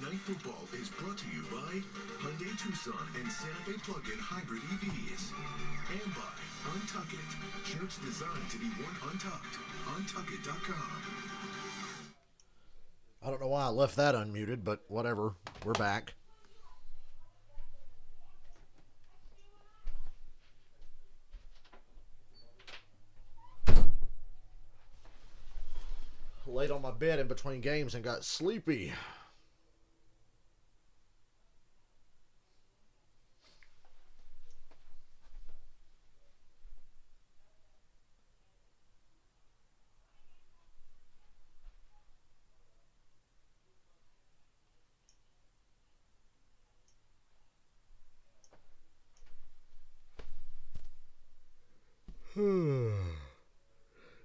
Night Football is brought to you by Hyundai Tucson and Santa Fe plug-in hybrid EVs. And by Untuck It. Shirts designed to be worn untucked. Untuckit.com. I don't know why I left that unmuted, but whatever. We're back. Laid on my bed in between games and got sleepy.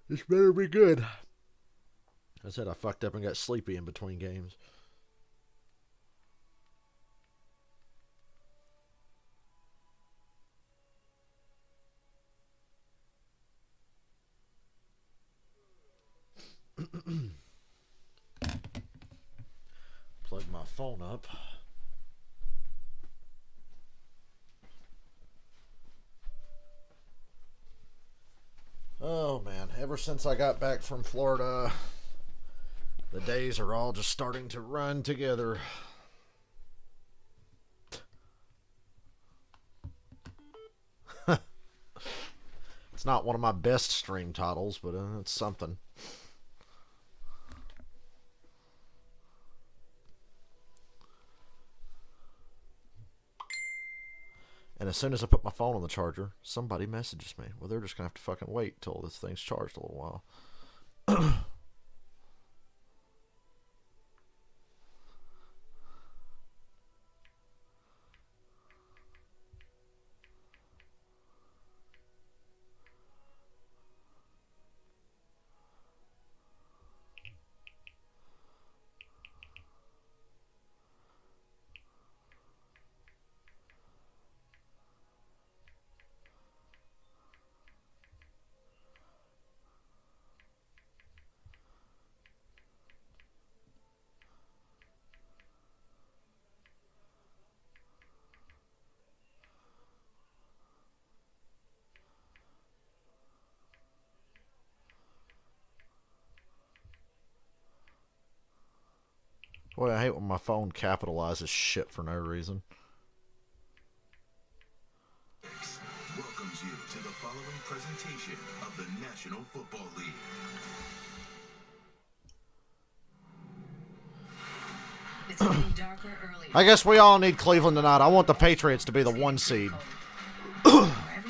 This better be good. I said I fucked up and got sleepy in between games. Plug my phone up. Oh man, ever since I got back from Florida, the days are all just starting to run together. It's not one of my best stream titles, but it's something. And as soon as I put my phone on the charger, somebody messages me. Well, they're just going to have to fucking wait till this thing's charged a little while. Boy, I hate when my phone capitalizes shit for no reason. Welcomes you to the following presentation of the National Football League. It's getting darker early. I guess we all need Cleveland tonight. I want the Patriots to be the 1 seed.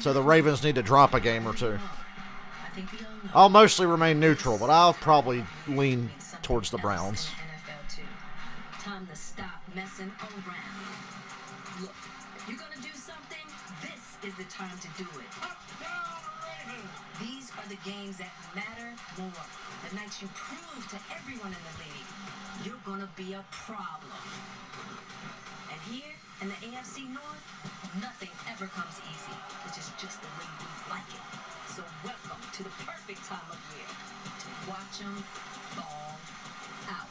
So the Ravens need to drop a game or two. I'll mostly remain neutral, but I'll probably lean towards the Browns. Time to stop messing around. Look, you're gonna do something, this is the time to do it. These are the games that matter more. The nights you prove to everyone in the league, you're gonna be a problem. And here in the AFC North, nothing ever comes easy. It's just the way we like it. So welcome to the perfect time of year to watch them ball out.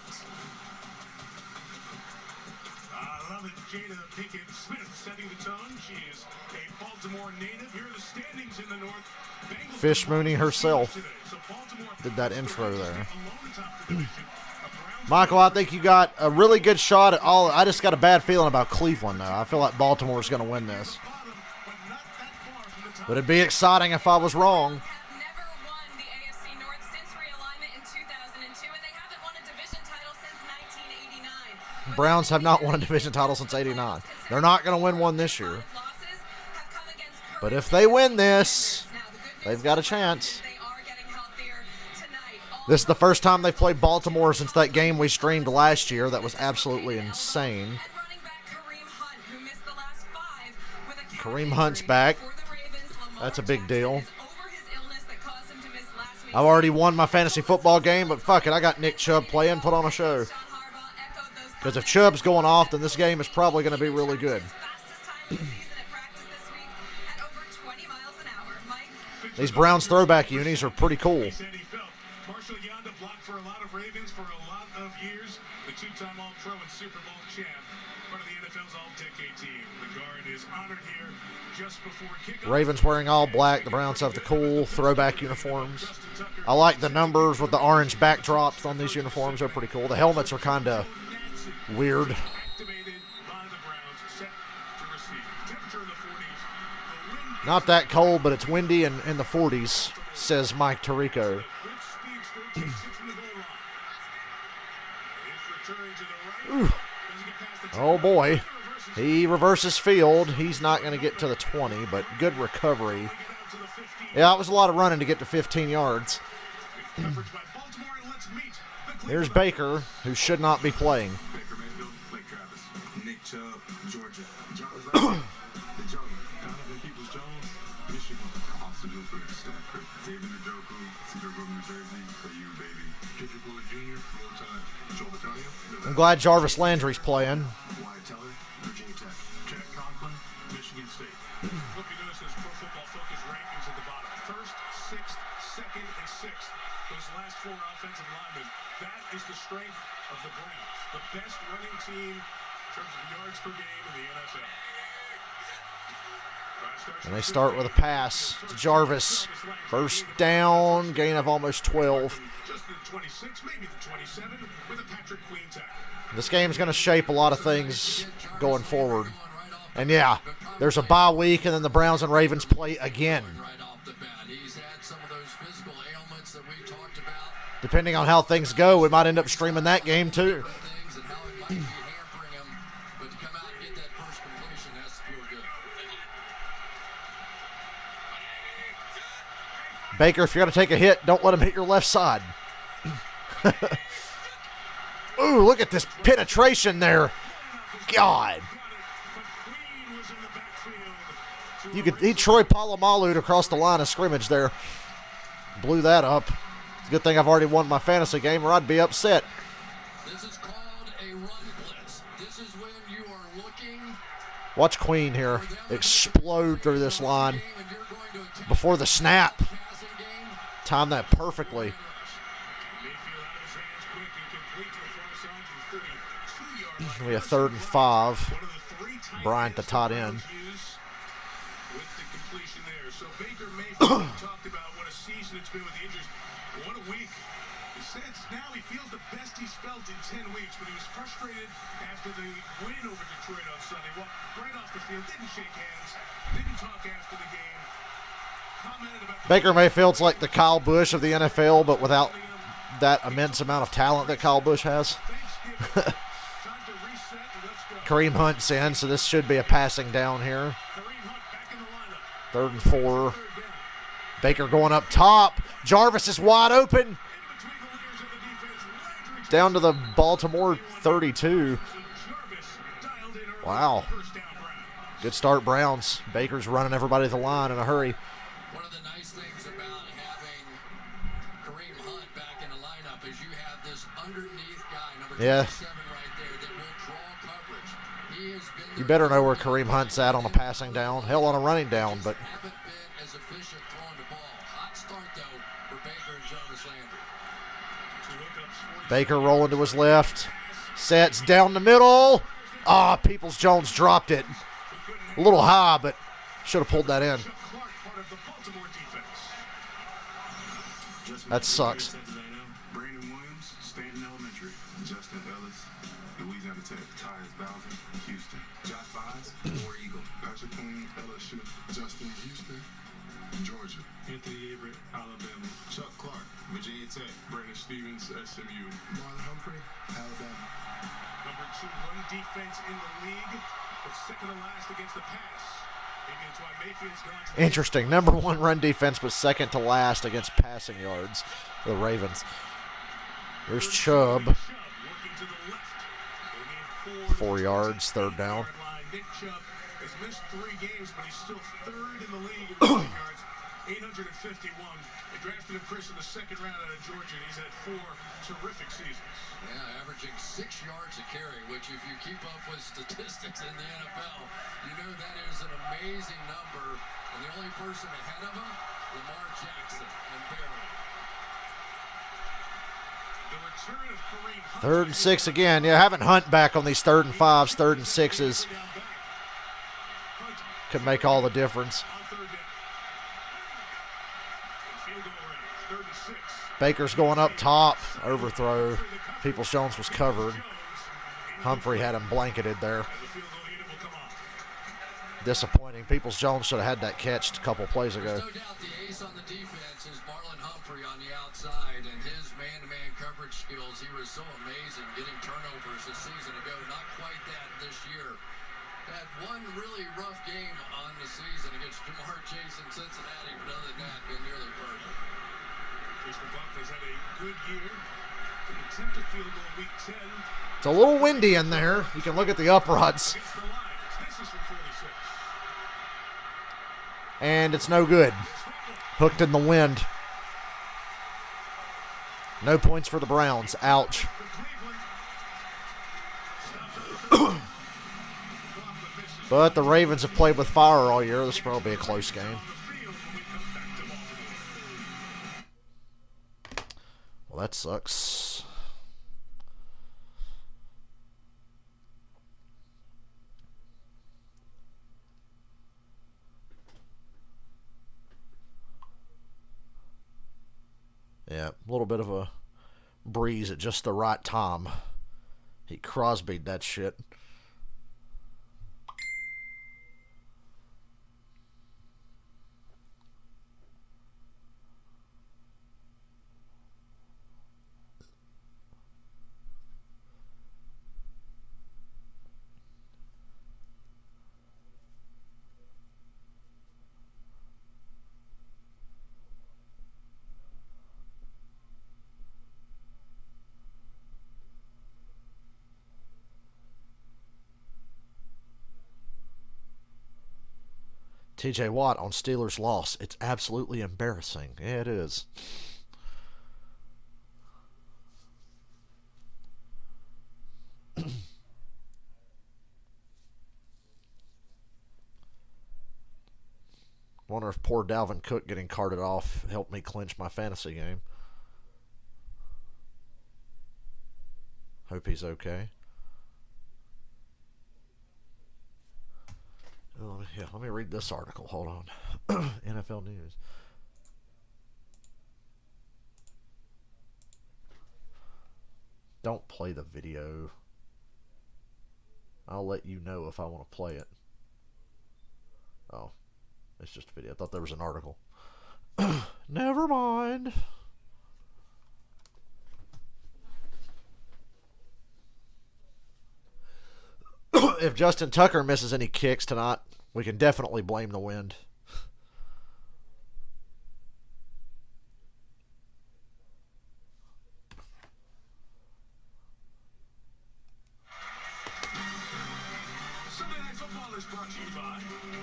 I love it. Jada Pinkett Smith setting the tone. She is a Baltimore native. Here are the standings in the North. Bengals Fish Mooney herself did that intro there. Michael, I think you got a really good shot at all. I just got a bad feeling about Cleveland now. I feel like Baltimore's going to win this. But it'd be exciting if I was wrong. Browns have not won a division title since '89. They're not going to win one this year. But if they win this, they've got a chance. This is the first time they've played Baltimore since that game we streamed last year. That was absolutely insane. Kareem Hunt's back. That's a big deal. I've already won my fantasy football game, but fuck it, I got Nick Chubb playing. Put on a show. Because if Chubb's going off, then this game is probably going to be really good. These Browns throwback unis are pretty cool. for a lot of Ravens for a lot of years. The two-time All-Pro and Super Bowl champ. Part of the NFL's all-decade team. The guard is honored here just before kickoff. Ravens wearing all black. The Browns have the cool throwback uniforms. I like the numbers with the orange backdrops on these uniforms. They're pretty cool. The helmets are kind of weird. Activated by the Browns, set to receive. Temperature in the 40s. The wind Not that cold, but it's windy and in the 40s, says Mike Tirico. good speedster takes it from the goal line. It's returning to the right. Doesn't get past the Oh boy, he reverses field. He's not going to get to the 20, but good recovery. out to the 15. Yeah, it was a lot of running to get to 15 yards. Coverage by Baltimore, and let's meet the Here's Cleveland Baker, who should not be playing. Baker Mayfield, Blake Travis, Nick Chubb, Georgia, Jarvis Landry, the Jungle, Donovan Peoples-Jones, Michigan, Austin Hooper, Stanford, David Njoku, Cedar Grove, New Jersey, for you, baby. Kendrick Bourne Jr., Roll Tide, Joe Battaglia, I'm glad Jarvis Landry's playing. Wyatt Teller, Virginia Tech. Jack Conklin, Michigan State. Hope you notice those Pro Football Focus rankings at the bottom. First, sixth, second, and sixth. Those last four offensive linemen. That is the strength of the Browns. The best running team in terms of yards per game in the NFL. And they start with a pass to Jarvis. First down, gain of almost 12. Just the 26, maybe the 27, with a Patrick Queen tackle. This game's going to shape a lot of things going forward. And yeah, there's a bye week, and then the Browns and Ravens play again. Right off the bat, he's had some of those physical ailments that we talked about. Depending on how things go, we might end up streaming that game too. Things and how it might be hampering him, but to come out and get that first completion has to feel good. Baker, if you're going to take a hit, don't let him hit your left side. Ooh, look at this penetration there. God. He Troy Polamalu across the line of scrimmage there. Blew that up. It's a good thing I've already won my fantasy game or I'd be upset. This is called a run blitz. This is when you are looking Watch Queen here explode through this line and you're going to attack before the snap. the passing game. Timed that perfectly. Mayfield out of his hands quick and complete to the far side for 32 yards. We have 3rd and 5. One of the three tight Bryant, the ends tight the end. Browns use with the completion there. So Baker Mayfield talked about what a season it's been with the injuries. What a week. He says now he feels the best he's felt in 10 weeks, but he was frustrated after the win over Detroit on Sunday. Walked right off the field, didn't shake hands, didn't talk after the game. Commented about the Baker Mayfield's like the Kyle Busch of the NFL, but without that immense amount of talent that Kyle Busch has. Thanksgiving. Time to reset and let's go. Kareem Hunt's in, so this should be a passing down here. Kareem Hunt back in the lineup. 3rd and 4. Third down. Baker going up top. Jarvis is wide open. In between the layers of the defense, Landry Down to the Baltimore 32. Jarvis dialed in early. Wow. First down, Browns. Good start, Browns. Baker's running everybody to the line in a hurry. One of the nice things about having Kareem Hunt back in the lineup is you have this underneath guy, number Yeah. 27 right there, that will draw coverage. He has been You better know where Kareem Hunt's at on a passing down. Hell, on a running down, but haven't been as efficient throwing the ball. Hot start though for Baker and Jarvis Landry. Two hookups, 40 Baker rolling to his left. Sets down the middle. Ah, Peoples-Jones dropped it. A little high, but should have pulled that in. Chuck Clark, part of the Baltimore defense. That sucks. Brandon Williams, Stanton Elementary. Justin Ellis, Louisiana Tech. Tyus Bowden, Houston. Josh Bynes, War Eagle. Patrick Queen, LSU. Justin Houston, Georgia. Anthony Averett, Alabama. Chuck Clark, Virginia Tech. Brandon Stevens, SMU. Marlon Humphrey, Alabama. Number 2 run defense in the league, but second to last against the pass. Maybe that's why Mayfield's gone to the Interesting. Number 1 run defense, but second to last against passing yards for the Ravens. There's Chubb. Chubb working to the left. They need 4 yards, 3rd down. Nick Chubb has missed 3 games, but he's still 3rd in the league in rushing yards, 851. They drafted him, Chris, in the 2nd round out of Georgia, and he's had 4 terrific seasons. Yeah, averaging 6 yards a carry, which if you keep up with statistics in the NFL, you know that is an amazing number. And the only person ahead of him, Lamar Jackson, and barely. 3rd and 6 again. Yeah, having Hunt back on these 3rd and 5s, 3rd and 6s could make all the difference. Baker's going up top. Overthrow. Peoples-Jones was covered. Humphrey had him blanketed there. Disappointing. Peoples-Jones should have had that catch a couple plays ago. There's no doubt the ace on the defense is Marlon Humphrey on the outside, and his man-to-man coverage skills, he was so amazing getting turnovers a season ago. Not quite that this year. Had one really rough game on the season against Jamar Chase in Cincinnati, but other than that, been nearly perfect. Mr. Buck has had a good year. An attempt to field goal week 10. It's a little windy in there. You can look at the uprights. Against the Lions. This is from 46. And it's no good. Hooked in the wind. No points for the Browns. Ouch. But the Ravens have played with fire all year. This will probably be a close game. Well, that sucks. Yeah, a little bit of a breeze at just the right time. He Crosby'd that shit. TJ Watt on Steelers loss. It's absolutely embarrassing. Yeah, it is. Wonder if poor Dalvin Cook getting carted off helped me clinch my fantasy game. Hope he's okay. Yeah, let me read this article. Hold on. NFL News. Don't play the video. I'll let you know if I want to play it. Oh, it's just a video. I thought there was an article. Never mind. If Justin Tucker misses any kicks tonight, we can definitely blame the wind.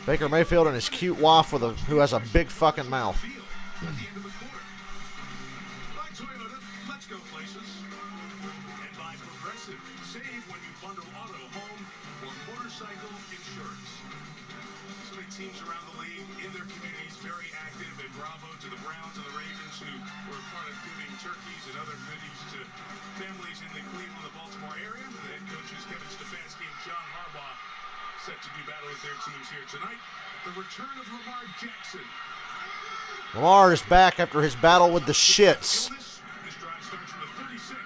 Baker Mayfield and his cute wife who has a big fucking mouth. Teams around the league in their communities very active, and bravo to the Browns and the Ravens who were part of giving turkeys and other goodies to families in the Cleveland and Baltimore area. The head coaches Kevin Stefanski and John Harbaugh set to do battle with their teams here tonight. The return of Lamar Jackson. Lamar is back after his battle with the shits. This drive starts from the 36.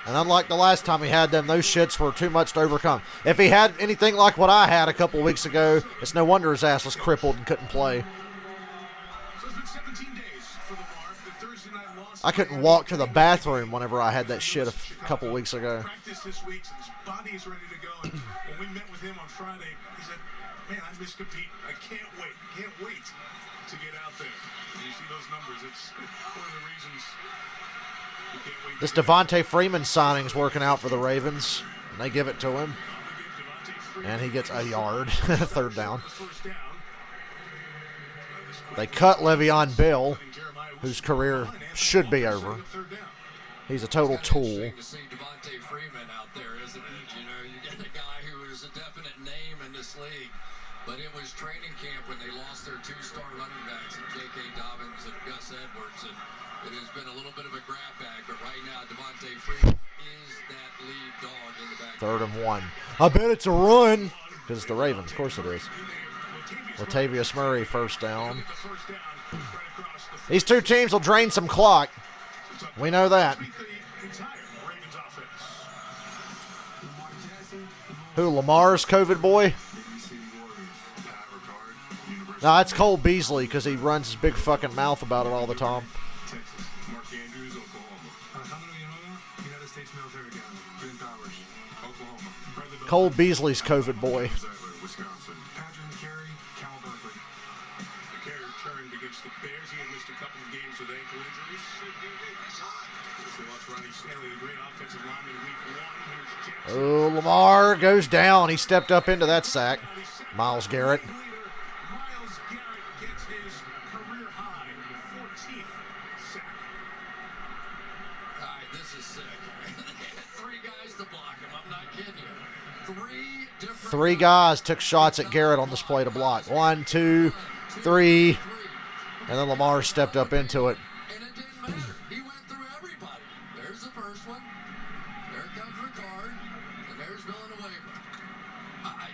And unlike the last time he had them, those shits were too much to overcome. If he had anything like what I had a couple weeks ago, it's no wonder his ass was crippled and couldn't play. So it's been 17 days for Lamar. The Thursday night loss. I couldn't walk to the bathroom whenever I had that shit a couple weeks ago. Practice this week, so his body is ready to go. And when we met with him on Friday, he said, "Man, I miss competing. I can't wait to get out there." And you see those numbers. It's one of the reasons. This Devontae Freeman signing's working out for the Ravens. And they give it to him. And he gets a yard. Third down. They cut Le'Veon Bell, whose career should be over. He's a total tool. To see Devontae Freeman out there, isn't it? You know, you get a guy who is a definite name in this league. But it was training camp when they lost their two-star running backs, J.K. Dobbins and Gus Edwards. And It has been a little bit of a grab bag, but right now Devontae Freeman is that lead dog in the back. 3rd and 1. I bet it's a run. Because it's the Ravens. Of course it is. Latavius Murray, first down. These two teams will drain some clock. We know that. Who, Lamar's COVID boy? No, it's Cole Beasley because he runs his big fucking mouth about it all the time. Cole Beasley's COVID boy. Oh, Lamar goes down. He stepped up into that sack. Myles Garrett. Myles Garrett gets his career high 14th sack. All right, this is sick. 3 guys to block him. I'm not kidding you. 3 guys took shots at Garrett on this play to block. 1, 2, 3. And then Lamar stepped up into it. And it didn't matter. He went through everybody. There's the first one. There comes Ricard. And there's Villanueva. I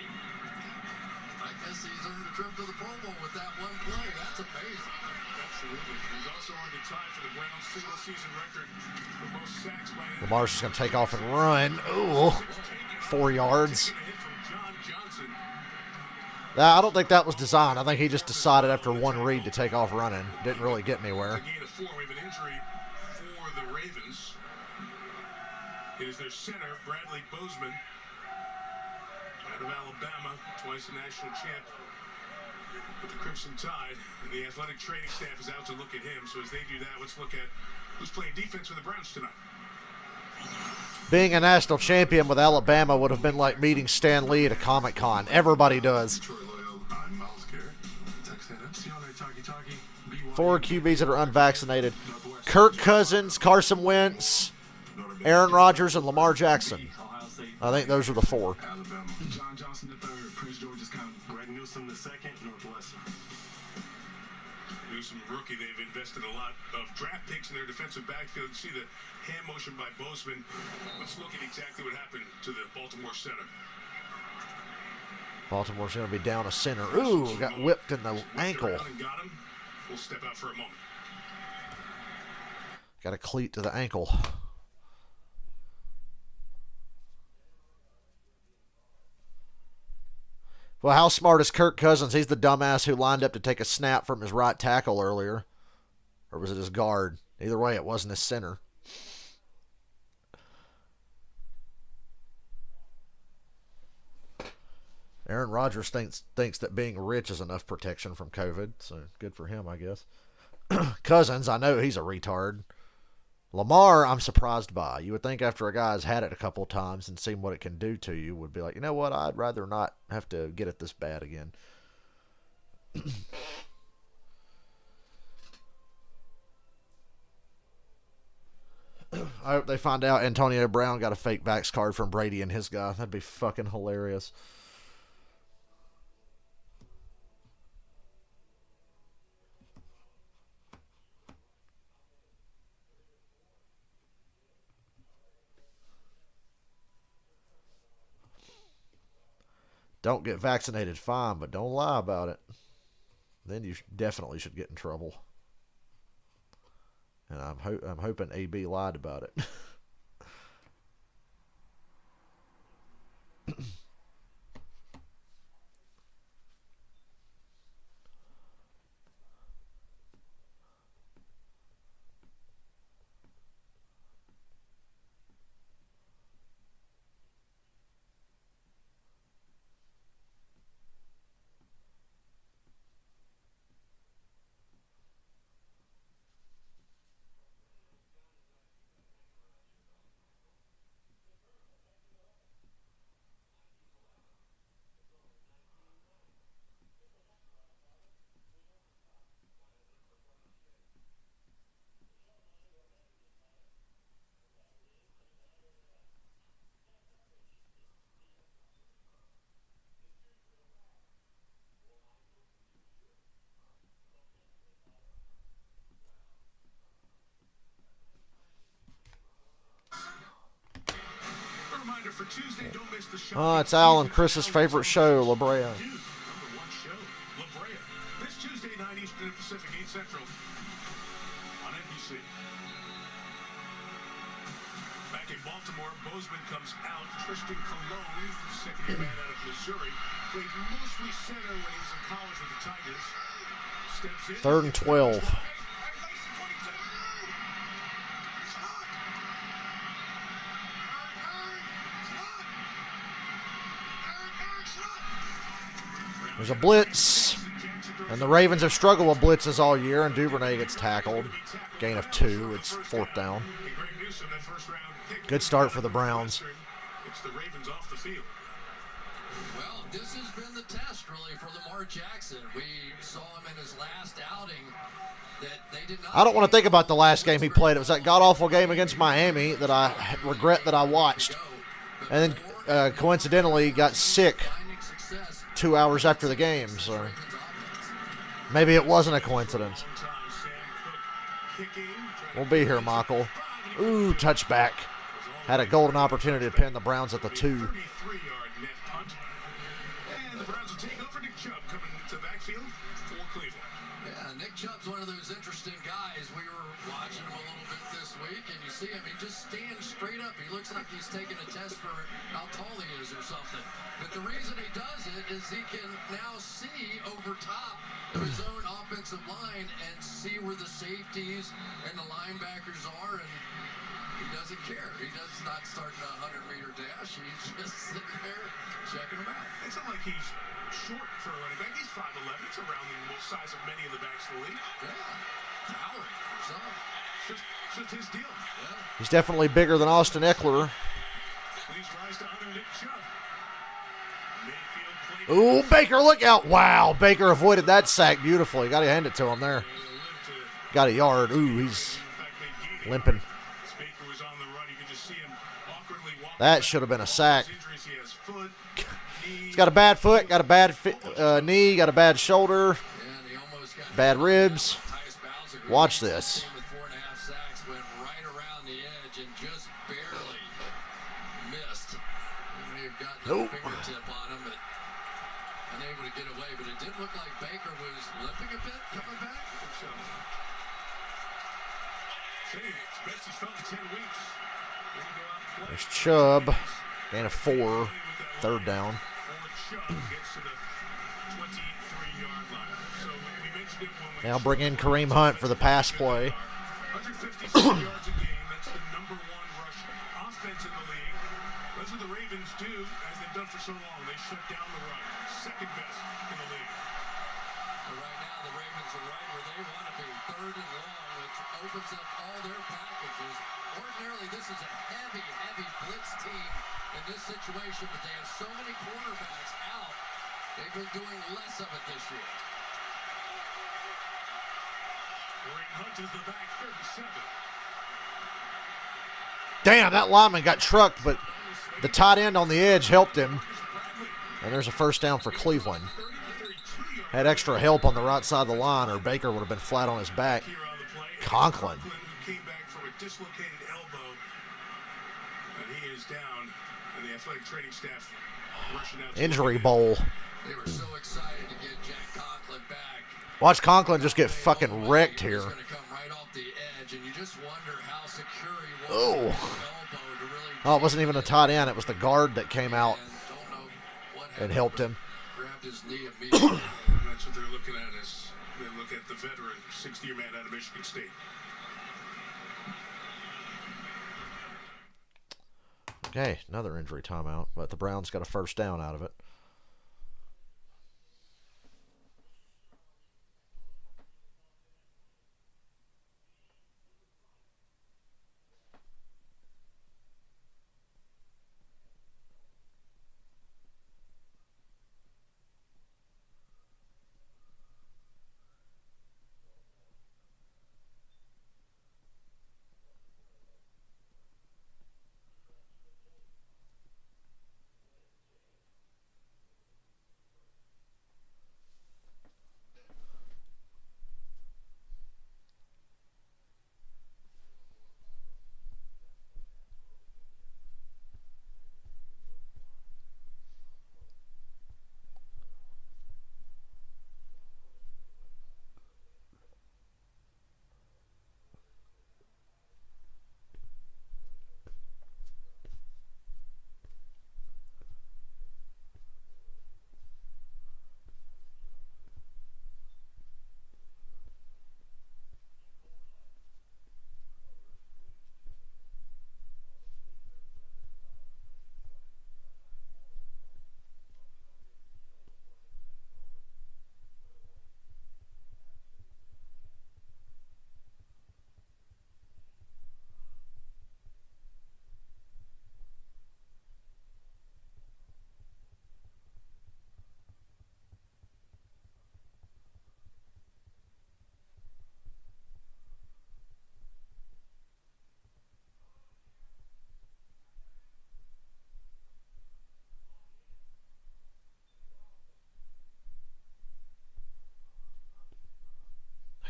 guess he's earned a trip to the Pro Bowl with that one play. That's amazing. Absolutely. He's also earned a tie for the Browns' single-season record for most sacks by an Lamar's just going to take off and run. Ooh, 4 yards. I don't think that was designed. I think he just decided after one read to take off running. Didn't really get anywhere. Gain of 4. We have an injury for the Ravens. It is their center, Bradley Bozeman, out of Alabama, twice a national champ with the Crimson Tide. And the athletic training staff is out to look at him. So as they do that, let's look at who's playing defense for the Browns tonight. Being a national champion with Alabama would have been like meeting Stan Lee at a Comic-Con. Everybody does. 4 QBs that are unvaccinated. Kirk Cousins, Carson Wentz, Aaron Rodgers, and Lamar Jackson. I think those are the 4. John Johnson III, Prince George's count, Greg Newsome II, Northwestern. Newsome, rookie, they've invested a lot of draft picks in their defensive backfield. You see the hand motion by Bozeman. Let's look at exactly what happened to the Baltimore center. Baltimore's going to be down a center. Ooh, got whipped in the ankle. Got him. We'll step out for a moment. Got a cleat to the ankle. Well, how smart is Kirk Cousins? He's the dumbass who lined up to take a snap from his right tackle earlier. Or was it his guard? Either way, it wasn't his center. Aaron Rodgers thinks that being rich is enough protection from COVID, so good for him, I guess. Cousins, I know he's a retard. Lamar, I'm surprised by. You would think after a guy's had it a couple times and seen what it can do to you, would be like, you know what, I'd rather not have to get it this bad again. I hope they find out Antonio Brown got a fake vax card from Brady and his guy. That'd be fucking hilarious. Don't get vaccinated, fine, but don't lie about it. Then you definitely should get in trouble. And I'm hoping AB lied about it. reminder for Tuesday, don't miss the show. Oh, it's Al and Chris's favorite show, La Brea. Number one show, La Brea. This Tuesday, 9 Eastern and Pacific, 8 Central on NBC. Back in Baltimore, Bozeman comes out. Tristan Colon, second-year man out of Missouri, played mostly center when he was in college with the Tigers. Steps in. 3rd and 12. There's a blitz, and the Ravens have struggled with blitzes all year, and Duvernay gets tackled. Gain of 2. It's 4th down. Good start for the Browns. It's the Ravens off the field. Well, this has been the test, really, for Lamar Jackson. We saw him in his last outing that they did not. I don't want to think about the last game he played. It was that god-awful game against Miami that I regret that I watched. And then, coincidentally, got sick 2 hours after the game, so maybe it wasn't a coincidence. We'll be here, Michael. Ooh, touchback. Had a golden opportunity to pin the Browns at the 2. 33-yard net punt. And the Browns will take over. Nick Chubb coming into the backfield for Cleveland. Yeah, Nick Chubb's one of those interesting guys. We were watching him a little bit this week, and you see him, he just stands straight up. He looks like he's taking a test for how tall he is or something. But the reason he does it is he can now see over top of his own offensive line and see where the safeties and the linebackers are, and he doesn't care. He does not start a 100-meter dash. He's just sitting there checking them out. It's not like he's short for a running back. He's 5'11". It's around the size of many of the backs in the league. Yeah, towering for some. It's just his deal. Yeah. He's definitely bigger than Austin Eckler. Please rise to honor Nick Chubb. Mayfield played. Ooh, Baker, look out. Wow, Baker avoided that sack beautifully. Got to hand it to him there. Got a yard. Ooh, he's limping. Baker was on the run. You could just see him awkwardly walking. That should have been a sack. Injuries. He has foot, knee. He's got a bad foot, got a bad knee, got a bad shoulder, And he almost got bad ribs. Tyus Bowser, who Watch was this. with 4.5 sacks, went right around the edge and just barely missed. He may have gotten Nope. a fingertip on him, but unable to get away. But it did look like Baker was limping a bit coming back. So, it's best he's felt in 10 weeks. Ready to go out and play. There's Chubb. Gain of 4. 3rd down. Chubb gets to the 23-yard line. So we mentioned it when we Now bring in Kareem Hunt for the pass play. 156 yards a game. That's the number 1 rush offense in the league. That's what the Ravens do, as they've done for so long. They shut down the run. Second best in the league. But right now, the Ravens are right where they want to be. 3rd and long, which opens up all their packages. Ordinarily, this is a heavy blitz team in this situation, but they have so many quarterbacks out. They've been doing less of it this year. Kareem Hunt is the back, 37. Damn, that lineman got trucked, but the tight end on the edge helped him. And there's a first down for Cleveland. Had extra help on the right side of the line, or Baker would have been flat on his back. Here on the play. Conklin. Who came back from a dislocated elbow. And he is down. And the athletic training staff rushing out. to Injury him. bowl. They were so excited to get Jack Conklin back. Watch Conklin just get fucking wrecked He was here. going to come right off the edge, and you just wonder how secure he was Oh. with his elbow to really Oh, it wasn't even a tight end. It was the guard that came out and don't know what and happened. helped him. Grabbed his knee immediately. That's what they're looking at as they look at the veteran 60-year man out of Michigan State. Okay, another injury timeout, but the Browns got a first down out of it.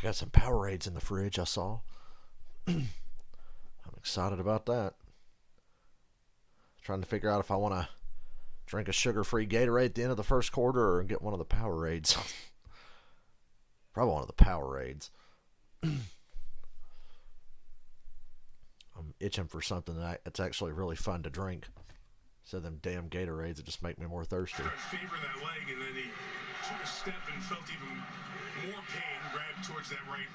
I got some Powerades in the fridge, I saw. I'm excited about that. Trying to figure out if I want to drink a sugar-free Gatorade at the end of the first quarter or get one of the Powerades. Probably one of the Powerades. I'm itching for something that's actually really fun to drink. So them damn Gatorades that just make me more thirsty. Favor that leg, and then he took a step and felt even more pain, grabbed towards that right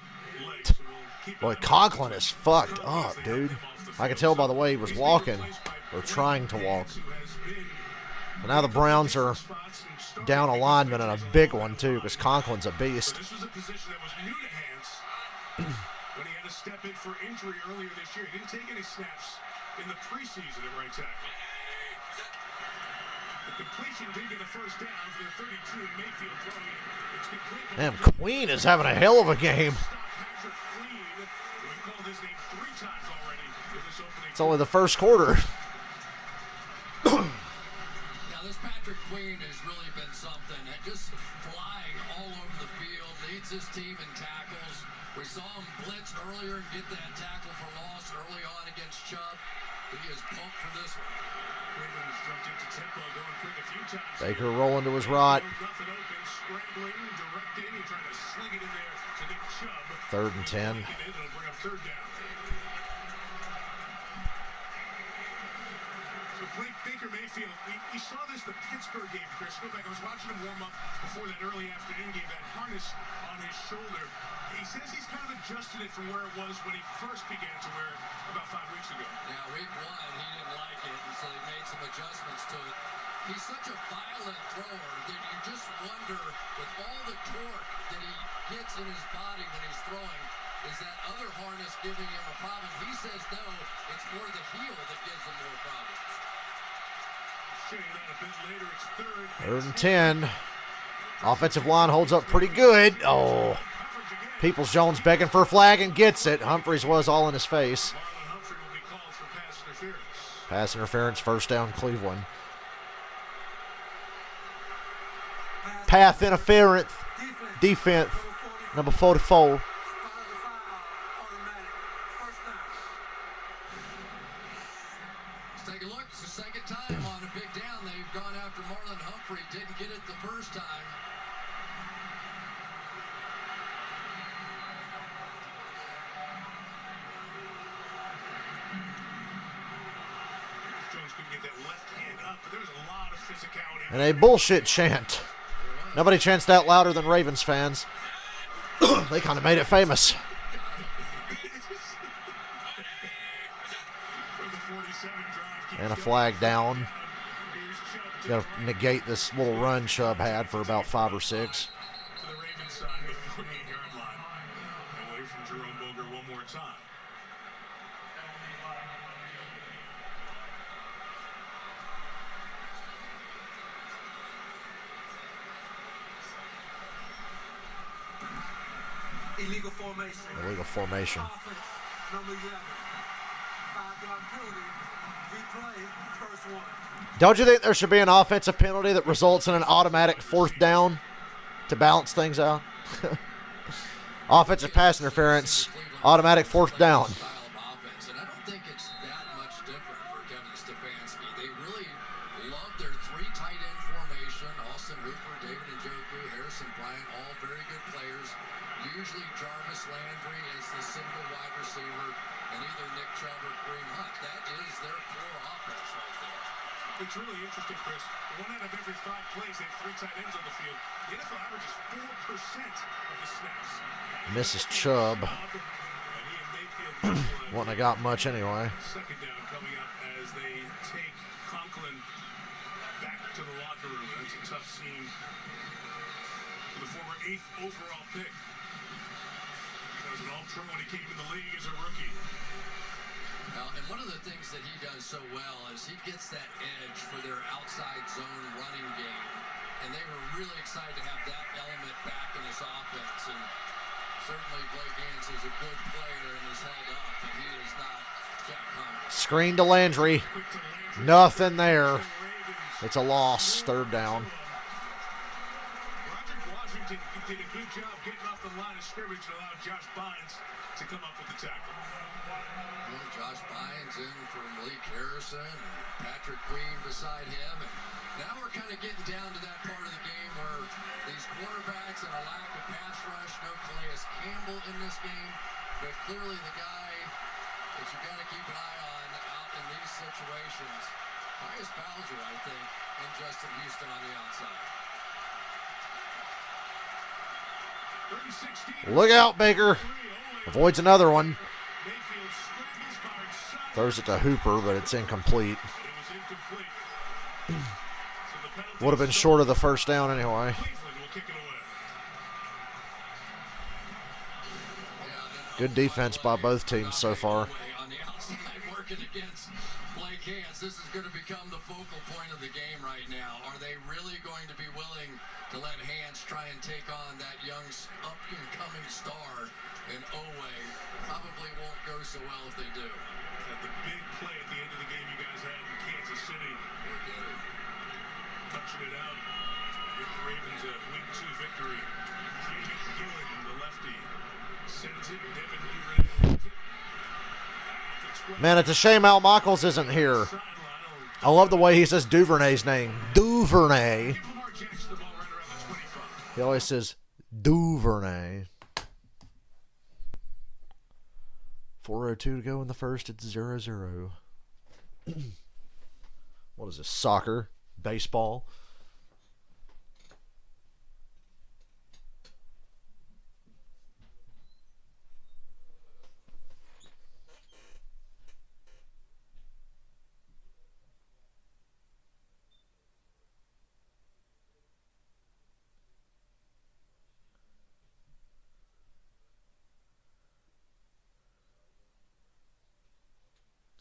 leg. So we'll keep Boy, Conklin is fucked up, dude. I could tell by the way he was walking, or trying to walk. But now the Browns are down a lineman and a big one, too, because Conklin's a beast. This was a position that was new to Hans when he had to step in for injury earlier this year. He didn't take any snaps in the preseason at right tackle. The completion did get the first down for the 32. Mayfield throwing it. It's complete. Damn, Queen is having a hell of a game. It's only the first quarter. Now, this Patrick Queen has really been something. Just flying all over the field, leads his team in tackles. We saw him blitz earlier and get that tackle for loss early on against Chubb. He is pumped for this one. Ravens jumped into tempo, going quick a few times. Baker rolling to his right. Nothing open, scrambling, directing, and trying to sling it in there to Nick Chubb. 3rd and 10. It'll bring up third down. So Baker Mayfield, we saw this the Pittsburgh game, Chris. Go back, I was watching him warm up before that early afternoon game, that harness on his shoulder. He says he's kind of adjusted it from where it was when he first began to wear it about 5 weeks ago. Now, week one, he didn't like it, and so they made some adjustments to it. He's such a violent thrower that you just wonder, with all the torque that he gets in his body when he's throwing, is that other harness giving him a problem? He says no, it's more the heel that gives him more problems. A bit later, it's 3rd and 10. Offensive line holds up pretty good. Oh, Peoples-Jones begging for a flag and gets it. Humphries was all in his face. Humphrey will be called for pass interference. Pass interference, first down, Cleveland. Path interference, defense, number 44. Let's take a look. It's the second time on a big down. They've gone after Marlon Humphrey. Didn't get it the first time. Jones couldn't get that left hand up, but there was a lot of physicality. And a bullshit chant. Nobody chants that louder than Ravens fans. They kind of made it famous. And a flag down. Got to negate this little run Chubb had for about 5 or 6. To the Ravens side, the 48-yard line. Away from Jerome Boger one more time. Illegal formation. Illegal formation. Offense, number 11. 5-yard penalty. Replay, first one. Don't you think there should be an offensive penalty that results in an automatic 4th down to balance things out? Offensive pass interference, automatic 4th down. And I don't think it's that much different for Kevin Stefanski. They really love their 3 tight end formation. Austin Hooper, David Njoku, Harrison Bryant, all very good players. Usually Jarvis Landry is the single wide receiver, and either Nick Chubb or Kareem Hunt. That is their core offense right there. It's really interesting, Chris. 1 out of every 5 plays, they have 3 tight ends on the field. The NFL averages 4% of the snaps. Misses Chubb. And he and Mayfield Wouldn't have got much anyway. second down coming up as they take Conklin back to the locker room. That's a tough scene for the former 8th overall pick. He was an all-pro when he came in the league as a rookie. And one of the things that he does so well is he gets that edge for their outside zone running game. And they were really excited to have that element back in this offense. And certainly Blake Hance is a good player and is held up, and he is not Jack Conklin. Screen to Landry. Nothing there. It's a loss. 3rd down. Roderick Washington Washington did a good job getting off the line of scrimmage and allowed Josh Bynes to come up with the tackle. Well, Josh Bynes in for Malik Harrison and Patrick Queen beside him. And now we're kind of getting down to that part of the game where these quarterbacks and a lack of pass rush, no Calais Campbell in this game, but clearly the guy that you got to keep an eye on out in these situations, Tyus Bowser, I think, and Justin Houston on the outside. Look out, Baker. Avoids another one. Throws it to Hooper, but it's incomplete. Would have been short of the first down anyway. Good defense by both teams so far. On the outside, working against Blake Hance. This is going to become the focal point of the game right now. Are they really going to be willing to let Hance try and take on that young up-and-coming star in Oweh? Probably won't go so well if they do. At the big play at the end of the game you guys had in Kansas City. Touching it out. Give the Ravens a week 2 victory. Jamie Gillen, the lefty, sends it. Devin Duvernay. Man, it's a shame Al Michaels isn't here. I love the way he says Duvernay's name. Duvernay. Lamar Jackson the ball right around the 25. He always says Duvernay. 4:02 to go in the first. It's 0-0. What is this? Soccer? Baseball?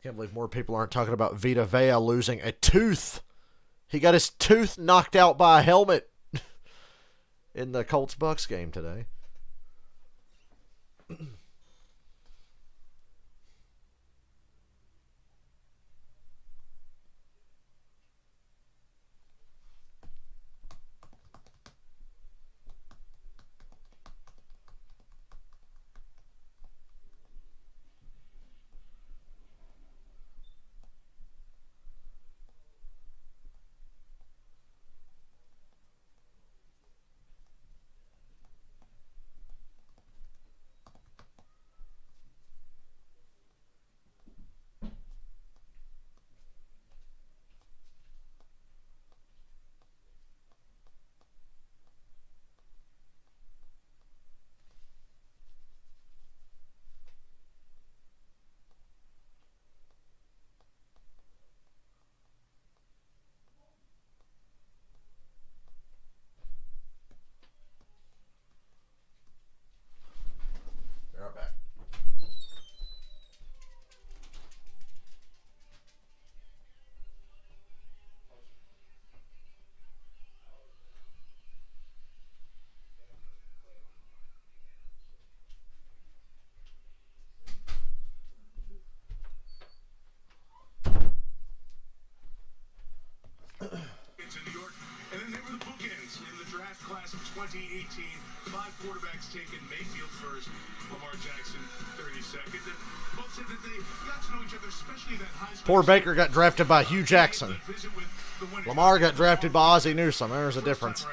Can't believe more people aren't talking about Vita Vea losing a tooth. He got his tooth knocked out by a helmet in the Colts-Bucks game today. In New York, and then there were the bookends in the draft class of 2018. 5 quarterbacks taken. Mayfield first, Lamar Jackson 32nd. And both said that they got to know each other, especially that high school. Poor Baker got drafted by Hugh Jackson. Lamar got drafted by Ozzie Newsome. There's a difference.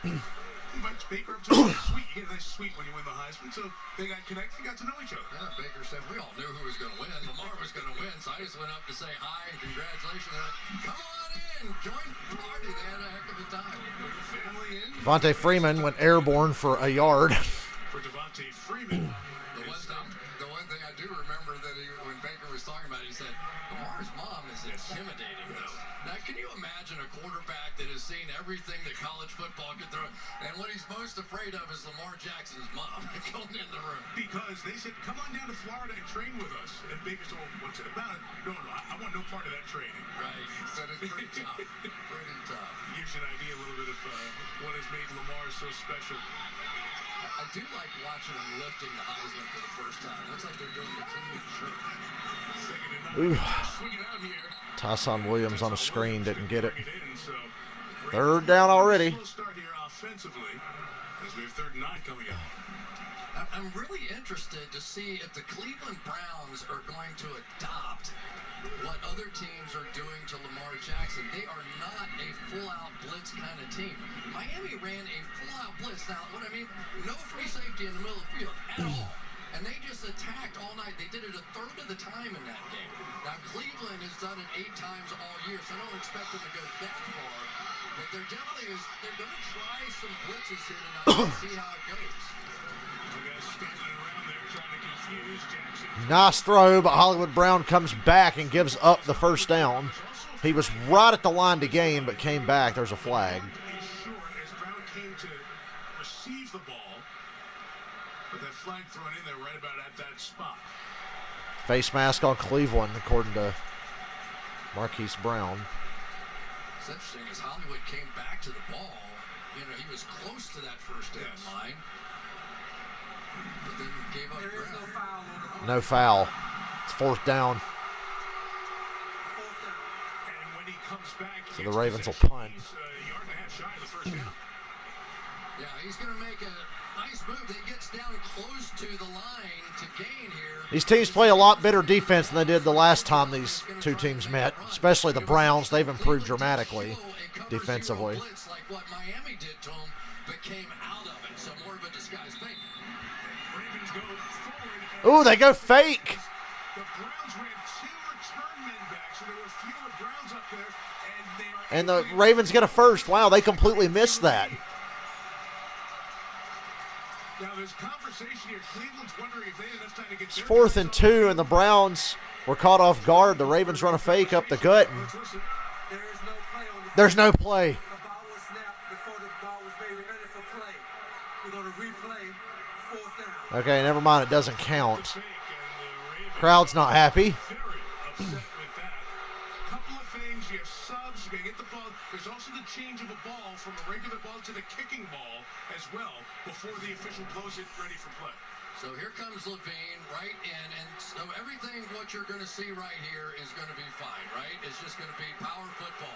Invites Baker up to the suite. You get a nice suite when you win the Heisman. So they got connected, got to know each other. Yeah, Baker said we all knew who was going to win. Lamar was going to win, so I just went up to say hi and congratulations. They're like, come on in, join the party. They had a heck of a time. With the family in. Devontae Freeman went airborne for a yard. For Devontae Freeman. The one thing I do remember that when Baker was talking about it, he said, Lamar's mom is intimidating, though. Now, can you imagine a quarterback that has seen everything that college football can throw, and what he's most afraid of is Lamar Jackson's mom going in the room? Because they said, come on down to Florida and train with us. And Baker said, well, what's it about? No, I want no part of that training. Right. He said it's pretty tough. Pretty tough. Gives you an idea a little bit of what has made Lamar so special. I do like watching him lifting the Heisman for the first time. Looks like they're doing the clean shirt. Ooh. Swinging out here. Tyson Williams on the screen didn't get it. Bring it in, so Third down already. Slow start here offensively as we We have 3rd and 9 coming up. I'm really interested to see if the Cleveland Browns are going to adopt what other teams are doing to Lamar Jackson. They are not a full-out blitz kind of team. Miami ran a full-out blitz. Now, what I mean, no free safety in the middle of the field at all. And they just attacked all night. They did it a third of the time in that game. Now, Cleveland has done it 8 times all year, so I don't expect them to go that far. But there definitely is, they're going to try some blitzes here tonight and see how it goes. You guys standing around there trying to confuse Jackson. Nice throw, but Hollywood Brown comes back and gives up the first down. He was right at the line to gain, but came back. There's a flag. Is short as Brown came to receive the ball, but that flag thrown in there right about at that spot. Face mask on Cleveland, according to Marquise Brown. What's interesting is Hollywood came back to the ball. You know, he was close to that first down line, but then gave up There is no ground. foul on the No foul. It's 4th down. 4th down. And when he comes back, So the Ravens will possession. punt. He's a yard and a half shy of the first down. Yeah, he's going to make a nice move. He gets down close to the line to gain here. These teams play a lot better defense than they did the last time these two teams met, especially the Browns. They've improved dramatically defensively. Blitz like what Miami did to him, but came out of it. So more of a disguise fake. Ravens go forward. Ooh, they go fake. The Browns ran 2 return men back, so there were fewer Browns up there, and they are And the Ravens get a first. Wow, they completely missed that. now there's conversation here. Cleveland's wondering if they had enough time to get It's their 4th guys and up. 2, and the Browns were caught off guard. The Ravens run a fake up the gut, and Let's listen. There is no play on the there's no play. The ball was snapped before the ball was made ready for play. We're going to replay 4th down. Okay, never mind. It doesn't count. Fake, and the Ravens Crowd's not happy. very upset with that. Couple of things. You have subs. You got to get the ball. There's also the change of a ball from a regular ball to the kicking ball as well before the official blows it ready for play. So here comes Levine right in, and so everything what you're going to see right here is going to be fine, right? It's just going to be power football.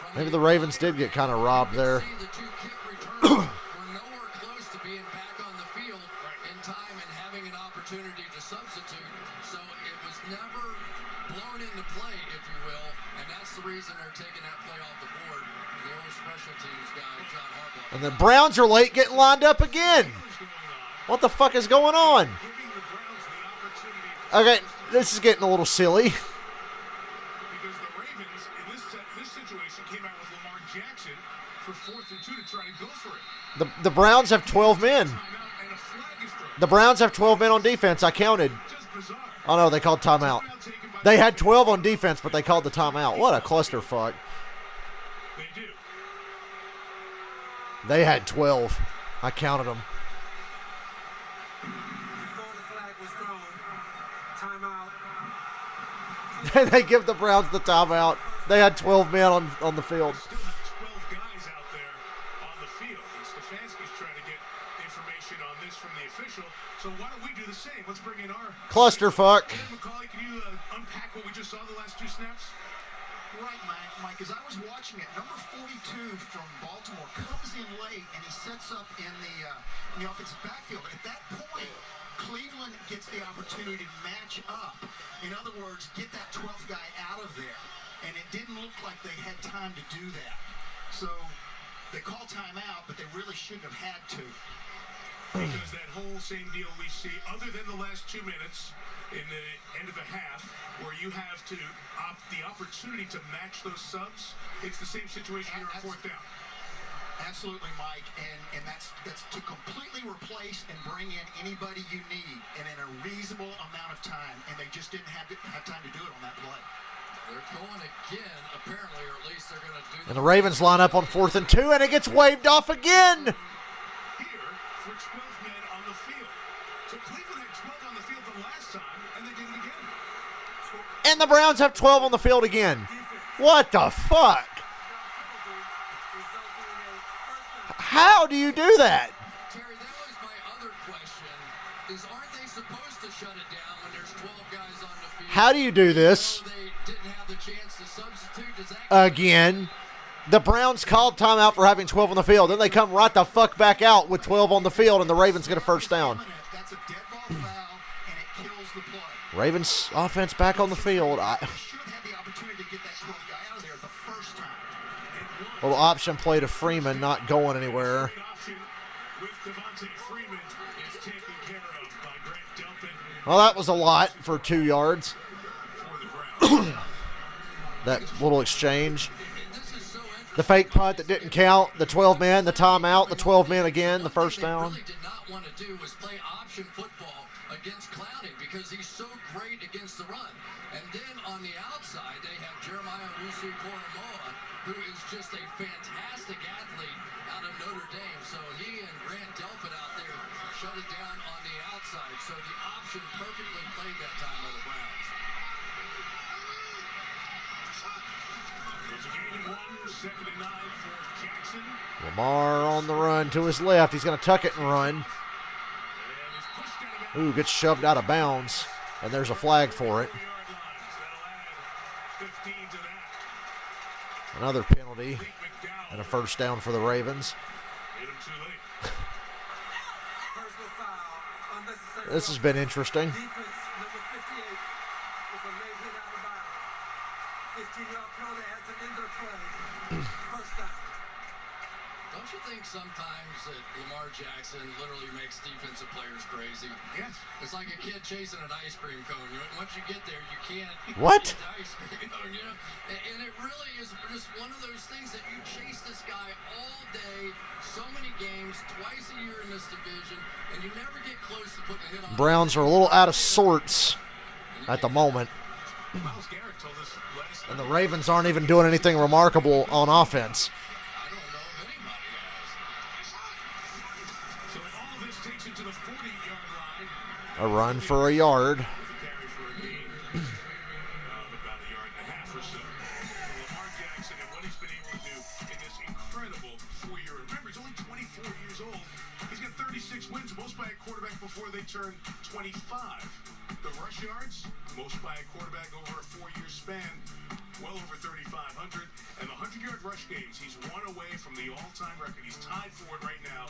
From Maybe the Ravens did get kind of robbed there. See the 2 kick returns were nowhere close to being back on the field in time and having an opportunity to substitute. So it was never blown into play, if you will, and that's the reason they're taking that play off the board. The old special teams guy, John Harbaugh. And the Browns are late getting lined up again. What's going on? What the fuck is going on? Giving the Browns the opportunity Okay, this is getting a little silly. because the Ravens in this situation came out with Lamar Jackson for 4th and 2 to try to go for it. The Browns have 12 men. Timeout and a flag is thrown. The Browns have 12 men on defense. I counted. Just bizarre. Oh, no, they called timeout. Timeout taken by They had 12 on defense, but they called the timeout. What a clusterfuck. They do. They had 12. I counted them. Before the flag was thrown, timeout. They give the Browns the timeout. They had 12 men on the field. Still have 12 guys out there on the field. And Stefanski's trying to get information on this from the official. So why don't we do the same? Let's bring in our Clusterfuck. Macaulay, can you unpack what we just saw the last 2 snaps? Right, Mike, as I was watching it, number 42 from Baltimore comes in late and he sets up in the offensive backfield. At that point, Cleveland gets the opportunity to match up. In other words, get that 12th guy out of there. And it didn't look like they had time to do that. So they call timeout, but they really shouldn't have had to. Because that whole same deal we see, other than the last 2 minutes in the end of the half, where you have to the opportunity to match those subs, it's the same situation here on 4th down. Absolutely, Mike, and that's to completely replace and bring in anybody you need and in a reasonable amount of time, and they just didn't have time to do it on that play. They're going again, apparently, or at least they're going to do And the Ravens line up on 4th and 2, and it gets waved off again. Here for 12 men on the field. So Cleveland had 12 on the field the last time, and they did it again. And the Browns have 12 on the field again. What the fuck? How do you do that? Terry, that was my other question, is aren't they supposed to shut it down when there's 12 guys on the field? How do you do this? They didn't have the chance to substitute. Does that Again. The Browns called timeout for having 12 on the field. Then they come right the fuck back out with 12 on the field, and the Ravens get a first down. That's a dead ball foul, and it kills the play. Ravens offense back on the field. Should have had the opportunity to get that 12th guy out of there the first time. Little option play to Freeman, not going anywhere. With Devontae Freeman, it's taken care of by Grant Delpit Well, that was a lot for 2 yards. for the Browns. That little exchange. The fake punt that didn't count. The 12 men, the timeout, the 12 men again, the first down. What they really did not want to do was play option football against Clowney because he's so great against the run. And then on the outside, they have Jeremiah Owusu-Koramoah, who is just a fantastic athlete out of Notre Dame. So he and Grant Delpit out there shut it down on the outside. So the option perfectly played that time by the Browns. It's a gain of 1, 2nd and 9 for Jackson. Lamar on the run to his left. He's going to tuck it and run. And he's pushed out of bounds. Ooh, gets shoved out of bounds. And there's a flag for it. 4-yard lines. That'll add 15 to that. Another penalty Pete McDowell and a first down for the Ravens. hit him too late. Personal foul. Unnecessary. This has been interesting. Defense number 58 with a late hit out of bounds. 15-yard penalty has an end of the play. First down. Don't you think sometimes that Lamar Jackson literally makes defensive players crazy? Yes. It's like a kid chasing an ice cream cone. Once you get there, you can't What? get the ice cream cone, you know? And it really is just one of those things that you chase this guy all day, so many games, twice a year in this division, and you never get close to putting a hit on him. Browns are a little out of sorts at the moment. Miles Garrett told us last And night. the Ravens aren't even doing anything remarkable on offense. I don't know if anybody has. So all of this takes it to the 40-yard line. A run for a yard. With a carry for a gain of about a yard and a half or so. Lamar Jackson and what he's been able to do in this incredible 4-year. Remember, he's only 24 years old. He's got 36 wins, most by a quarterback before they turn 25. The rush yards, most by a quarterback over a 4-year span, well over 3,500. And the 100-yard rush games, he's one away from the all-time record. He's tied for it right now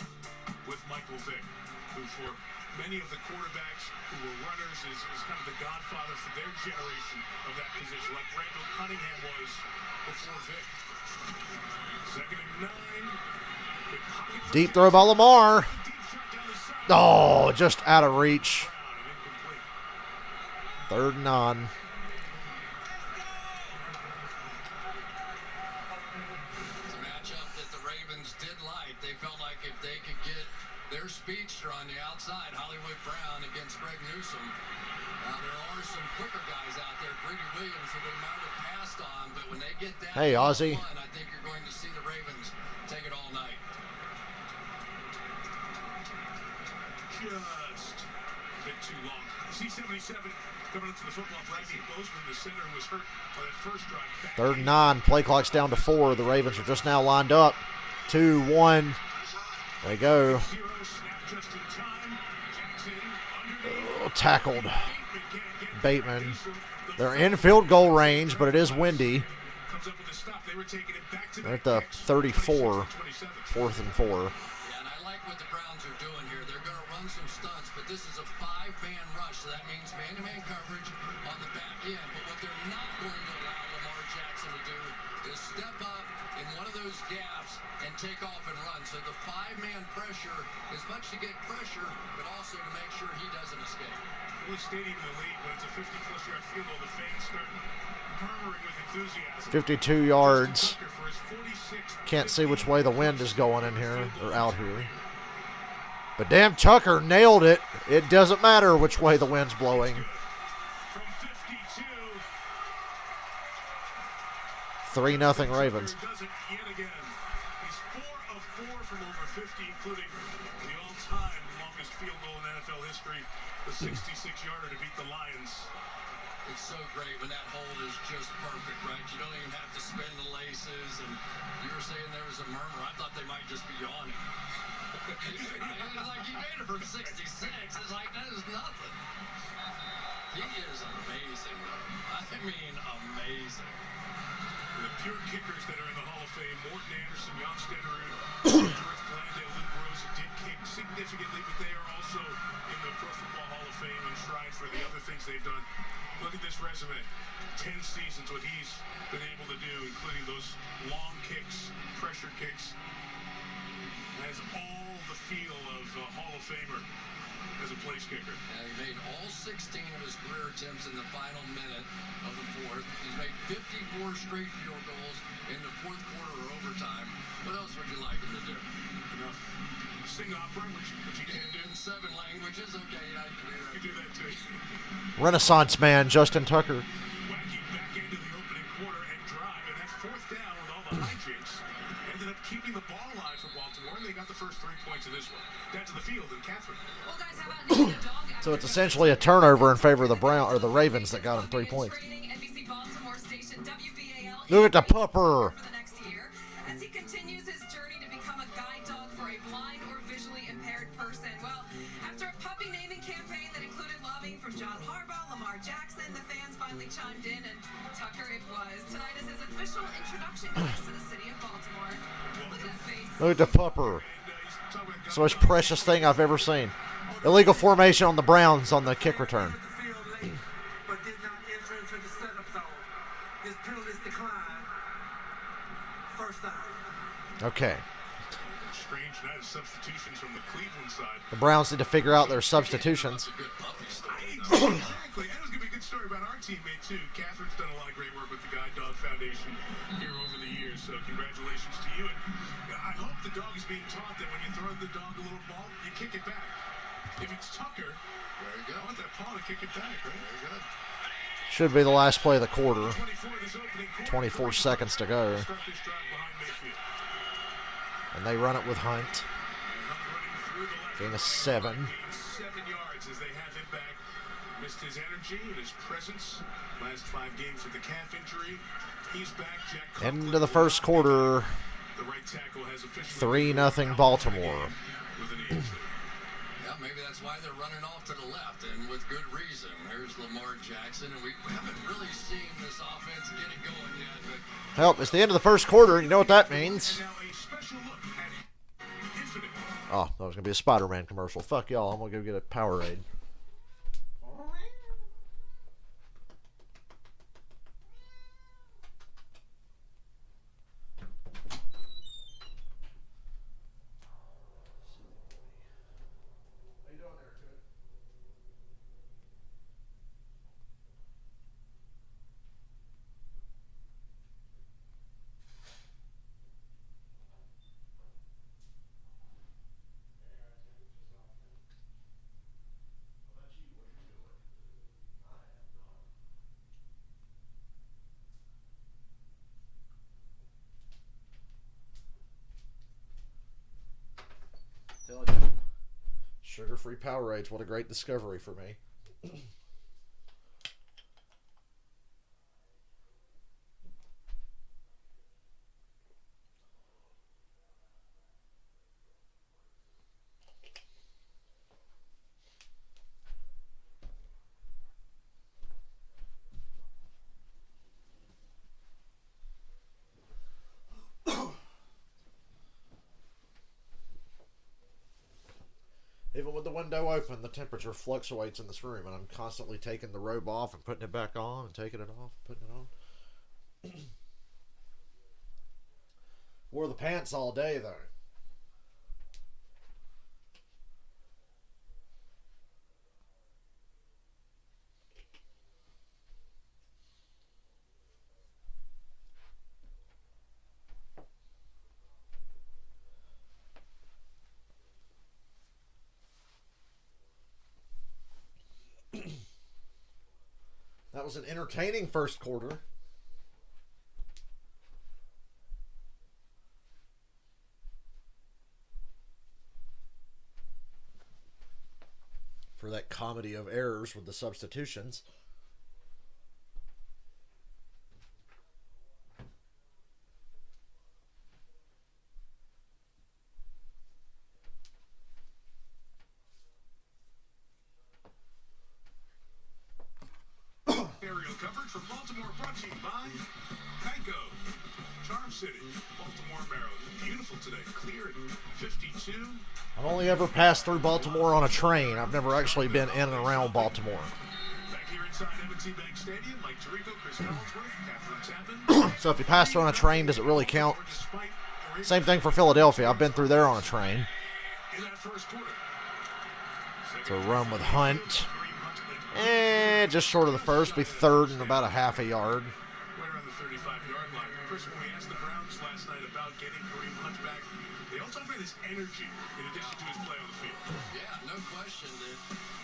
with Michael Vick, who for many of the quarterbacks who were runners is kind of the godfather for their generation of that position, like Randall Cunningham was before Vick. 2nd and 9. Good pocket for Deep throw by Lamar. deep shot down the side. Oh, just out of reach. And incomplete. 3rd and 9. It's a matchup that the Ravens did like. They felt like if they could get their speedster on the outside, Hollywood Brown against Greg Newsome. Now, there are some quicker guys out there, Greedy Williams, who they might have passed on, but when they get that Hey, Ozzy. one, I think you're going to see the Ravens take it all night. Just a bit too long. C-77 coming up to the football. Bradley Bozeman, the center, was hurt on that first drive. 3rd and 9. Play clock's down to 4. The Ravens are just now lined up. 2-1. They go. 0, snap just in time. Jackson underneath. Oh, tackled. Bateman can't get Bateman. Newsome, the They're in field goal range, but it is windy. comes up with a stop. They were taking it back to They're at the 34. 27. 4th and 4. Yeah, and I like what the Browns are doing here. They're going to run some stunts, but this is a 5-man rush, so that means man-to-man coverage on the back end. But what they're not going to allow Lamar Jackson to do is step up in one of those gaps and take off and run. So the 5-man pressure is much to get pressure, but also to make sure he doesn't escape. Only stadium in the league, when it's a 50-plus yard field goal, the fans start murmuring with enthusiasm. 52 yards. Tucker for his 46th Can't see which way the wind is going in here, or out here. But damn, Tucker nailed it. It doesn't matter which way the wind's blowing. from 52. 3-0 Ravens. Does it yet again. He's 4 of 4 from over 50, including the all-time longest field goal in NFL history, the 66-yarder to beat the Lions. It's so great when that hold is just perfect, right? You don't even have to spin the laces. And you were saying there was a murmur. I thought they might just be yawning. It's like he made it from 66. It's like that is nothing. He is amazing, though. I mean, amazing. The pure kickers that are in the Hall of Fame. Morton Anderson, Jan Stenerud, George Blandale, Luke Rosa did kick significantly, but they are also in the Pro Football Hall of Fame enshrined for the other things they've done. Look at this resume. 10 seasons, what he's been able to do, including those long kicks, pressure kicks. Has all the feel of a Hall of Famer as a place kicker. And he made all 16 of his career attempts in the final minute of the fourth. He's made 54 straight field goals in the fourth quarter or overtime. What else would you like him to do? Enough. Sing opera, which he can do. In 7 languages, okay, I can do that. You can do that too. Renaissance man, Justin Tucker. Wacky back into the opening quarter and drive, and that fourth down with all the hijinks ended up keeping the ball alive for Baltimore, and they got the first 3 points of this one. Down to the field in Catherine. Well, guys, how about naming a dog So it's essentially a turnover in favor of the the Ravens that got him 3 points. NBC Baltimore station WBAL Look at the pupper. for the next year as he continues his journey to become a guide dog for a blind or visually impaired person. Well, after a puppy naming campaign that included lobbying from John Harbaugh, Lamar Jackson, the fans finally chimed in, and Tucker it was. Tonight is his official introduction class to the city of Baltimore. Look at that face. Look at the pupper. It's the most precious thing I've ever seen. Illegal formation on the Browns on the kick return. The field late, but did not enter into the setup zone. His penalties decline. First down. Okay. Strange night of substitutions from the Cleveland side. The Browns need to figure out their substitutions. That's a good puppy story. Exactly. And it was going to be a good story about our teammate, too. Catherine's done a lot of great work with the Guide Dog Foundation here over the years, so congratulations to you. And I hope the dog is being taught that when you throw the dog a little ball, you kick it back. If it's Tucker, Very good. I want that paw to kick it back, right? Very good. Should be the last play of the quarter. 24 this opening quarter. 24 seconds to go. Start this drive behind Mayfield. And they run it with Hunt. And Hunt running through the left. Gain of 7. Gained 7 yards as they have him back. Missed his energy and his presence. Last 5 games with the calf injury. He's back. Jack End of the first quarter. The right tackle has officially 3-0 Baltimore. with an knee injury. Yeah, maybe that's why they're running off to the left, and with good reason. There's Lamar Jackson, and we haven't really seen this offense get it going yet. But Help, it's the end of the first quarter. You know what that means. And now a special look at Infinite. Oh, that was going to be a Spider-Man commercial. Fuck y'all. I'm going to go get a Powerade. Sugar-free Powerades. What a great discovery for me. Even with the window open, the temperature fluctuates in this room, and I'm constantly taking the robe off and putting it back on and taking it off and putting it on. Wore the pants all day, though. That was an entertaining first quarter. For that comedy of errors with the substitutions. Aerial coverage from Baltimore brought to you by Geico. City, Baltimore, Maryland. Beautiful today. Clear at 52. I've only ever passed through Baltimore on a train. I've never actually been in and around Baltimore. Back here inside M&T Bank Stadium, Mike Tirico, Chris Collinsworth, Catherine Chapman. So if you pass through on a train, does it really count? Same thing for Philadelphia. I've been through there on a train. In that first quarter. It's a run with Hunt. Just short of the first. Be third and about a half a yard. Right around the 35-yard line. Chris, when we asked the Browns last night about getting Kareem Hunt back, they all talked about his energy in addition to his play on the field. Yeah, no question.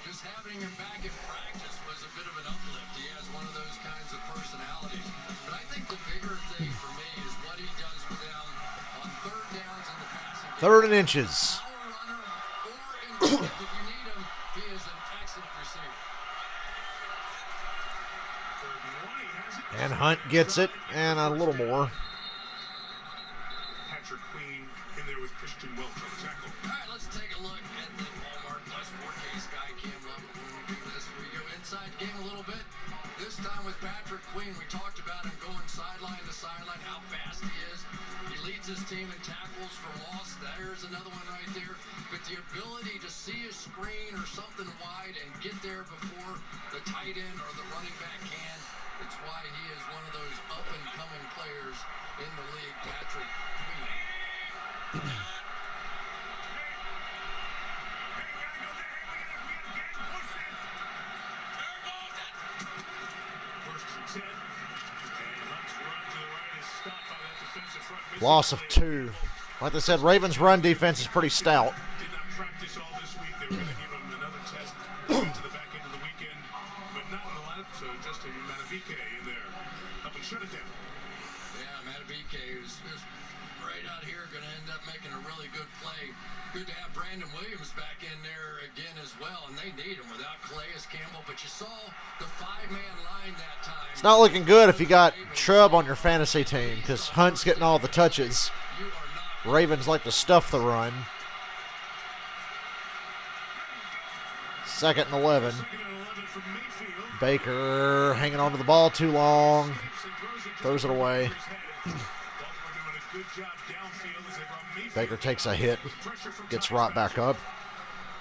Just having him back in practice was a bit of an uplift. He has one of those kinds of personalities. But I think the bigger thing for me is what he does for them on third downs in the passing game. Third and inches. Power runner, or in fact, if you need him, he is an excellent receiver. Third and one, he has it. And Hunt gets it, and a little more. Patrick Queen in there with Christian Welch on the tackle. All right, let's take a look at the Walmart Plus 4K Sky Cam level. When we do this, we go inside game a little bit. This time with Patrick Queen, we talked about him going sideline to sideline, how fast he is. He leads his team in tackles for loss. There's another one right there. But the ability to see a screen or something wide and get there before the tight end or the running back can, it's why he is one of those up-and-coming players in the league, Patrick Queen. First and 10. And Hunt's run to the right is stopped by that defensive front. Loss of 2. Like I said, Ravens' run defense is pretty stout. Did not practice all this week. They were going to give him another test to the back end of the weekend, but not in the lineup. So Justin Matabike in there, helping shut it down. Yeah, Matabike is right out here, going to end up making a really good play. Good to have Brandon Williams back in there again as well, and they need him without Calais Campbell. But you saw the five-man line that time. It's not looking good if you got Chubb on your fantasy team, because Hunt's getting all the touches. You are not. Ravens like to stuff the run. Second and 11. Second and 11 from Mayfield. Baker hanging onto the ball too long. Throws it away. Baker takes a hit. Gets right back up.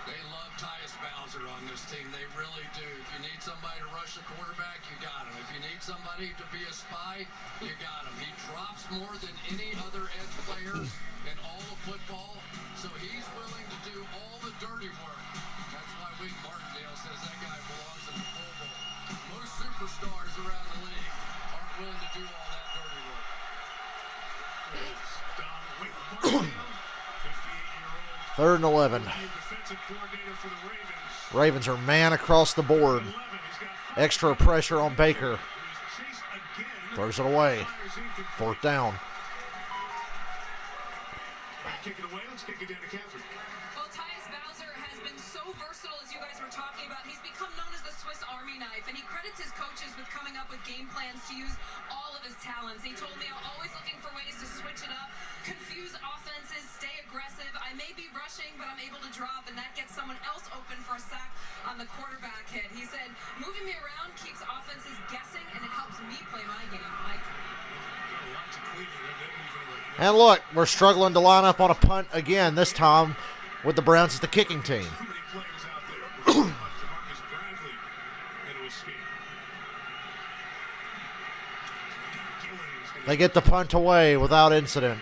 They love Tyus Bowser on this team. They really do. If you need somebody to rush the quarterback, you got him. If you need somebody to be a spy, you got him. He drops more than any other edge player in all of football, so he's willing to do all the dirty work. That's why Wink Martindale says that guy belongs in the Pro Bowl. Most superstars around the league aren't willing to do all that dirty work. Don Wink Martindale, 58-year-old Third and 11. defensive coordinator for the Ravens. Ravens are man across the board. 11, he's got 5 Extra pressure on Baker. chase again. Throws it away. Fires incomplete. Fourth down. Kick it away. Let's kick it down to Catherine. Well, Tyus Bowser has been so versatile, as you guys were talking about. He's become known as the Swiss Army knife, and he credits his coaches with coming up with game plans to use all of his talents. He told me, I'm always looking for ways to switch it up, confuse offenses, stay aggressive. I may be rushing, but I'm able to drop, and that gets someone else open for a sack on the quarterback hit. He said, moving me around keeps offenses guessing, and it helps me play my game. Mike? Got a lot to Cleveland. They're moving away. And look, we're struggling to line up on a punt again, this time with the Browns as the kicking team. Too many players out there. Jamarcus Bradley had to escape. Gillen's gonna They get the punt away without incident.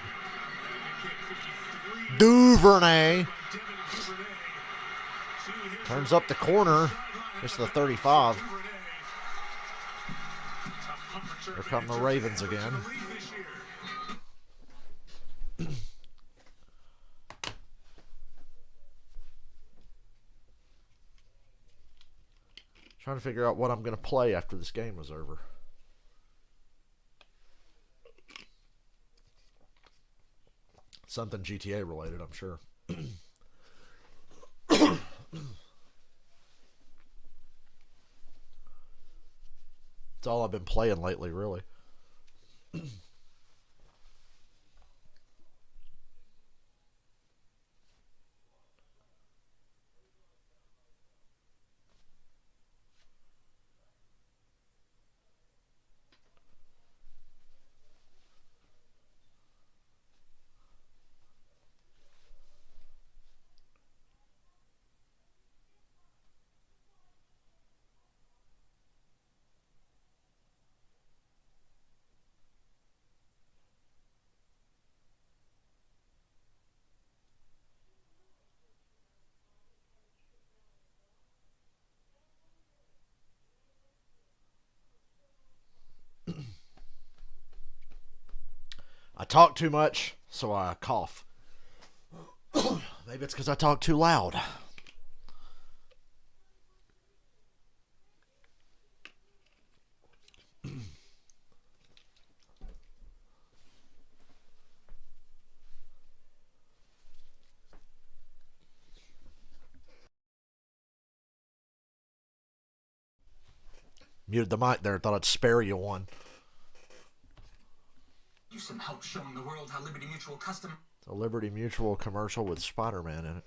kick 53. Duvernay Devin Duvernay to his turns up the corner. It's the 35. Duvernay. Top punt return Here for come the Detroit. Ravens again. In the league this year. Trying to figure out what I'm going to play after this game is over. Something GTA related, I'm sure. It's all I've been playing lately, really. I talk too much, so I cough. Maybe it's because I talk too loud. Muted the mic there. Thought I'd spare you one. You some help showing the world how Liberty Mutual custom. It's a Liberty Mutual commercial with Spider-Man in it.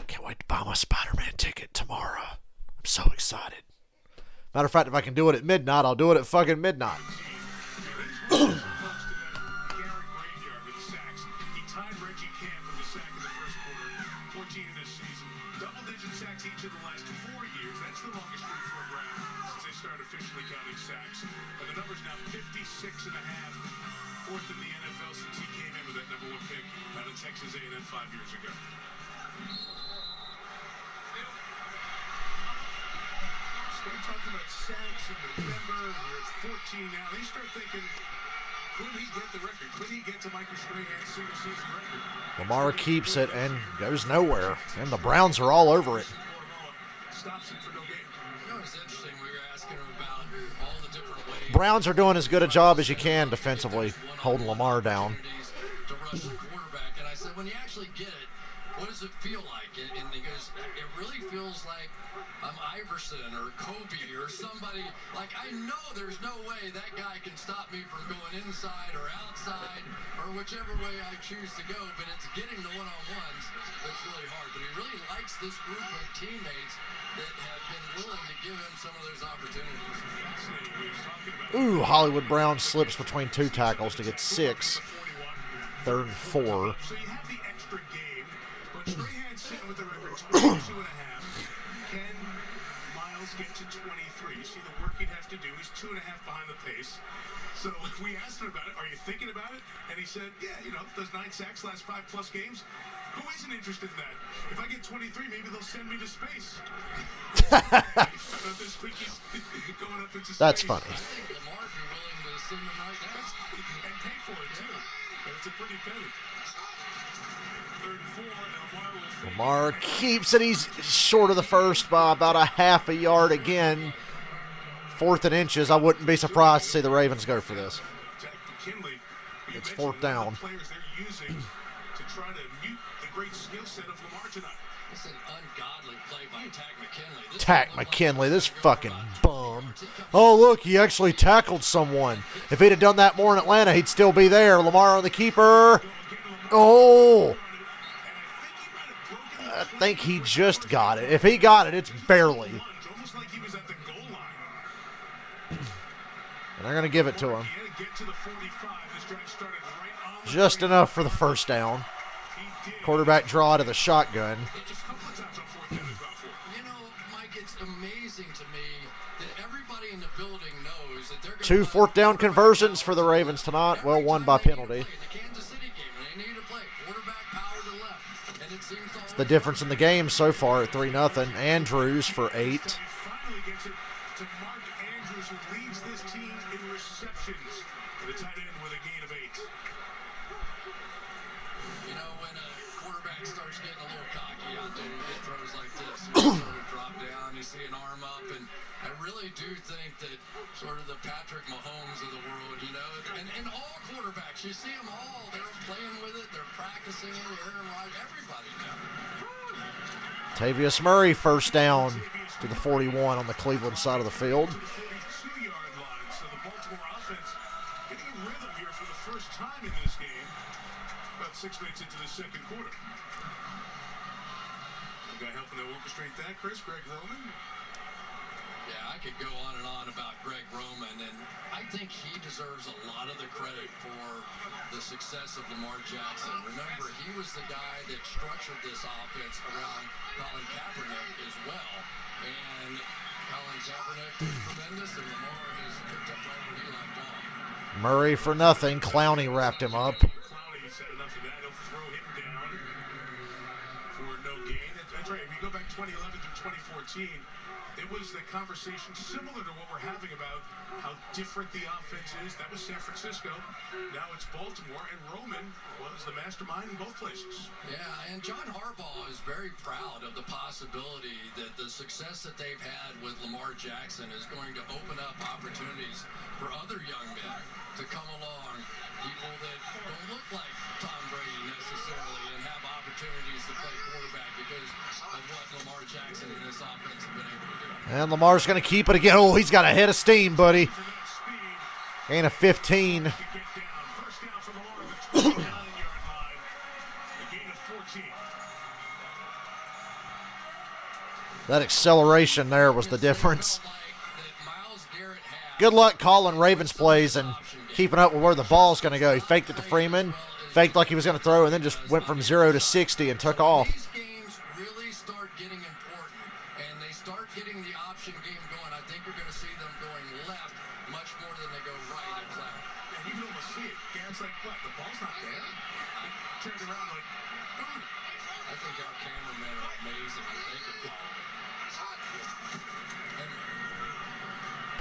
Can't wait to buy my Spider-Man ticket tomorrow. I'm so excited. Matter of fact, if I can do it at midnight, I'll do it at fucking midnight. Fourth in the NFL since he came in with that #1 pick out of Texas A&M 5 years ago. Start talking about sacks in November, and we're at 14 now. They start thinking, could he get the record? Could he get to Michael Strahan's single season record? Lamar keeps it and goes nowhere, and the Browns are all over it. Stops it for no gain. You know, it's interesting. We were asking him about all the different ways. Browns are doing as good a job as you can defensively, holding Lamar down. To rush the quarterback, and I said, when you actually get it, what does it feel like? And he goes, it really feels like I'm Iverson or Kobe or somebody. Like, I know there's no way that guy can stop me from going inside or outside or whichever way I choose to go, but it's getting the one-on-ones that's really hard. But he really likes this group of teammates that have been willing to give him some of those opportunities. Ooh, Hollywood Brown slips between two tackles to get 6. 3rd and 4. So you have the extra game, but Strahan sitting with the record 22.5. Can Miles get to 23? You see the work he'd have to do. He's 2.5 behind the pace. So we asked him about it. Are you thinking about it? And he said, yeah, you know, those 9 sacks last 5+ games. Who isn't interested in that? If I get 23, maybe they'll send me to space. This week he's going up into space. That's funny. I think Lamar would be willing to send him right now. And pay for it, too. It's a pretty penny. 3rd and 4, and Lamar will fade. Lamar keeps it. He's short of the first by about a half a yard again. 4th and inches. I wouldn't be surprised to see the Ravens go for this. Jack McKinley, you It's mentioned 4th down. one of the players they're using to try to mute the great skill set of Lamar tonight. It's an ungodly play by Tack McKinley. This Tack is the McKinley, this one- fucking bum. Oh, look, he actually tackled someone. If he'd have done that more in Atlanta, he'd still be there. Lamar on the keeper. Oh, I think he just got it. If he got it, it's barely. Almost like he was at the goal line. And they're going to give it to him. He had to get to the 45. This drive started right on the Just enough for the first down. He did. Quarterback draw to the shotgun. Just a couple of times on 4th down as well for him. You know, Mike, it's amazing to me that everybody in the building knows that they're going 2 4th down conversions for the Ravens tonight. Well, one by penalty. The Kansas City game, they need to play quarterback power to left, and it seems to The difference in the game so far at 3-0. Andrews for 8. He finally gets it to Mark Andrews, who leads this team in receptions. The tight end with a gain of 8. You know, when a quarterback starts getting a little cocky out there, he throws like this. You sort of drop down, you see an arm up, and I really do think that sort of the Patrick Mahomes of the world, you know, and all quarterbacks, you see them all, they're playing with it, they're practicing it, Aaron Rodgers, everybody now. Tavius Murray first down to the 41 on the Cleveland side of the field. 42-yard line. So the Baltimore offense getting a rhythm here for the first time in this game. About 6 minutes into the second quarter. The guy helping to orchestrate that, Chris, Greg Roman. Yeah, I could go on and on about Greg Roman, and I think he deserves a lot of the credit for the success of Lamar Jackson. Remember, he was the guy that structured this offense around Colin Kaepernick as well. And Colin Kaepernick was tremendous, and Lamar has picked up right where he left off. Murray for nothing. Clowney wrapped him up. Clowney 14, it was the conversation similar to what we're having about how different the offense is. That was San Francisco. Now it's Baltimore, and Roman was the mastermind in both places. Yeah, and John Harbaugh is very proud of the possibility that the success that they've had with Lamar Jackson is going to open up opportunities for other young men to come along, people that don't look like Tom Brady necessarily, and have opportunities to play quarterback because of what Lamar Jackson and this offense have been able to do. And Lamar's going to keep it again. Oh, he's got a head of steam, buddy. And a 15. First down for Lamar at the 29-yard line. A gain of 14. That acceleration there was the difference. Good luck calling Ravens plays and keeping up with where the ball's going to go. He faked it to Freeman, faked like he was going to throw, and then just went from 0 to 60 and took off. These games really start getting important, and they start getting the option game going. I think we're going to see them going left much more than they go right at Cloud. And you can almost see it. Garrett's like, what, the ball's not there? He turned around like, I think our cameramen are amazing. They can follow it.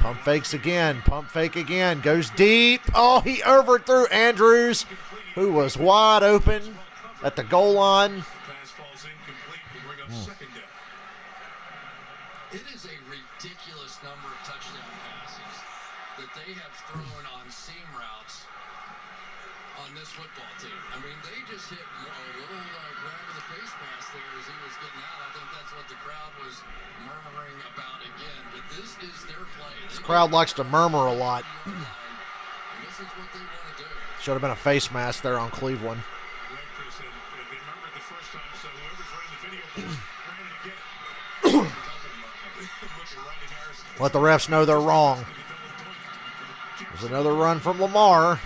Pump fakes again. Pump fake again. Goes deep. Oh, he overthrew Andrews, who was wide open at the goal line. pass falls incomplete. We bring up second down. It is a ridiculous number of touchdown passes that they have thrown on seam routes on this football team. I mean, they just hit a little grab of the face mask there as he was getting out. I think that's what the crowd was murmuring about again. But this is their play. This crowd likes to murmur a lot. And this is what they want to do. Should have been a face mask there on Cleveland. Like Chris said, they murmured the first time, so whoever's running the video ran it again. Looking right at Harrison. Let the refs know they're wrong. There's another run from Lamar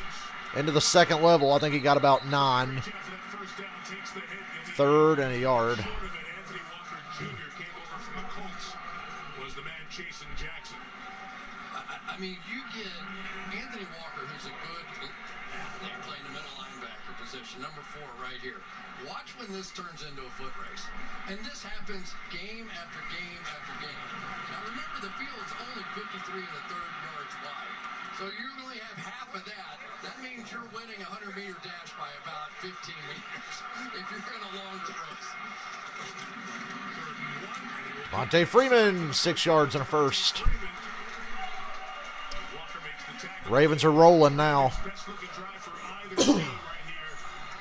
into the second level. I think he got about 9. First down takes the hit. And the Third and a yard. short of it, Anthony Walker Jr. came over from the Colts. Was the man chasing Jackson. I mean, you get Anthony Walker, who's a good athlete playing the middle linebacker position, number 4 right here. Watch when this turns into a foot race. And this happens game after game after game. Now remember, the field's only 53 and a third yards wide. So you only have half of that. That means you're winning a 100-meter dash by about 15 meters if you're in a longer race. Monte Freeman, 6 yards and a first. Walker makes the tackle. Ravens are rolling now. Best looking drive for either team right here.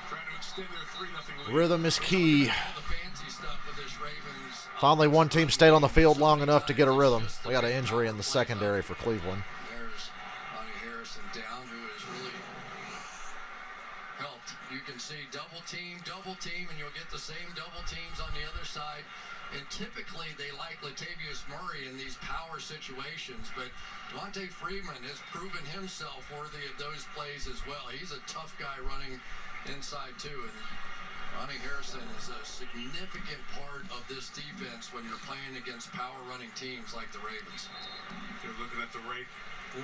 Trying to extend their 3-0 lead. Rhythm is key. The fancy stuff with this Ravens. Finally, one team stayed on the field long enough to get a rhythm. We got an injury in the secondary for Cleveland. There's Ronnie Harrison down, who has really helped. You can see double team, and you'll get the same double teams on the other side. And typically, they like Latavius Murray in these power situations, but Devontae Freeman has proven himself worthy of those plays as well. He's a tough guy running inside, too. And Ronnie Harrison is a significant part of this defense when you're playing against power-running teams like the Ravens. They're looking at the right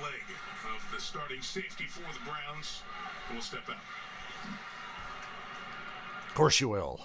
leg of the starting safety for the Browns, who will step out. Of course you will.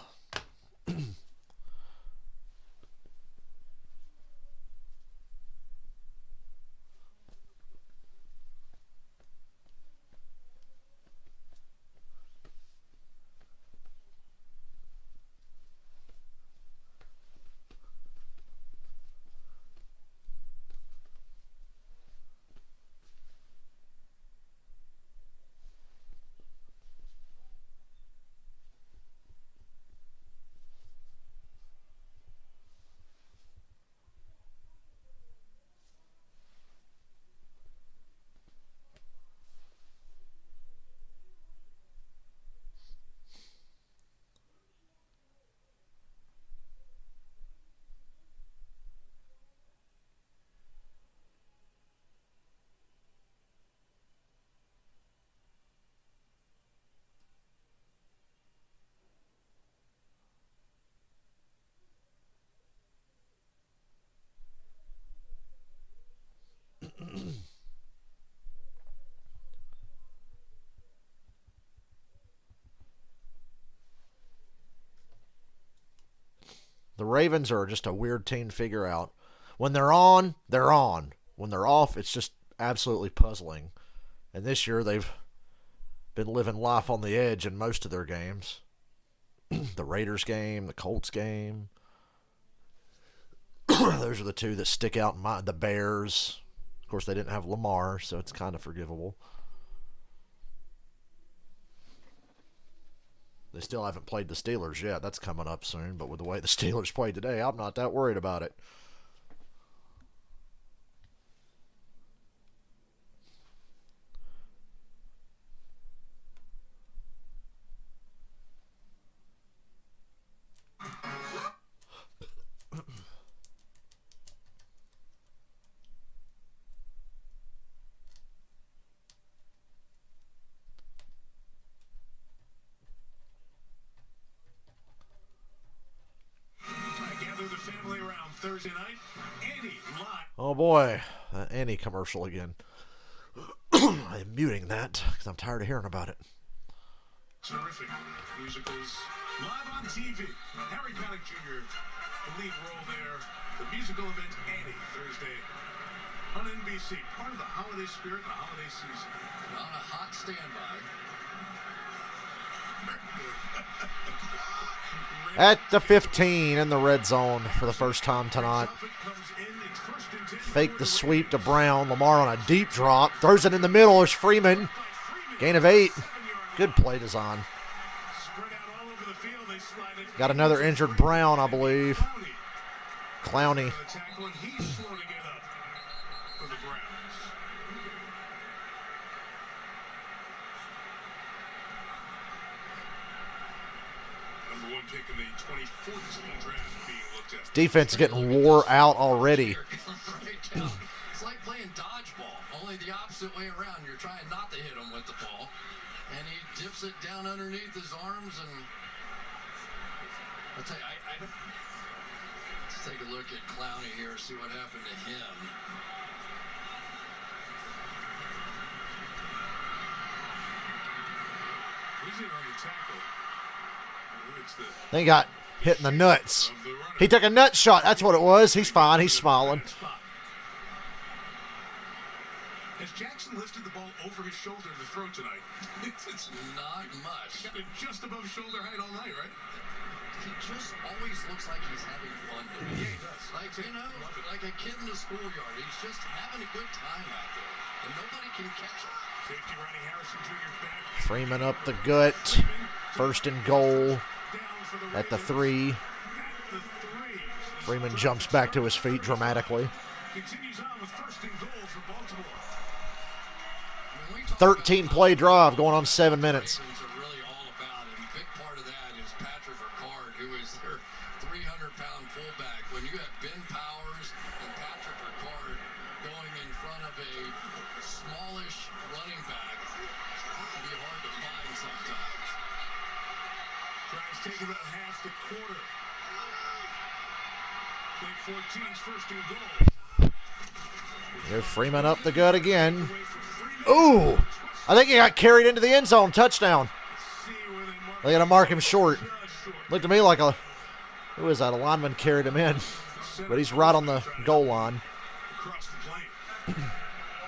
The Ravens are just a weird team to figure out. When they're on, they're on. When they're off, it's just absolutely puzzling. And this year, they've been living life on the edge in most of their games. The Raiders game, the Colts game. Those are the two that stick out in my. The Bears. Of course, they didn't have Lamar, so it's kind of forgivable. They still haven't played the Steelers yet. That's coming up soon. But with the way the Steelers played today, I'm not that worried about it. Thursday night, Andy live. Oh boy, that Annie commercial again. I'm muting that because I'm tired of hearing about it. Terrific musicals live on TV. Harry Connick Jr., the lead role there. The musical event Annie, Thursday on NBC. Part of the holiday spirit and the holiday season. And on a hot standby. At the 15 in the red zone for the first time tonight. Fake the sweep to Brown. Lamar on a deep drop. Throws it in the middle. It's Freeman. Gain of 8. Good play design. Got another injured Brown, I believe. Clowney. Defense is getting wore out already. It's like playing dodgeball, only the opposite way around. You're trying not to hit him with the ball, and he dips it down underneath his arms. And I'll tell you, let's take a look at Clowney here, see what happened to him. He's in on the tackle. They got hit in the nuts. He took a nut shot. That's what it was. He's fine. He's smiling. Has Jackson lifted the ball over his shoulder to the throw tonight? It's not much. Got it just above shoulder height all night, right? He just always looks like he's having fun to me. Yeah, he does. Like, you know, like a kid in the schoolyard. He's just having a good time out there. And nobody can catch him. Safety Ronnie Harrison Jr. back. Freeman up the gut. First and goal at the 3. Freeman jumps back to his feet dramatically. 13-play drive going on 7 minutes. Really all about, and a big part of that is Patrick Ricard, who is their 300-pound fullback. When you have Ben Powers and Patrick Ricard going in front of a smallish running back, it can be hard to find sometimes. Drives take about half the quarter. Play 14's first and goal. Here's Freeman up the gut again. Ooh! I think he got carried into the end zone. Touchdown. They got to mark him short. Looked to me like who is that? A lineman carried him in. But he's right on the goal line.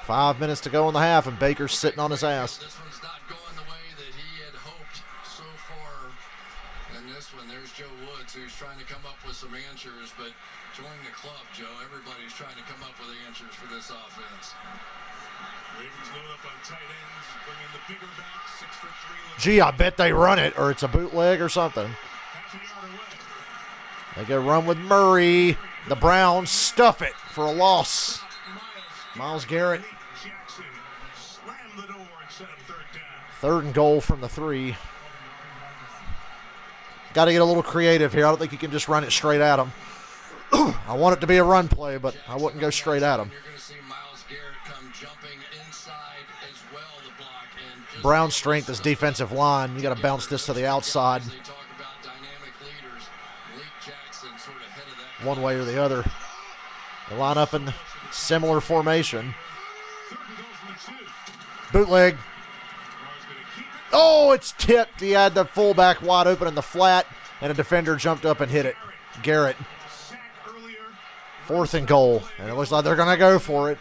5 minutes to go in the half, and Baker's sitting on his ass. This one's not going the way that he had hoped so far. And this one, there's Joe Woods, who's trying to come up with some answers, but join the club, Joe. Everybody's trying to come up with answers for this offense. Ravens load up on tight ends, bring in the bigger back, 6'3". Gee, I bet they run it, or it's a bootleg or something. Half a yard away. They go run with Murray. The Browns stuff it for a loss. Myles Garrett. Jackson slammed the door and set up third down. Third and goal from the 3. Got to get a little creative here. I don't think you can just run it straight at him. I want it to be a run play, but I wouldn't go straight at him. You're going to see Myles Garrett come jumping inside as well to block. And Brown's strength is defensive line. You got to bounce this to the outside. They talk about dynamic leaders. Malik Jackson sort of head of that. One way or the other. They line up in similar formation. Bootleg. Oh, it's tipped. He had the fullback wide open in the flat, and a defender jumped up and hit it. Garrett. Sack earlier. 4th and goal. And it looks like they're going to go for it.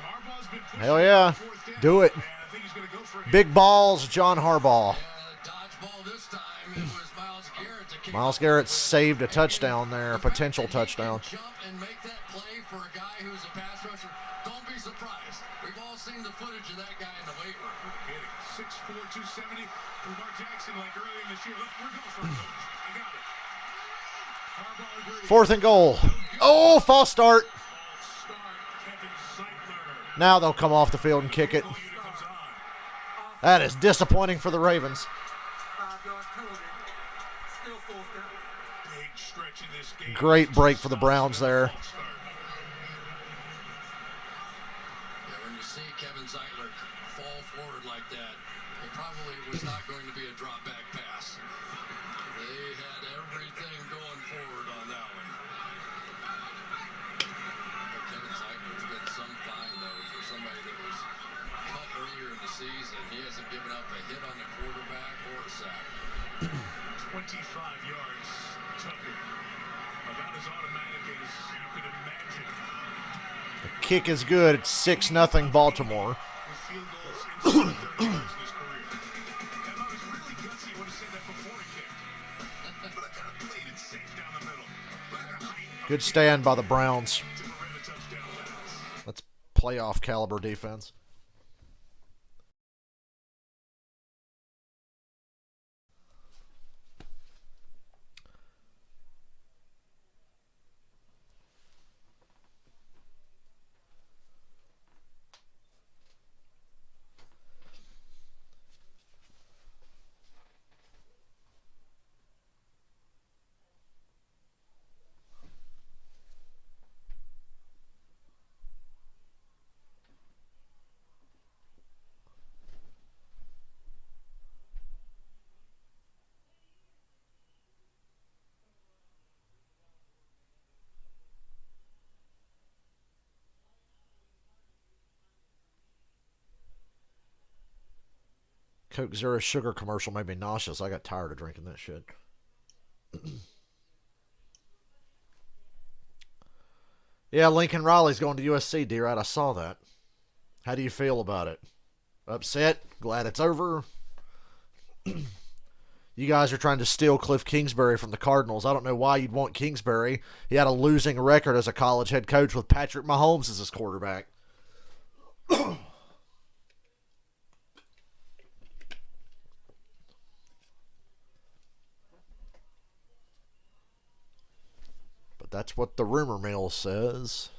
Harbaugh's been pushing Hell yeah. fourth down. Do it. And I think he's going to go for a Big balls, John Harbaugh. Dodgeball this time. It was Myles Garrett to kick Myles off. Garrett saved a touchdown there, a potential touchdown. Jump and make that play for a guy who's a pass rusher. Don't be surprised. We've all seen the footage of that guy in the weight room. Hitting 6'4", 270. Lamar Jackson, like earlier in this year. Look, we're going for it, coach. I got it. Harbaugh agrees. 4th and goal. Oh, false start. False start. Kevin Zeitler. Now they'll come off the field and kick it. Unit comes on. That is disappointing for the Ravens. 5-yard penalty. Still fourth down. Big stretch in this game. Great break for the Browns there. False start. Yeah, when you see Kevin Zeitler fall forward like that, it probably was not going to be a drop back pass. They had everything going forward on that one. But Kevin Zeitler's been some fine, though, for somebody that was cut earlier in the season. He hasn't given up a hit on the quarterback or a sack. 25 yards. Tucker. About as automatic as you could imagine. The kick is good. It's 6-0 Baltimore. With field goals inside 30 yards in his career. If I was really gutsy, he would have said that before he kicked. But I kind of played it safe down the middle. Good stand by the Browns. To prevent a touchdown pass. That's playoff caliber defense. Coke Zero sugar commercial made me nauseous. I got tired of drinking that shit. Yeah, Lincoln Riley's going to USC, D-Right. I saw that. How do you feel about it? Upset? Glad it's over? You guys are trying to steal Cliff Kingsbury from the Cardinals. I don't know why you'd want Kingsbury. He had a losing record as a college head coach with Patrick Mahomes as his quarterback. But that's what the rumor mill says.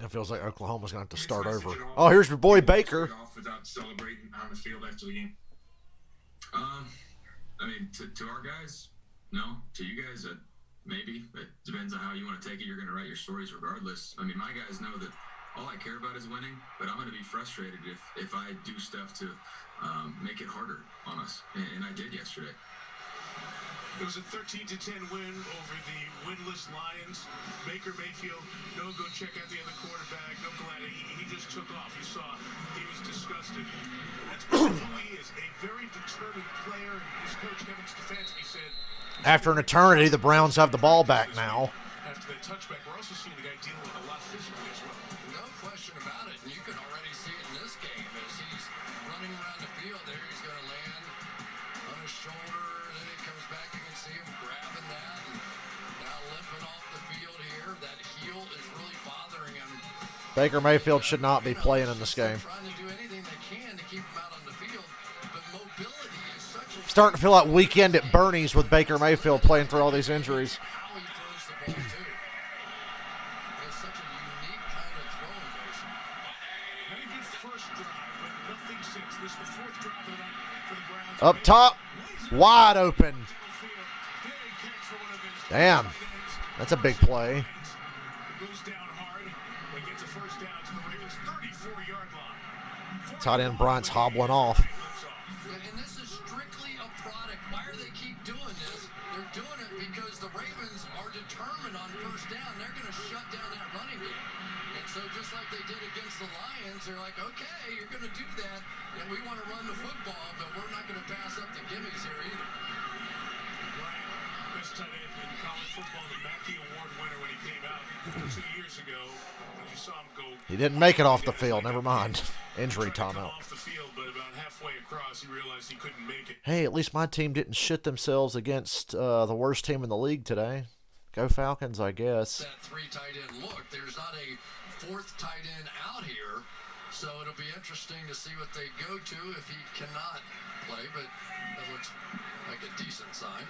It feels like Oklahoma's going to have to start over. Oh, here's your boy Baker. Off without celebrating on the field after the game. I mean, to our guys, no. To you guys, maybe. It depends on how you want to take it. You're going to write your stories regardless. I mean, my guys know that all I care about is winning, but I'm going to be frustrated if I do stuff to make it harder on us. And I did yesterday. It was a 13-10 win over the winless Lions. Baker Mayfield, no go check out the other quarterback, no glad he just took off. You saw he was disgusted. That's who he is, a very determined player. And his coach, Kevin Stefanski, said... After an eternity, the Browns have the ball back now. After that touchback, we're also seeing the guy dealing with a lot physically as well. No question about it. And you can already see it in this game as he's running around the field. There he's going to land on his shoulder. Then he comes back. You can see him grabbing that. And now limping off the field here. That heel is really bothering him. Baker Mayfield should not be playing in this game. Trying to do anything they can to keep him out on the field. But mobility is such a... Starting to feel like weekend at Bernie's with Baker Mayfield playing through all these injuries. How he throws the ball, too. It's such a unique kind of throwing motion. Very good Up top, wide open. Damn, that's a big play. Tight end Bryant's hobbling off. And this is strictly a product. Why do they keep doing this? They're doing it because the Ravens are determined on first down. They're going to shut down that running game. And so just like they did against the Lions, they're like, okay, you're going to do that, and we want to run the football, but we're not going to pass up the gimmies here either. Bryant, best tight end in college football, the Mackey Award winner when he came out 2 years ago. You saw him go. He didn't make it off the field. Never mind. Injury timeout. Off the field, but about halfway across, he realized he couldn't make it. Hey, at least my team didn't shit themselves against the worst team in the league today. Go Falcons, I guess. That three tight end look. There's not a fourth tight end out here, so it'll be interesting to see what they go to if he cannot play, but that looks like a decent sign.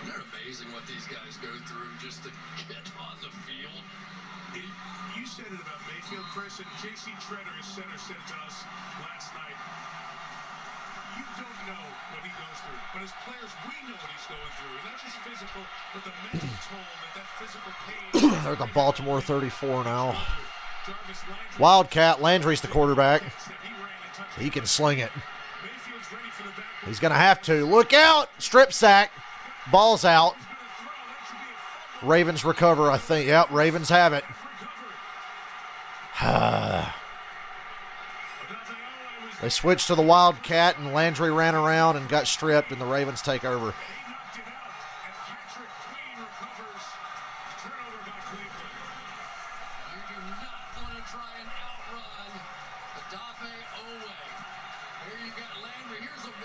Isn't it amazing what these guys go through just to get on the field? You said it about Mayfield, Chris, and J.C. Treader, his center, said to us last night, you don't know what he goes through, but as players, we know what he's going through. And not just physical, but the mental toll that physical pain. They're the Baltimore 34 now. Wildcat, Landry's the quarterback. He can sling it. He's going to have to. Look out! Strip sack. Ball's out. Ravens recover, I think. Yep, Ravens have it. They switched to the Wildcat, and Landry ran around and got stripped, and the Ravens take over.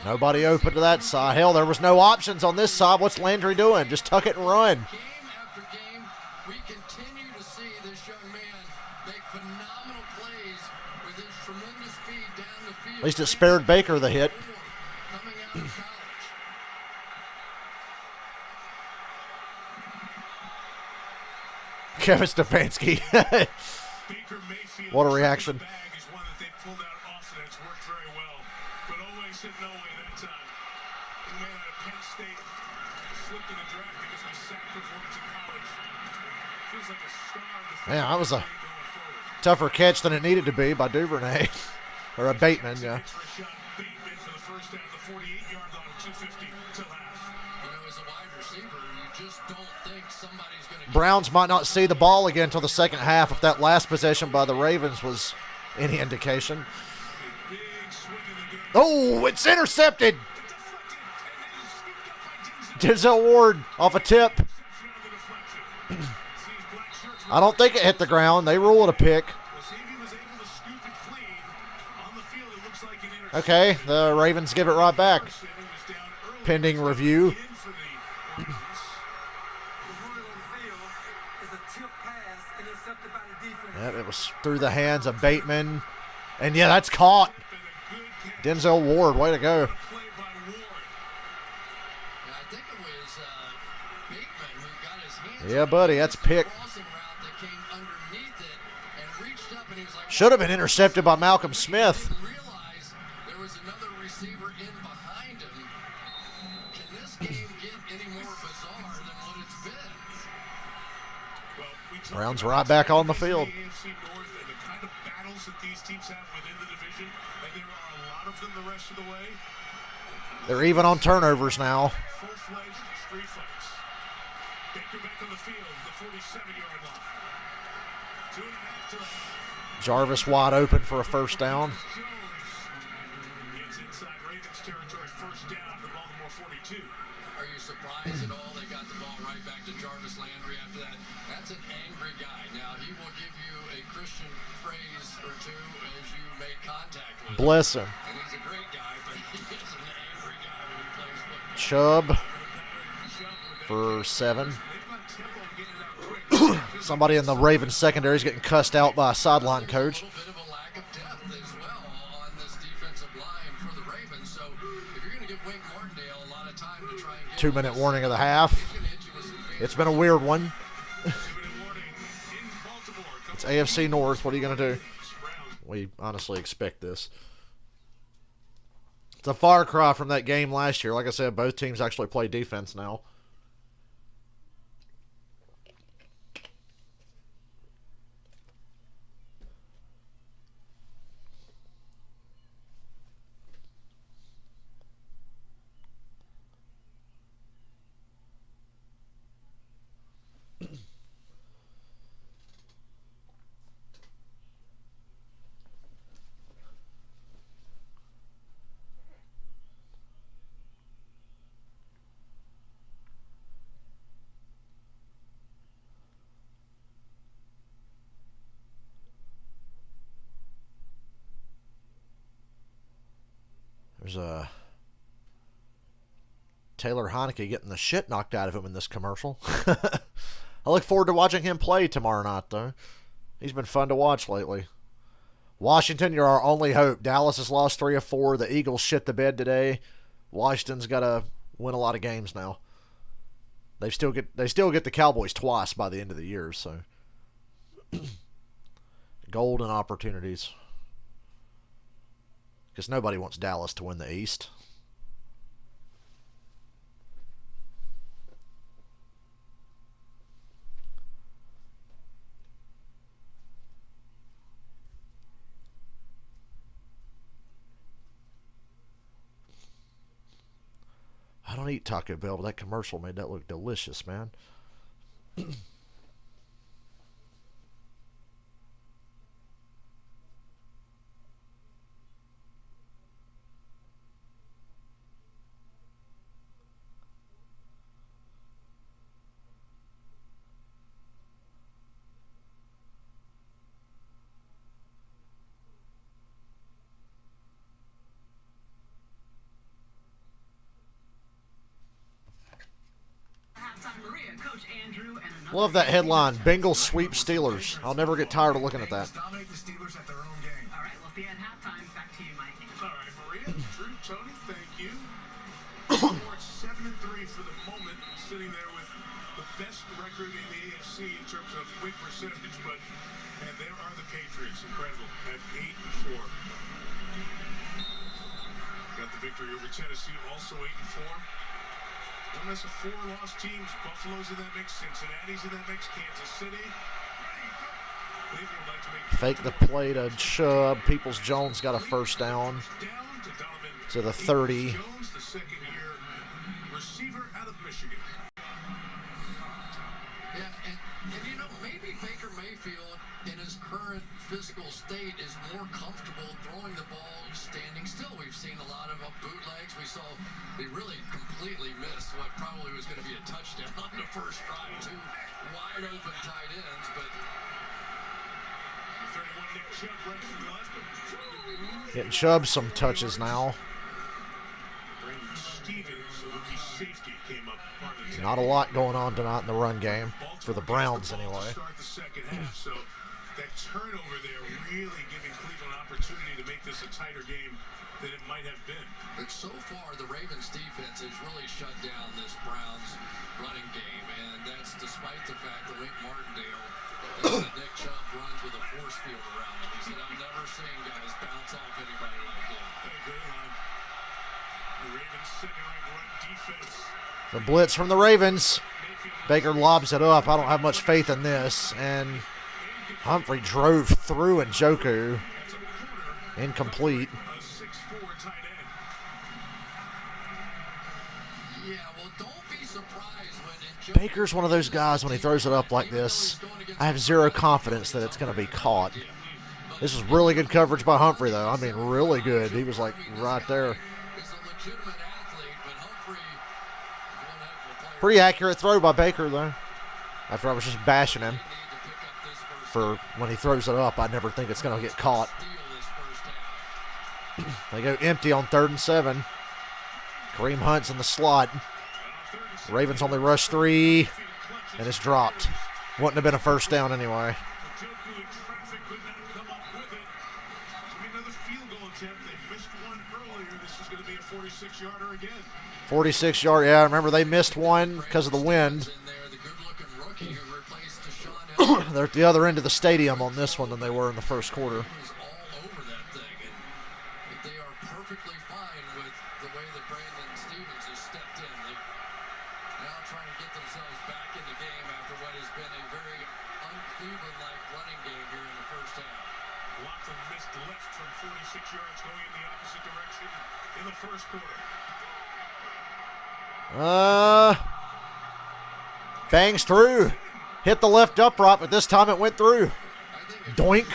Nobody open to that side. Hell, there was no options on this side. What's Landry doing? Just tuck it and run. Game after game, we continue to see this young man make phenomenal plays with his tremendous speed down the field. At least it spared Baker the hit. Coming out of college. Kevin Stefanski. What a reaction. Man, that was a tougher catch than it needed to be by Duvernay. Or a Bateman, yeah. Browns might not see the ball again until the second half if that last possession by the Ravens was any indication. Oh, it's intercepted. Denzel Ward off a tip. I don't think it hit the ground. They rule it a pick. Okay, the Ravens give it right back. Pending review. Yep, it was through the hands of Bateman. And yeah, that's caught. Denzel Ward, way to go. Yeah, buddy, that's pick. Should have been intercepted by Malcolm Smith. There was another receiver in behind him. Can this game get any more bizarre than what it's been? Browns right back on the field. They're even on turnovers now. Jarvis wide open for a first down. Are you surprised at all they got the ball right back to Jarvis Landry after that? That's an angry guy. Now, he will give you a Christian phrase or two as you make contact with him. Bless him. And he's a great guy, but he is an angry guy when he plays football. Chubb for 7. Somebody in the Ravens secondary is getting cussed out by a sideline coach. A little bit of a lack of depth as well on this defensive line for the Ravens. So if you're going to give Wink Martindale a lot of time to try and get 2-minute warning of the half. It's been a weird one. It's AFC North. What are you going to do? We honestly expect this. It's a far cry from that game last year. Like I said, both teams actually play defense now. There's a Taylor Heineke getting the shit knocked out of him in this commercial. I look forward to watching him play tomorrow night, though. He's been fun to watch lately. Washington, you're our only hope. Dallas has lost 3 of 4. The Eagles shit the bed today. Washington's got to win a lot of games now. They still get the Cowboys twice by the end of the year, so golden opportunities. Because nobody wants Dallas to win the East. I don't eat Taco Bell, but that commercial made that look delicious, man. Love that headline, Bengals sweep Steelers. I'll never get tired of looking at that. Dominate the Steelers at their own game. All right, we'll see you at halftime. Back to you, Mike. All right, Maria, Drew, Tony, thank you. We're at 7-3 for the moment, sitting there with the best record in the AFC in terms of win percentage, and there are the Patriots, incredible, at 8-4. Got the victory over Tennessee, also 8-4. One less of 4 lost teams. Buffalo's in that mix, Cincinnati's in that mix, Kansas City. Cleveland like to make Fake the play to Chubb. Peoples-Jones got a first down to the 30. Jones, the second-year receiver out of Michigan. Yeah, and you know, maybe Baker Mayfield in his current physical state is more comfortable throwing the ball standing still. We've seen a lot of bootlegs. We saw he really completely missed what probably was going to be a touchdown on the first drive. 2 wide open tight ends, but 31 Nick Chubb right from the left. Getting Chubb some touches now. Brandon Stevens, a rookie safety, came up part of the Not a lot going on tonight in the run game for the Browns anyway. Start the second half, so that turnover there really giving Cleveland an opportunity to make this a tighter game than it might have been. But so far, the Ravens defense has really shut down this Browns running game, and that's despite the fact that Wink Martindale thinks that Nick Chubb runs with a force field around him. He said, "I've never seen guys bounce off anybody like him." A great line. The Ravens' second-ranked run defense. The blitz from the Ravens. Baker lobs it up. I don't have much faith in this. And Humphrey drove through Njoku. Incomplete. A 6'4" tight end. Yeah, well, don't be surprised when Baker's one of those guys when he throws it up like this. I have zero confidence that it's going to be caught. This was really good coverage by Humphrey, though. I mean, really good. He was like right there. Pretty accurate throw by Baker, though. After I was just bashing him for when he throws it up, I never think it's going to get caught. They go empty on 3rd and 7. Kareem Hunt's in the slot. Ravens only rush 3, and it's dropped. Wouldn't have been a first down anyway. Njoku in traffic could not come up with it. It's going to be another field goal attempt. They missed one earlier. This is going to be a 46-yarder again. 46-yard, yeah, remember they missed one because of the wind. They're at the other end of the stadium on this one than they were in the first quarter. perfectly fine with the way that Brandon Stevens has stepped in. They now trying to get themselves back in the game after what has been a very un-Cleveland-like running game here in the first half. Laughlin missed left from 46 yards, going in the opposite direction in the first quarter. Bangs through. Hit the left upright, but this time it went through. Doink.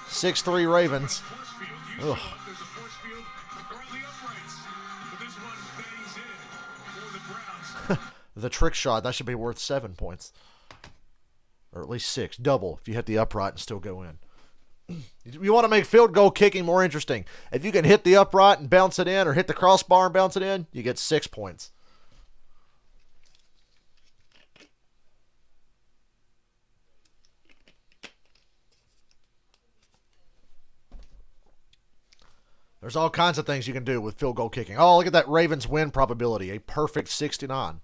6-3 Ravens. Ugh. There's a force field around the uprights, but this one bangs in for the Browns. The trick shot, that should be worth 7 points. Or at least 6. Double if you hit the upright and still go in. You want to make field goal kicking more interesting. If you can hit the upright and bounce it in, or hit the crossbar and bounce it in, you get 6 points. There's all kinds of things you can do with field goal kicking. Oh, look at that Ravens win probability. A perfect 69.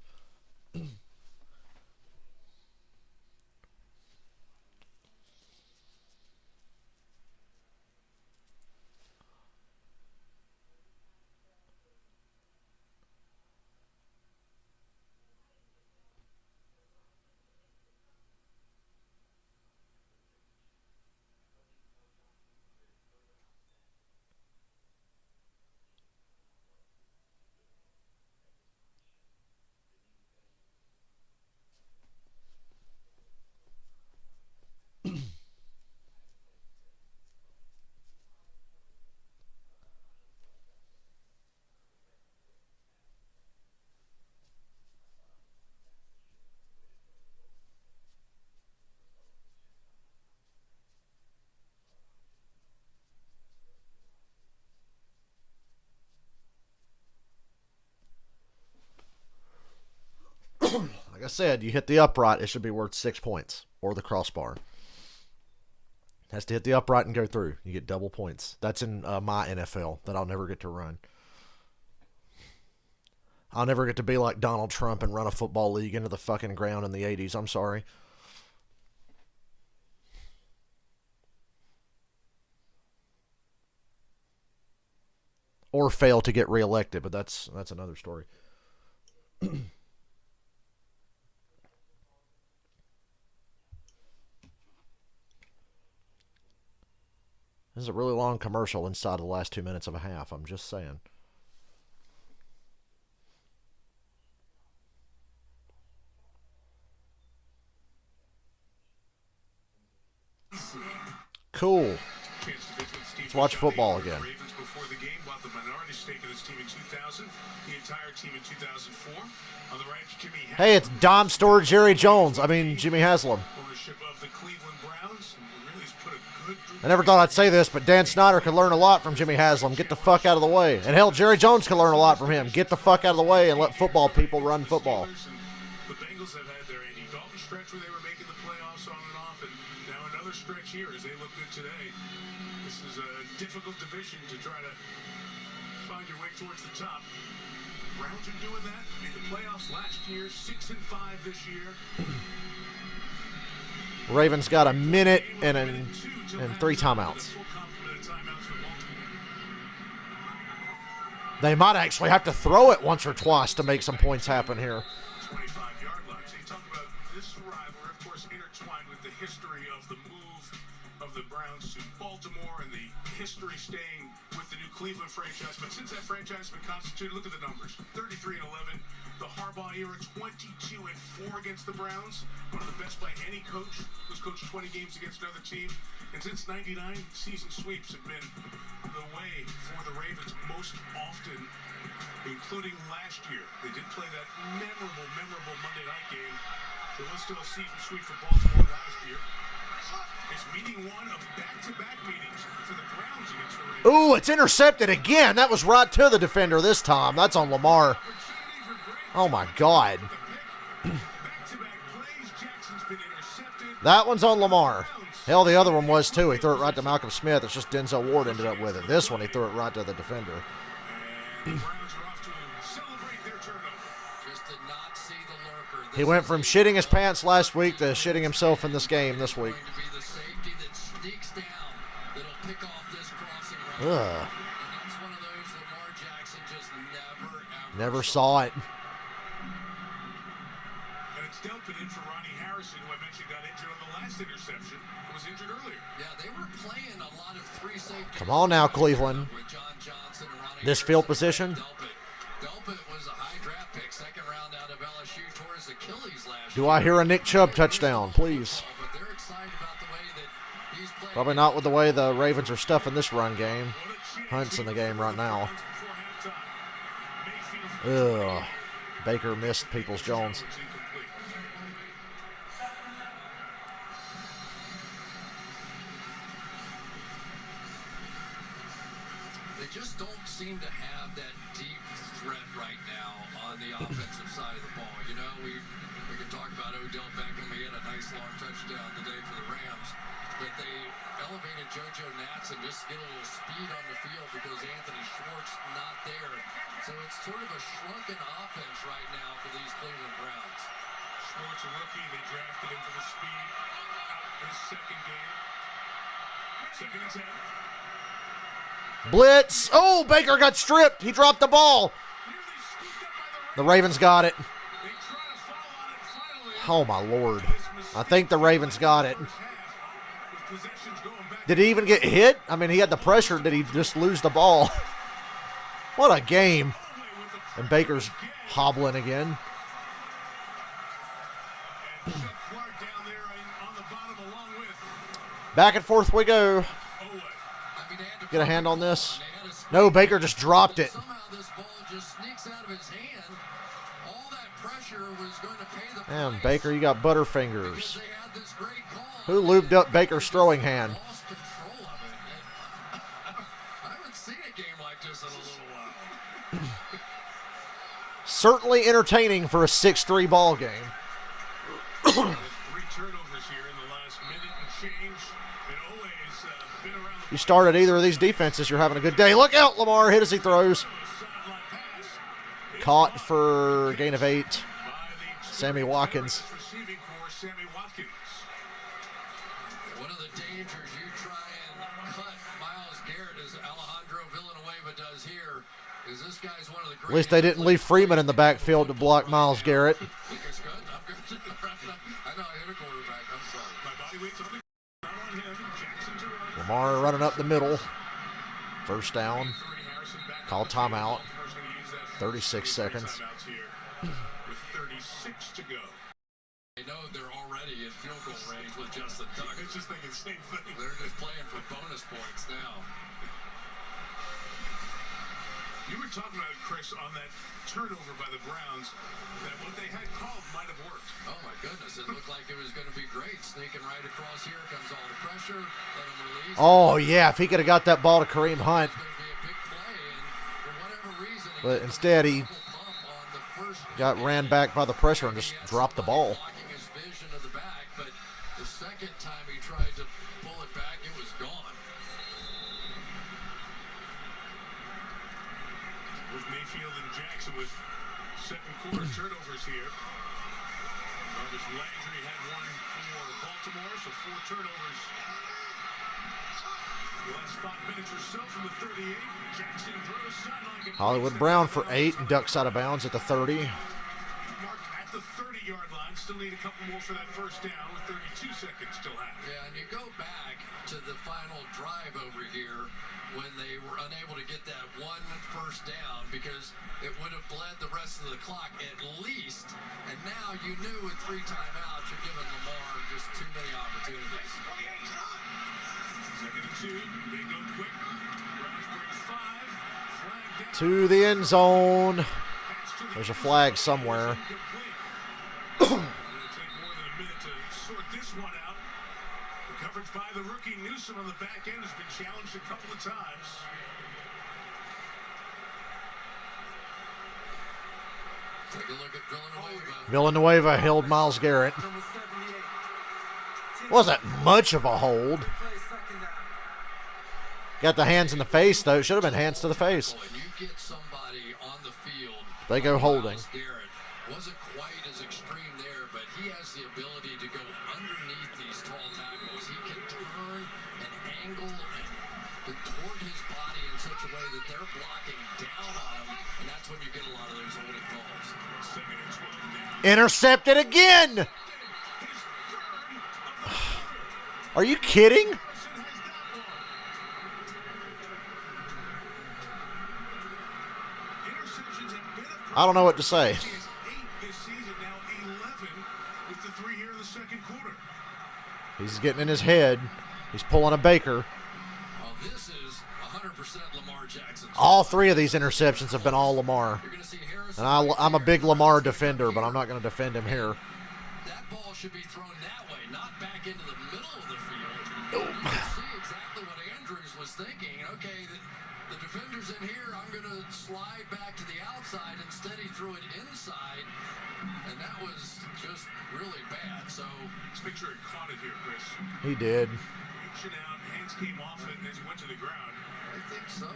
Like I said, you hit the upright, it should be worth 6 points. Or the crossbar. It has to hit the upright and go through. You get double points. That's in my NFL that I'll never get to run. I'll never get to be like Donald Trump and run a football league into the fucking ground in the 80s. I'm sorry. Or fail to get reelected, but that's another story. This is a really long commercial inside of the last 2 minutes of a half. I'm just saying. Cool. Let's watch football again. Ravens before the game bought the minority stake of this team in 2000, the entire team in 2004. On the right, Jimmy Haslam. Hey, it's Dom Store Jerry Jones. Jimmy Haslam. Ownership of the Cleveland Browns. Really has put a good group. I never thought I'd say this, but Dan Snyder could learn a lot from Jimmy Haslam. Get the fuck out of the way. And hell, Jerry Jones could learn a lot from him. Get the fuck out of the way and let football people run football. The Bengals have had their Andy Dalton stretch where they were making the playoffs on and off, and now another stretch here as they look good today. This is a difficult division to try to find your way towards the top. Browns are doing that. Made the playoffs last year, 6-5 this year. Ravens got a minute and 3 timeouts. They might actually have to throw it once or twice to make some points happen here. 25-yard lines. They talk about this rivalry, of course, intertwined with the history of the move of the Browns to Baltimore and the history staying with the new Cleveland franchise. But since that franchise has been constituted, look at the numbers. 33-11. The Harbaugh era, 22-4 against the Browns. One of the best by any coach who's coached 20 games against another team. And since '99, season sweeps have been the way for the Ravens most often, including last year. They did play that memorable Monday night game. There was still a season sweep for Baltimore last year. It's meeting one of back-to-back meetings for the Browns against the Ravens. Ooh, it's intercepted again. That was right to the defender this time. That's on Lamar. Oh, my God. That one's on Lamar. Hell, the other one was, too. He threw it right to Malcolm Smith. It's just Denzel Ward ended up with it. This one, he threw it right to the defender. He went from shitting his pants last week to shitting himself in this game this week. that'll pick off this crossing Ugh. route. And that's one of those Lamar Jackson just Never saw it. And it's Delpit in for Ronnie Harrison, who I mentioned got injured on the last interception. Was injured earlier. Yeah, they were playing a lot of three safety. Come on now, Cleveland. With John Johnson and Ronnie This Harrison field position. Delpit was a high draft pick, second round out of LSU, tore his Achilles last Do year. I hear a Nick Chubb touchdown, please? But they're excited about the way that he's playing. Probably not with the way the Ravens are stuffing this run game. Hunt's in the game right now. Ugh. Baker missed Peoples-Jones. They just don't seem to have that deep threat right now on the offensive side of the ball. You know, we can talk about Odell Beckham. He had a nice long touchdown today for the Rams. But they elevated JoJo Natson just to get a little speed on the field because Anthony Schwartz not there. So it's sort of a shrunken offense right now for these Cleveland Browns. Schwartz, a rookie, they drafted him for the speed. Out his second game. Second and 10. Blitz. Oh, Baker got stripped. He dropped the ball. The Ravens got it. Oh, my Lord. I think the Ravens got it. Did he even get hit? I mean, he had the pressure. Did he just lose the ball? What a game. And Baker's hobbling again. Back and forth we go. Get a hand on this. No, Baker just dropped it. Somehow this ball just sneaks out of his hand. All that pressure was going to pay the Damn, price Baker, you got because butterfingers. they had this great call. Who lubed up Baker's throwing hand? Lost control of it. I haven't seen a game like this in a little while. Certainly entertaining for a 6-3 ball game. With 3 turnovers here in the last minute and change. And Ole's been around the You started either of these defenses, you're having a good day. Look out, Lamar hit as he throws. sideline pass. Caught for a gain of 8. By the Sammy Watkins. receiving core, Sammy Watkins. One of the dangers you try and cut Myles Garrett, as Alejandro Villanueva does here, is this guy's one of the great. At least they didn't leave Freeman in the backfield to block Myles Garrett. Think it's good? I'm good. I know I hit a quarterback. I'm sorry. My body weight's on the not on him. Jackson to run. Lamar running up the middle. First down. 3 Harrison back Call on the field. timeout. Baltimore's gonna use that 36 seconds. timeouts here with 36 to go. They know they're already in field goal range with Justin Tuck. It's just thinking the same thing. They're just playing for bonus points now. You were talking about, Chris, on that turnover by the Browns, that what they had called might have worked. Oh my goodness, it looked like it was going to be great. Sneaking right across here comes all the pressure. Let him release. Oh, yeah, if he could have got that ball to Kareem Hunt. It's going to be a big play, and for whatever reason, But instead he pump on the first got ran back by the pressure and just dropped the ball. blocking his vision of the back, but the second time he tried to pull it back, it was gone. With Mayfield and Jackson with second quarter turnovers here. Jarvis Landry had one for Baltimore, so 4 turnovers. The last 5 minutes or so from the 38. Jackson throws sideline. Hollywood Brown for 8 and ducks out of bounds at the 30. Marked at the 30-yard line. Still need a couple more for that first down with 32 seconds still left. Yeah, and you go back to the final drive over here when they were unable to get that one first down because it would have bled the rest of the clock at least. And now you knew with 3 timeouts you're giving Lamar just too many opportunities. Second and 2. They go quick. Browns bring 5. Flag down. To the end zone. Pass to the There's a flag somewhere. Incomplete. It'll take more than a minute to sort this one out. The coverage by the rookie Newsome on the back end has been challenged a couple of times. Take a look at Villanueva. Villanueva held Myles Garrett. Number 78. Wasn't much of a hold. Play second down. Got the hands in the face, though. It should have been hands to the face. When you get somebody on the field, They go like holding. Myles Garrett wasn't quite as extreme there, but he has the ability to go underneath these tall tackles. He can turn and angle and such a way that they're blocking down on him, and that's when you get a lot of those holding calls. Intercepted again. Are you kidding? I don't know what to say. He's getting in his head. He's pulling a Baker. Well, this is 100% Lamar Jackson. All three of these interceptions have been all Lamar. And I'm a big Lamar defender, but I'm not going to defend him here. That ball should be thrown that way, not back into the middle of the field. You can see exactly what Andrews was thinking. Okay, the defender's in here. I'm going to slide back to the outside. Instead, he threw it inside, and that was just really bad. So let's make sure he caught it here, Chris. He did. Reaching out, hands came off it as he went to the ground. I think so.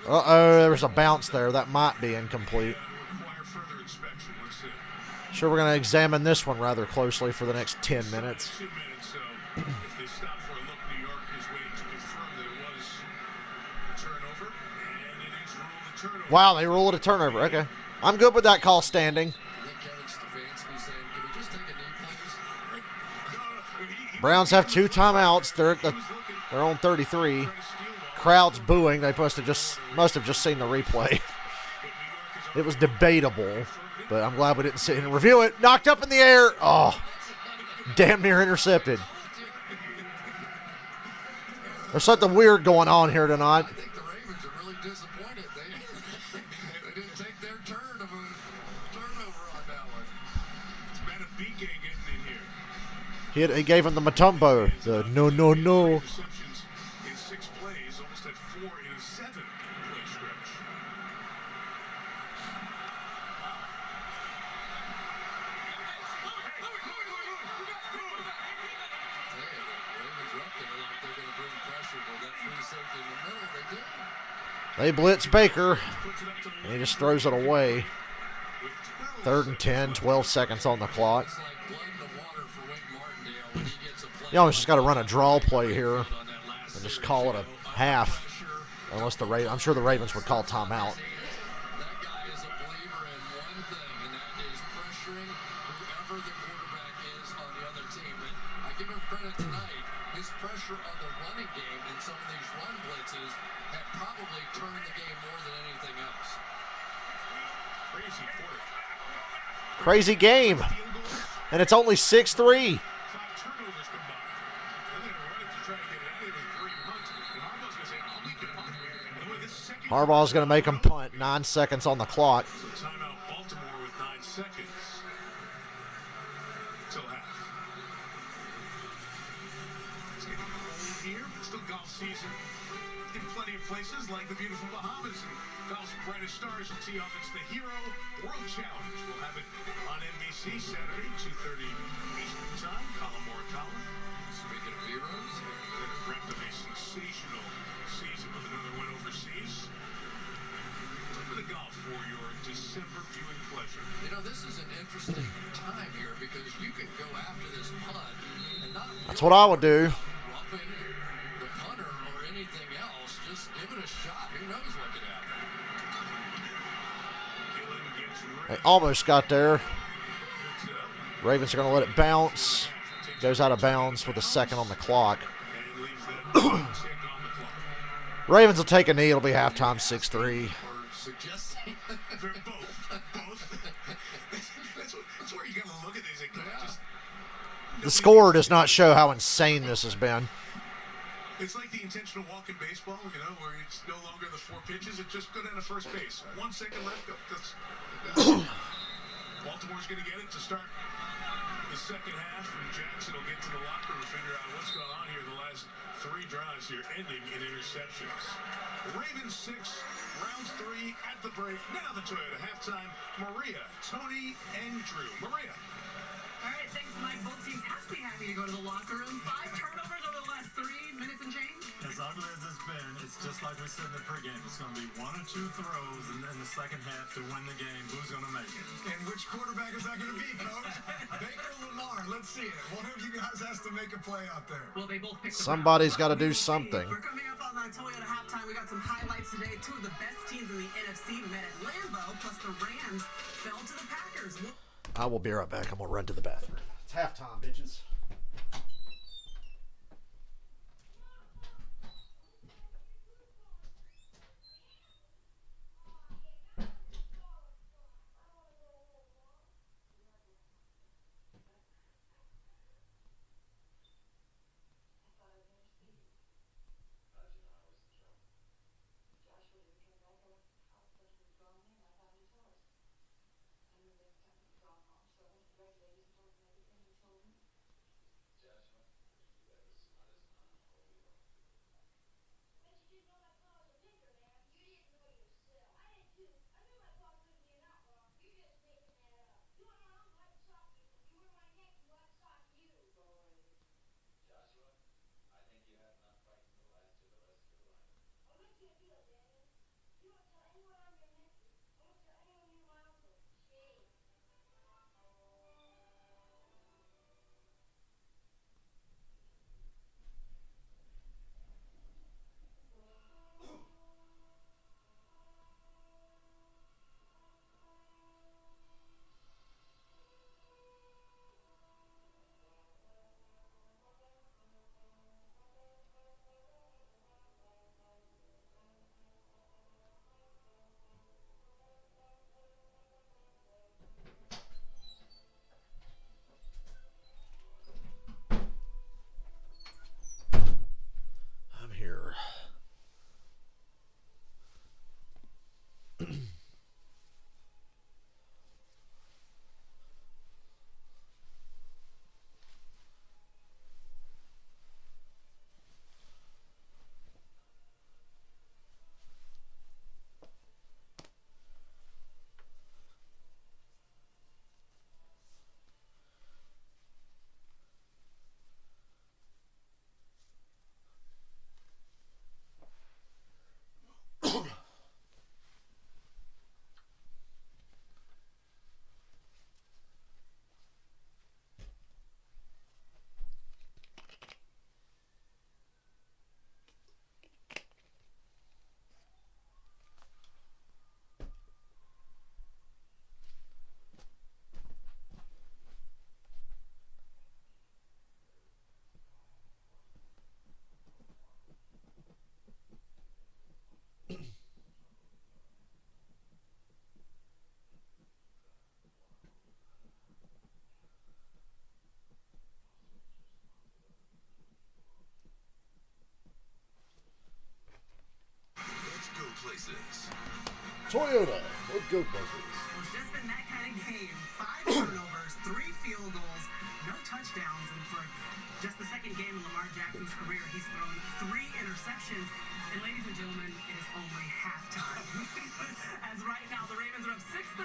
Uh-oh, there was a bounce there. That might be incomplete. Require further inspection. Let's see. Sure, we're going to examine this one rather closely for the next 10 minutes. 2 minutes, so if they stop for a look, New York is waiting to confirm that it was a turnover, and it is ruled a turnover. Wow, they ruled it a turnover. Okay. I'm good with that call standing. I think Kevin Stefanski saying, can we just take a knee, please? Browns have 2 timeouts. They're on 33. Crowd's booing. They must have just seen the replay. It was debatable, but I'm glad we didn't sit and review it. Knocked up in the air. Oh, damn near intercepted. There's something weird going on here tonight. I think the Ravens are really disappointed. They didn't take their turn of a turnover on that one. It's Matabike getting in here. He gave him the Matumbo. The no. Receptions in 6 plays, almost at 4 in a 7-play stretch. Ravens are up there like they're going to bring pressure, but that free safety in the middle, they did. They blitz Baker, and he just throws it away. 3rd and 10, 12 seconds on the clock. It's like blood in the water for Wink Martindale when he gets a play. You almost just got to run a draw play here and just call it a half. Unless I'm sure the Ravens would call timeout. That guy is a believer in one thing, and that is pressuring whoever the quarterback is on the other team. But I give him credit tonight. His pressure on the running game in some of these run blitzes have probably turned the game more than anything else. Crazy quarter. Crazy game. And it's only 6-3. 5 turnovers combined. And they're going to run it to try to get it out of there with Kareem Hunt. And Harbaugh's going to say, I'll make the punt. And the way this second Harbaugh's going to make him punt. 9 seconds on the clock. timeout, Baltimore with 9 seconds. Till half. It's getting cold here, but still golf season. In plenty of places like the beautiful Bahamas. And golf's brightest stars will tee off. It's the Hero World Challenge. We'll have it on NBC Saturday, 2:30 Eastern Time. Colin Moore Colin. Speaking of heroes, That wrapped up a sensational season with another win overseas. A little bit of golf for your December viewing pleasure. you know, this is an interesting time here because you can go after this punt and not That's what I would do. roughing the punter or anything else. Just give it a shot. Who knows what could happen? Gillen gets They ready. almost got there. Puts it up Ravens are going to let it bounce. Goes out of bounds with a second on the clock. and leaves that tick on the clock. Ravens will take a knee. It'll be halftime 6-3. Or suggesting. They're both. That's where you got to look at these. Like, just, The score does not show how insane this has been. it's like the intentional walk in baseball, you know, where it's no longer the 4 pitches. It's just go down to first base. 1 second left. Baltimore's going to get it to start the second half, and Jackson will get to the locker room and figure out what's going on here. The last 3 drives here ending in interceptions. Ravens 6, rounds 3 at the break. Now the Toyota halftime. Maria, Tony, and Drew. Maria. All right, thanks, Mike. Both teams have to be happy to go to the locker room. 5 turnovers over the last 3 minutes and change. As ugly as it's been, it's just like we said in the pregame. It's going to be 1 or 2 throws in the second half to win the game. Who's going to make it? And which quarterback is that going to be, Coach? Baker or Lamar? Let's see it. One of you guys has to make a play out there. Well, they both picked the Somebody's Browns. got to do We'll see. something. We're coming up on the Taylor, Toyota halftime. We got some highlights today. Two of the best teams in the NFC met at Lambeau, plus the Rams fell to the Packers. I will be right back. I'm going to run to the bathroom. It's halftime, bitches. I'm here. Let's go places. Toyota. Let's go places. It's just been that kind of game. 5 turnovers, 3 field goals, no touchdowns, and for just the second game in Lamar Jackson's career, he's thrown 3 interceptions. And ladies and gentlemen, it is only halftime. As right now, the Ravens are up 6-3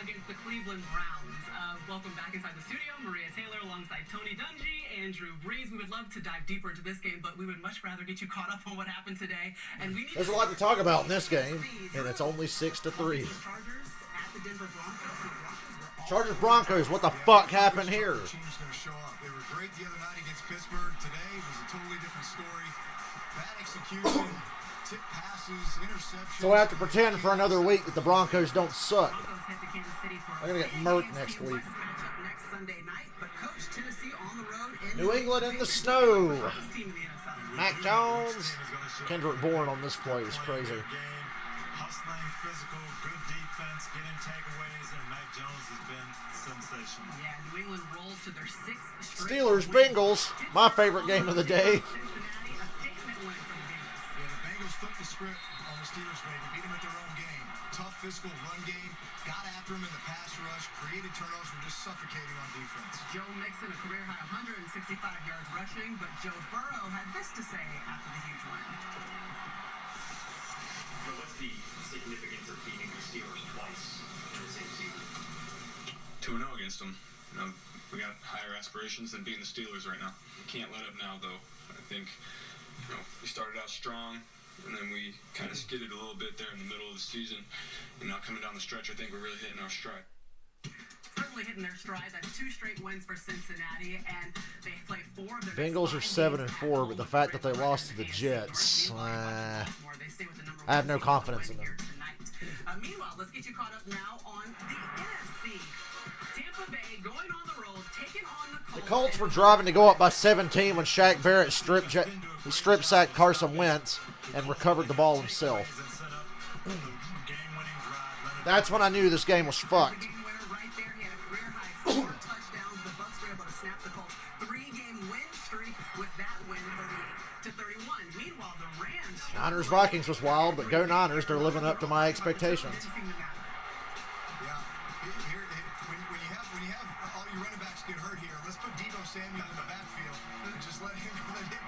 against the Cleveland Browns. Welcome back inside the studio. Maria Taylor alongside Tony Dungy, Andrew Breeze. We would love to dive deeper into this game, but we would much rather get you caught up on what happened today. And we need There's a lot to talk about in this game, and it's only 6-3. Chargers at the Denver Broncos. The Broncos were all Chargers Broncos. What the fuck happened here? Team's going to show up. They were great the other night against Pittsburgh. Today was a totally different story. Bad execution, tip passes, interceptions. So I have to pretend for another week that the Broncos don't suck. Broncos head to Kansas City for They're gonna get murked next week. matchup next Sunday night, but coach, Tennessee on the road in New England in the snow. Hottest team in the NFL. Mac Jones. Kendrick Bourne on this play is crazy. Hustling, physical, good defense, getting takeaways, and Mac Jones has been sensational. Yeah, New England rolls to their 6th straight Steelers win. Bengals. My favorite game of the day. Cincinnati, a statement win for the Bengals. Yeah, the Bengals flipped the script on the Steelers way to beat them at their own game. Tough physical run game, got after them in the pass rush, created turnovers, were just suffocating on defense. Joe Mixon, a career high 165 yards rushing, but Joe Burrow had this to say after the huge win. What's the significance of beating the Steelers twice in the same season? 2-0 against them. You know, we got higher aspirations than beating the Steelers right now. We can't let up now, though. I think, we started out strong, and then we kind of skidded a little bit there in the middle of the season. And now coming down the stretch, I think we're really hitting our stride. For definitely hitting their stride. That's 2 straight wins for Cincinnati, and they play 4 of their Bengals are 7-4, but the fact that they lost to the Jets, I have no confidence in them. Meanwhile, let's get you caught up now on the NFC. Tampa Bay going on the road, taking on the Colts. The Colts were driving to go up by 17 when Shaq Barrett strip sacked Carson Wentz and recovered the ball himself. That's when I knew this game was fucked. Niners-Vikings was wild, but go Niners. They're living up to my expectations. When you have all your running backs get hurt here, let's put Deebo Samuel in the backfield and just let him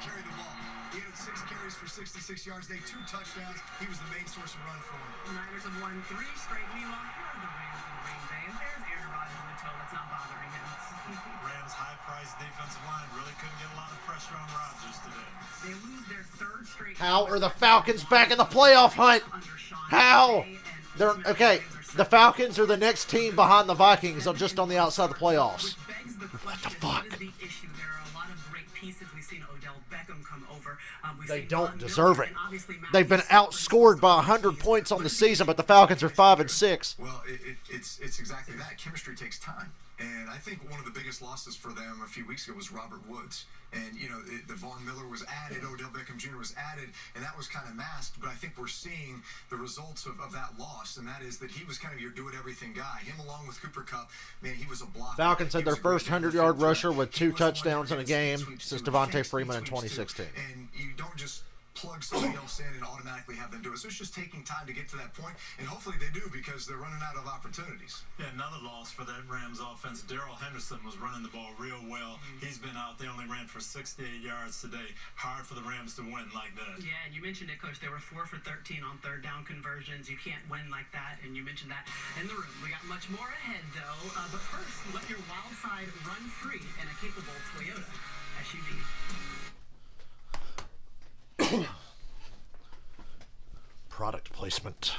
carry the ball. He had 6 carries for 66 yards. They had 2 touchdowns. He was the main source of run for him. Niners have won 3 straight. Meanwhile, here are the Rams in Green Bay, and there's Aaron Rodgers in the toe. That's not bothering him. Rams' high-priced defensive line really couldn't get a lot of pressure on Rodgers today. They lose their 3rd straight. How are the Falcons back in the playoff hunt? How? They're okay. The Falcons are the next team behind the Vikings, just on the outside of the playoffs. What the fuck? They don't deserve it. They've been outscored by 100 points on the season, but the Falcons are 5-6. Well, it's exactly that. Chemistry takes time. And I think one of the biggest losses for them a few weeks ago was Robert Woods. And, the Von Miller was added, Odell Beckham Jr. was added, and that was kind of masked. But I think we're seeing the results of that loss, and that is that he was kind of your do-it-everything guy. Him along with Cooper Kupp, man, he was a blocker. Falcons had their first 100-yard rusher with 2 touchdowns in a game since Devontae Freeman in 2016. And you don't just plug somebody else in and automatically have them do it. So it's just taking time to get to that point, and hopefully they do because they're running out of opportunities. Yeah, another loss for that Rams offense. Darrell Henderson was running the ball real well. He's been out. They only ran for 68 yards today. Hard for the Rams to win like that. Yeah, and you mentioned it, Coach. They were 4 for 13 on 3rd down conversions. You can't win like that, and you mentioned that in the room. We got much more ahead, though. But first, let your wild side run free in a capable Toyota SUV. Product placement.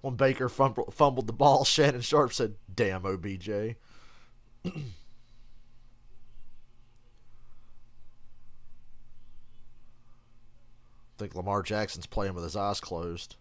When Baker fumbled the ball, Shannon Sharp said, "Damn, OBJ." I think Lamar Jackson's playing with his eyes closed.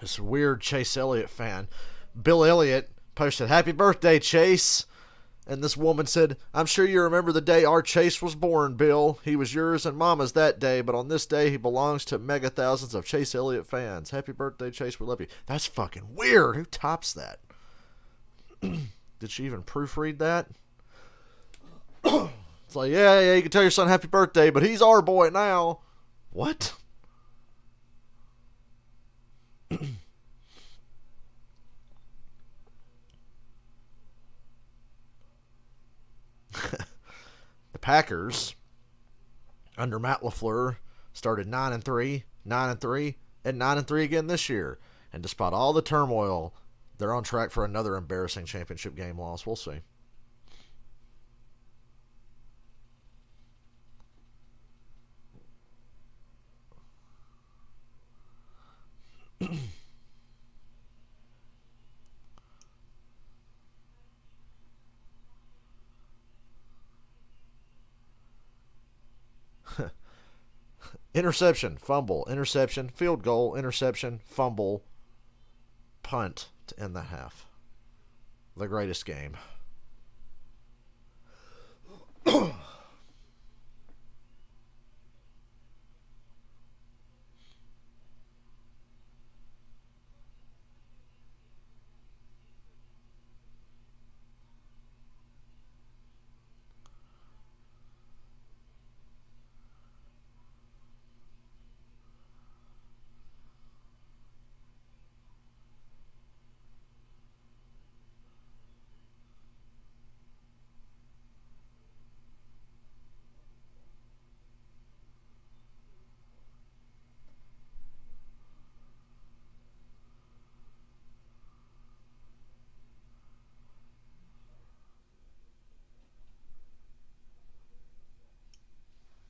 This weird Chase Elliott fan. Bill Elliott posted, "Happy birthday, Chase." And this woman said, I'm sure you remember the day our Chase was born, Bill. He was yours and Mama's that day, but on this day he belongs to mega thousands of Chase Elliott fans. Happy birthday, Chase. We love you. That's fucking weird. Who tops that? Did she even proofread that? It's like, yeah, you can tell your son happy birthday, but he's our boy now. What? The Packers, under Matt LaFleur, started 9-3, 9-3, and 9-3 again this year. And despite all the turmoil, they're on track for another embarrassing championship game loss. We'll see. Interception, fumble, interception, field goal, interception, fumble, punt to end the half. The greatest game.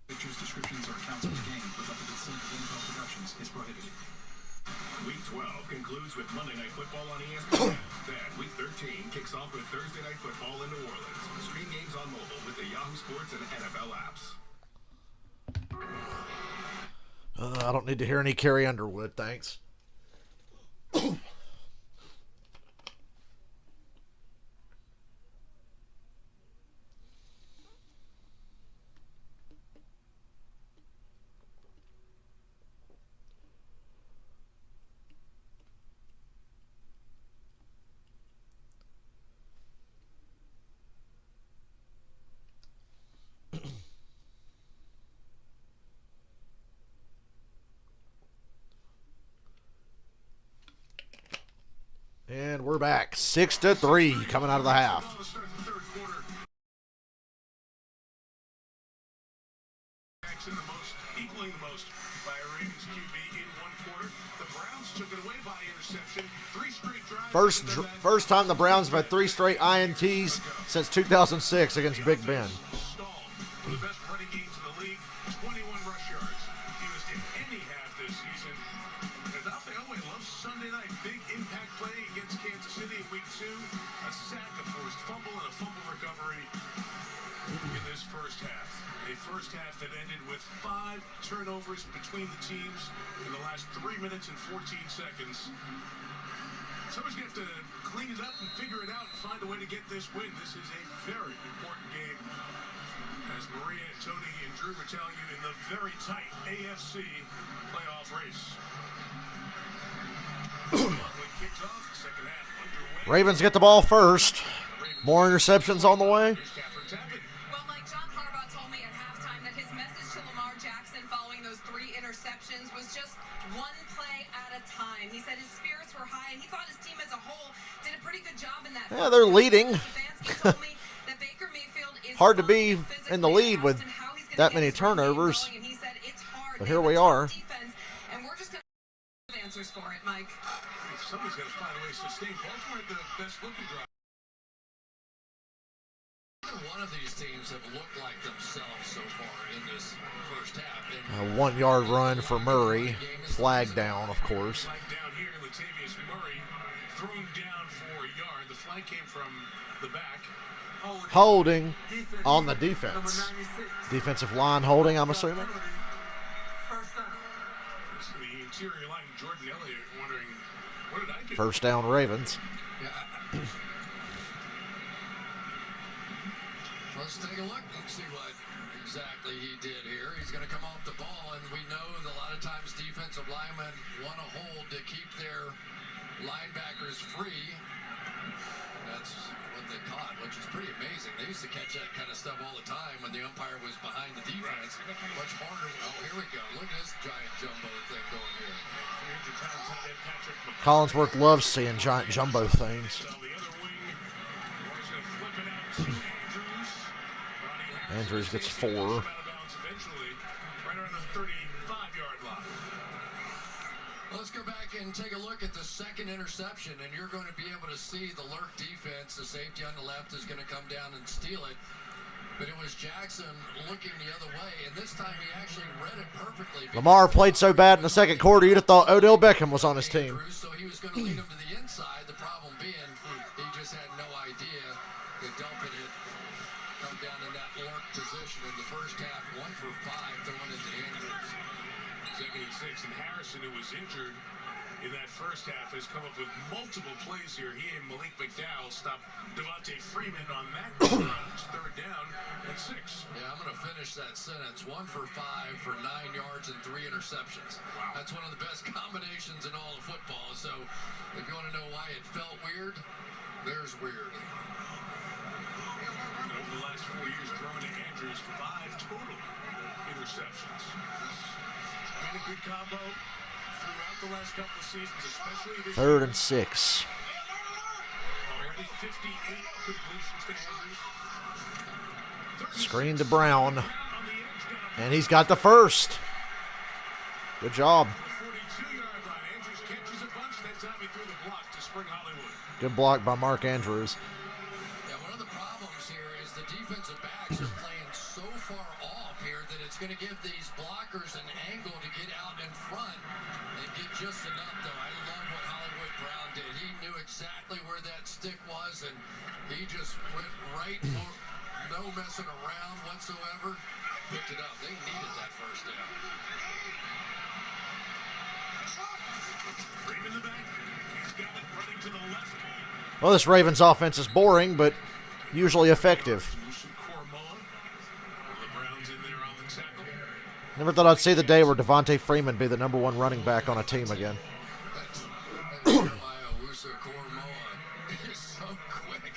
Pictures, descriptions, or accounts of the game without the consent of NFL Productions is prohibited. Week 12 concludes with Monday Night Football on ESPN. Then Week 13 kicks off with Thursday Night Football in New Orleans. Stream games on mobile with the Yahoo Sports and NFL apps. I don't need to hear any Carrie Underwood, thanks. And we're back. 6-3 coming out of the half. Equaling the most by a Ravens QB in one quarter. The Browns took it away by interception. 3 straight drives. First time the Browns have had 3 straight INTs since 2006 against Big Ben. One of the best running games in the league. 21 rush yards. Fewest in any half this season. And Alfred Elway loves Sunday night. Big impact play against Kansas City in week 2. A sack, a forced fumble, and a fumble recovery in this first half. A first half that ended with 5 turnovers between the teams in the last 3 minutes and 14 seconds. Somebody's going to have to clean it up and figure it out and find a way to get this win. This is a very important game. As Maria, Tony, and Drew were telling you, in the very tight AFC playoff race. Ravens get the ball first. More interceptions on the way. Well, Mike, John Harbaugh told me at halftime that his message to Lamar Jackson following those 3 interceptions was just one play at a time. He said his spirits were high, and he thought his team as a whole did a pretty good job in that. Yeah, they're leading. Hard to be in the lead with that many turnovers. But here we are. And we're just going to have answers for it, Mike. Somebody's got to find a way to sustain. Baltimore had the best looking drive. One of these teams have looked like themselves so far in this first half. A 1-yard run for Murray. Flag down, of course. Flag down here, Latavius Murray thrown down for a yard. The flag came from the back. Holding on the defense. Defensive line holding, I'm assuming. The interior line, Jordan Elliott, wondering, what did I do? First down, Ravens. Let's take a look and see what exactly he did here. He's going to come off the ball, and we know that a lot of times defensive linemen want to hold to keep their linebackers free. That's what they caught, which is pretty amazing. They used to catch that kind of stuff all the time when the umpire was behind the defense. Much harder. Oh, here we go. Look at this giant jumbo thing going here. Collinsworth loves seeing giant jumbo things. Andrews gets 4. Right around the 35-yard line. Let's go back and take a look at the second interception, and you're going to be able to see the lurk defense. The safety on the left is going to come down and steal it. But it was Jackson looking the other way, and this time he actually read it perfectly. Lamar played so bad in the second quarter, you'd have thought Odell Beckham was on his team. So he was going to lead him to the inside. The problem being he just had no idea that Delpit had come down in that lurk position in the first half. 1 for 5 throwing into Andrews. 2nd and 6, and Harrison, who was injured in that first half, has come up with multiple plays here. He and Malik McDowell stopped Devontae Freeman on that rush. 3rd down and 6. Yeah, I'm going to finish that sentence. 1 for 5 for 9 yards and 3 interceptions. Wow. That's one of the best combinations in all of football. So if you want to know why it felt weird, there's weird. And over the last 4 years, throwing to Andrews, 5 total interceptions. Been a good combo throughout the last couple of seasons, especially this 3rd and 6. Already 58 completions to Andrews. Screen to Brown. And he's got the first. Good job. 42-yard line. Andrews catches a bunch. That time he threw the block to Spring Hollywood. Good block by Mark Andrews. Yeah, one of the problems here is the defensive backs are playing so far off here that it's going to give these blockers an angle to get out in front and get just enough, though. I love what Hollywood Brown did. He knew exactly where that stick was, and he just went right for no messing around whatsoever. Picked it up. They needed that first down. Freeman the back. He's got it running to the left. Well, this Ravens offense is boring, but usually effective. Never thought I'd see the day where Devontae Freeman be the #1 running back on a team again. Jeremiah Owusu-Koramoah is so quick.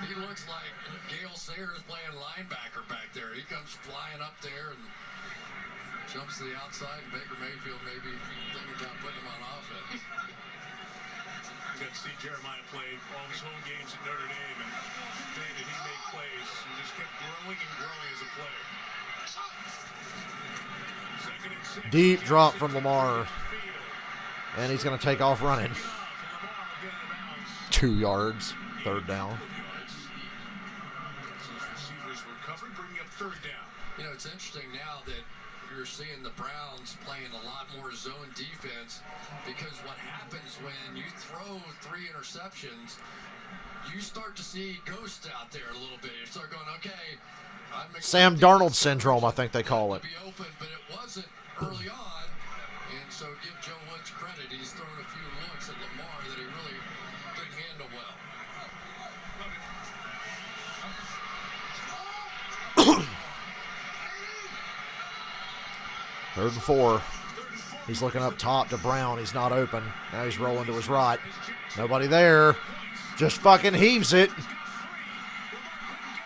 He looks like Gale Sayers playing linebacker back there. He comes flying up there and jumps to the outside. And Baker Mayfield maybe thinking about putting him on offense. You got to see Jeremiah play all his home games at Notre Dame, and man, did he make plays and just kept growing and growing as a player. Deep drop from Lamar. And he's going to take off running. 2 yards. 3rd down. Receivers were covered, bringing up 3rd down. You know, it's interesting now that you're seeing the Browns playing a lot more zone defense, because what happens when you throw 3 interceptions, you start to see ghosts out there a little bit. You start going, okay, Sam Darnold syndrome, I think they call it. be open, but it wasn't early on. And so give Joe Woods credit. He's thrown a few looks at Lamar that he really didn't handle well. Third and 4. He's looking up top to Brown. He's not open. Now he's rolling to his right. Nobody there. Just fucking heaves it.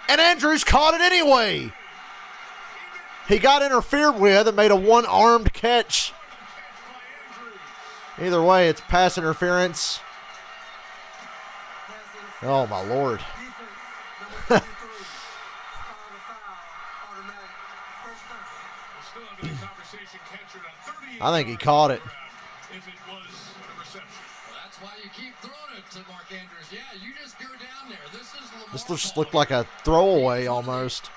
And Andrews caught it anyway. He got interfered with and made a one-armed catch. Either way, it's pass interference. Oh, my Lord. I think he caught it. If it was a reception. Well, that's why you keep throwing it to Mark Andrews. Yeah, you just go down there. This just looked like a throwaway almost.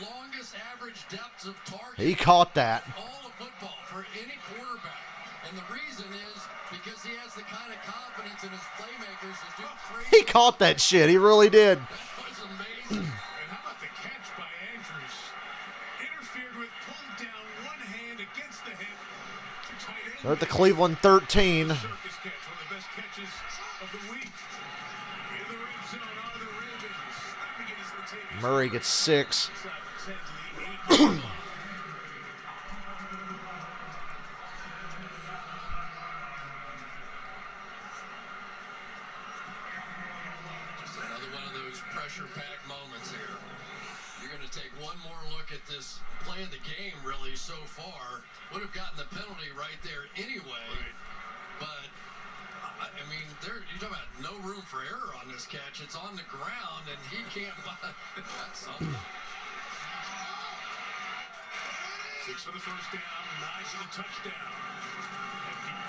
Longest average depths of target. He caught that. All of football for any quarterback. And the reason is because he has the kind of confidence in his playmakers to do crazy. He caught that shit. He really did. That was amazing. And how about the catch by Andrews? Interfered with, pulled down, one hand against the hip. They're at the Cleveland 13. Circus catch, one of the best catches of the week. In the red zone are the Ravens. That begins the Murray gets 6. Another one of those pressure-packed moments here. You're going to take one more look at this play of the game, really, so far. Would have gotten the penalty right there anyway. But, I mean, you're talking about no room for error on this catch. It's on the ground, and he can't. That's something. 6 for the first down, 9 for the touchdown.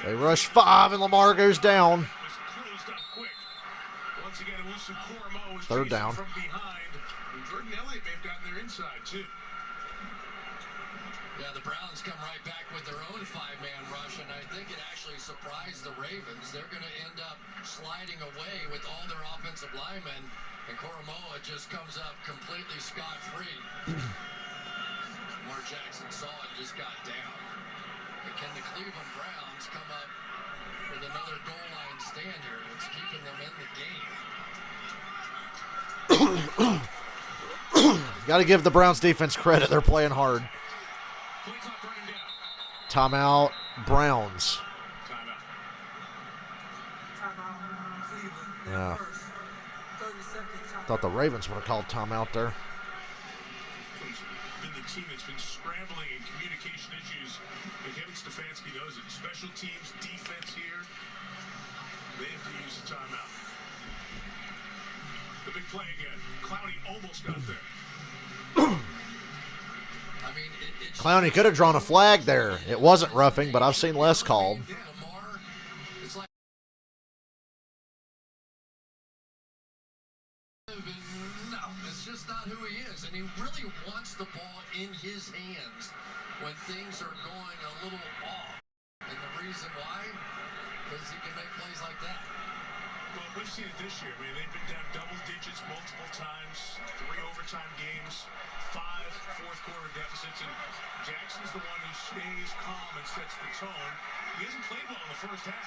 They rush 5, and Lamar goes down. Once again, Owusu Koromo was 3rd down. from behind. And Jordan Elliott may have gotten there inside, too. Yeah, the Browns come right back with their own 5-man rush, and I think it actually surprised the Ravens. They're going to end up sliding away with all their offensive linemen, and Koromoa just comes up completely scot-free. Lamar Jackson saw it and just got down. But can the Cleveland Browns come up with another goal line stand here that's keeping them in the game? Got to give the Browns defense credit. They're playing hard. Timeout, Browns. Yeah. Thought the Ravens would have called timeout there. Been the team that's been scrambling and communication issues. And Kevin Stefanski knows it. Special teams, defense here. They have to use the timeout. The big play again. Clowney almost got there. I mean, Clowney could have drawn a flag there. It wasn't roughing, but I've seen less called. Lamar, it's like no, it's just not who he is, and he really wants the ball in his hands when things are going a little off. And the reason why, because he can make plays like that. Well, we've seen it this year. I mean, they've been down double digits multiple times, 3 overtime games, 5 fourth-quarter deficits, and Jackson's the one who stays calm and sets the tone. He hasn't played well in the first half.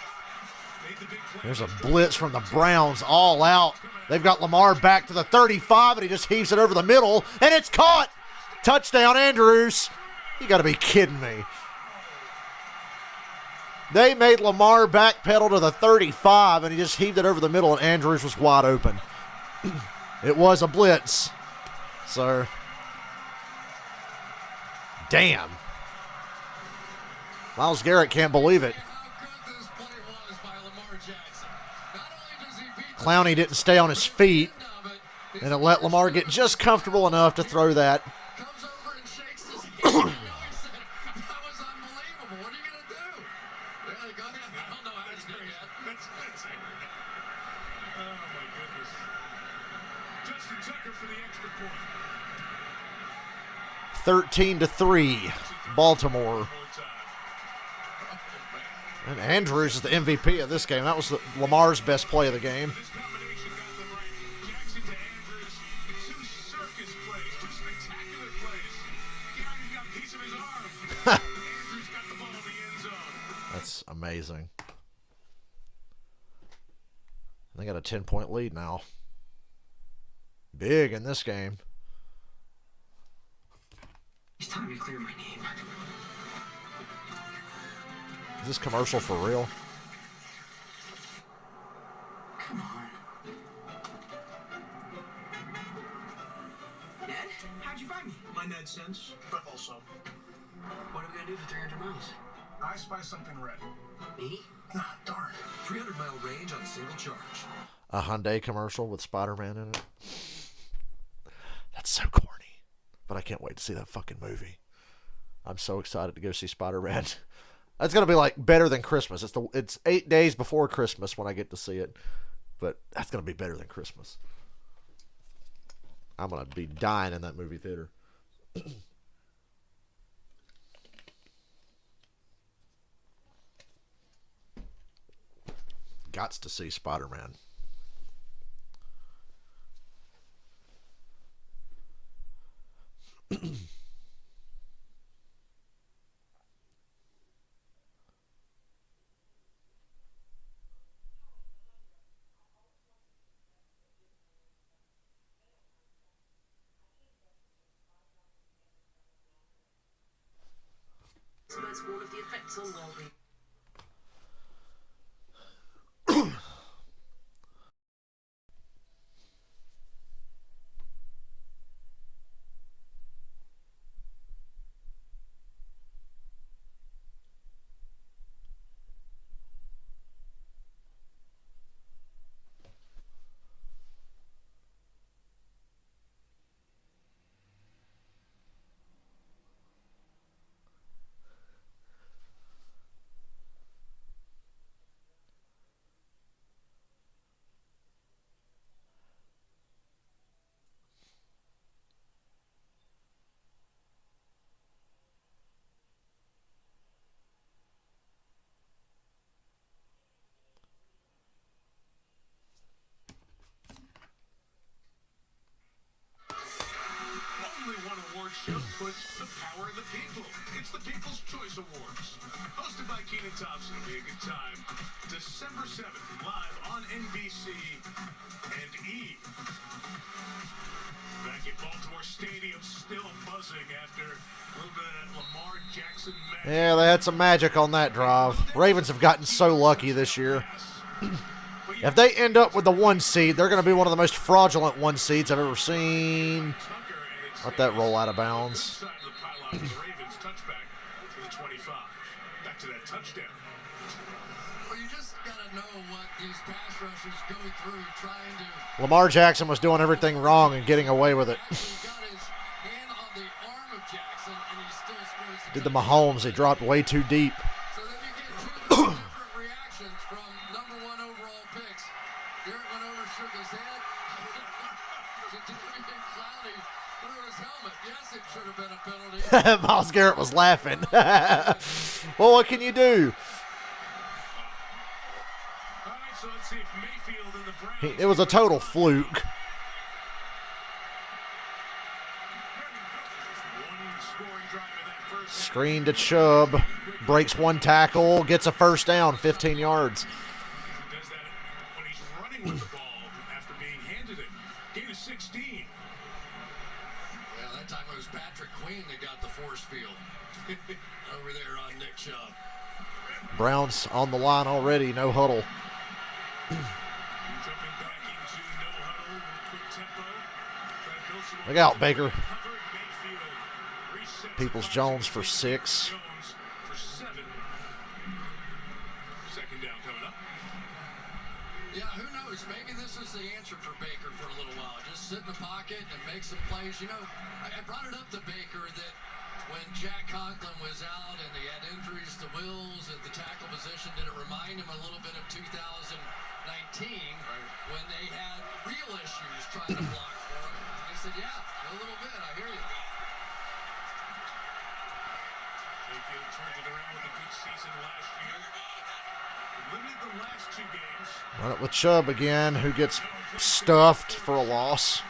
Made the big play. There's a blitz from the Browns all out. They've got Lamar back to the 35, and he just heaves it over the middle, and it's caught. Touchdown, Andrews. You got to be kidding me. They made Lamar backpedal to the 35, and he just heaved it over the middle, and Andrews was wide open. It was a blitz. So, damn. Myles Garrett can't believe it. Clowney didn't stay on his feet, and it let Lamar get just comfortable enough to throw that. Justin Tucker for the extra point. 13-3, Baltimore. And Andrews is the MVP of this game. That was Lamar's best play of the game. This combination got them right. Jackson to Andrews. 2 circus plays, 2 spectacular plays. Garrett got a piece of his arm. Andrews got the ball in the end zone. That's amazing. They got a 10-point lead now. Big in this game. It's time to clear my name. Is this commercial for real? Come on. Ned, how'd you find me? My Ned sense, but also, What are we gonna do for 300 miles? I spy something red. Me? Ah, darn. 300-mile range on single charge. A Hyundai commercial with Spider-Man in it. That's so corny. But I can't wait to see that fucking movie. I'm so excited to go see Spider-Man. That's going to be like better than Christmas. It's 8 days before Christmas when I get to see it. But that's going to be better than Christmas. I'm going to be dying in that movie theater. Gots to see Spider-Man. Let's warn of the effects on well-being. Show puts the power of the people. It's the People's Choice Awards. Hosted by Keenan Thompson. It'll be a good time. December 7th, live on NBC and E. Back at Baltimore Stadium, still buzzing after a little bit of that Lamar Jackson magic. Yeah, they had some magic on that drive. Ravens have gotten so lucky this year. If they end up with the 1 seed, they're going to be one of the most fraudulent 1 seeds I've ever seen. Let that roll out of bounds. Lamar Jackson was doing everything wrong and getting away with it. Did the Mahomes, he dropped way too deep. Myles Garrett was laughing. Well, what can you do? It was a total fluke. Screen to Chubb. Breaks 1 tackle. Gets a first down. 15 yards. Does that when he's running with the ball after being handed it. Gain of 16. Yeah, that time it was Patrick Queen that got the force field. Over there on Nick Chubb. Browns on the line already. No huddle. Look out, Baker. Peoples-Jones for 6. Yeah, who knows? Maybe this is the answer for Baker for a little while. Just sit in the pocket and make some plays. You know, I brought it up to Baker that when Jack Conklin was out and he had injuries to Wills at the tackle position, did it remind him a little bit of 2019 when they had real issues trying to block for him? He said, yeah, a little bit. I hear you. Mayfield turned it around with a good season last year. Limited the last 2 games. Run it with Chubb again, who gets stuffed for a loss.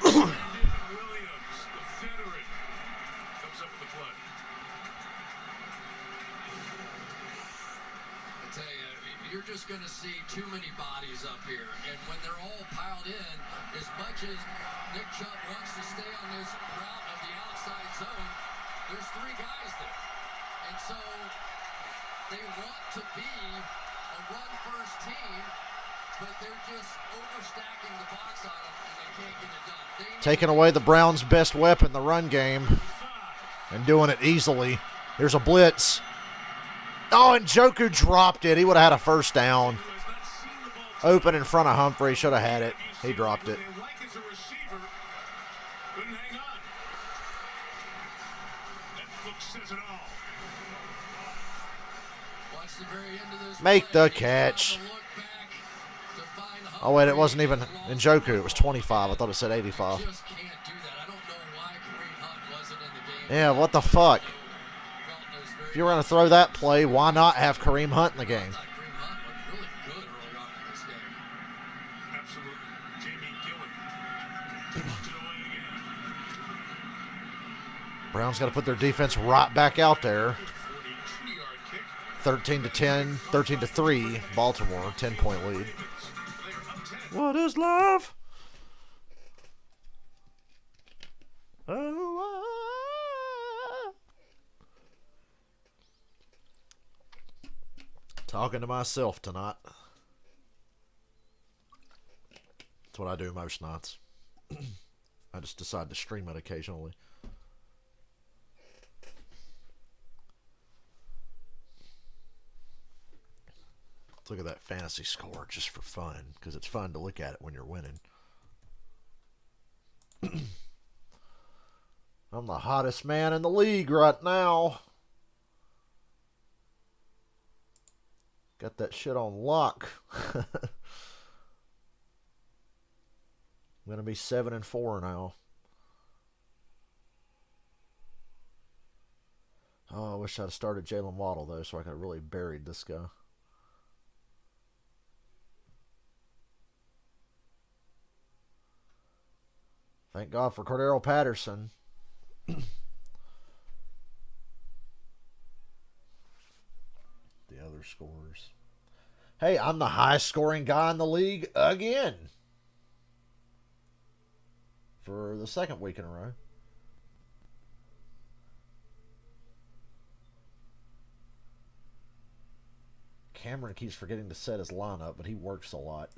Williams, the veteran, comes up with the play. I tell you, you're just going to see too many bodies up here. And when they're all piled in, as much as Nick Chubb wants to stay on this route of the outside zone, there's 3 guys there. And so they want to be a run-first team, but they're just overstacking the box on them, and they can't get it done. Taking away the Browns' best weapon, the run game, and doing it easily. There's a blitz. Oh, and Njoku dropped it. He would have had a first down. Open in front of Humphrey. Should have had it. He dropped it. Make the catch. Oh, wait, it wasn't even Njoku. It was 25. I thought it said 85. Yeah, what the fuck? If you're going to throw that play, why not have Kareem Hunt in the game? Browns got to put their defense right back out there. 13-10, 13-3, Baltimore, 10-point lead. What is love? Oh, Talking to myself tonight. That's what I do most nights. I just decide to stream it occasionally. Let's look at that fantasy score just for fun, because it's fun to look at it when you're winning. I'm the hottest man in the league right now. Got that shit on lock. I'm going to be 7-4 now. Oh, I wish I'd started Jalen Waddle, though, so I could have really buried this guy. Thank God for Cordero Patterson. The other scores. Hey, I'm the highest scoring guy in the league again. For the second week in a row. Cameron keeps forgetting to set his lineup, but he works a lot.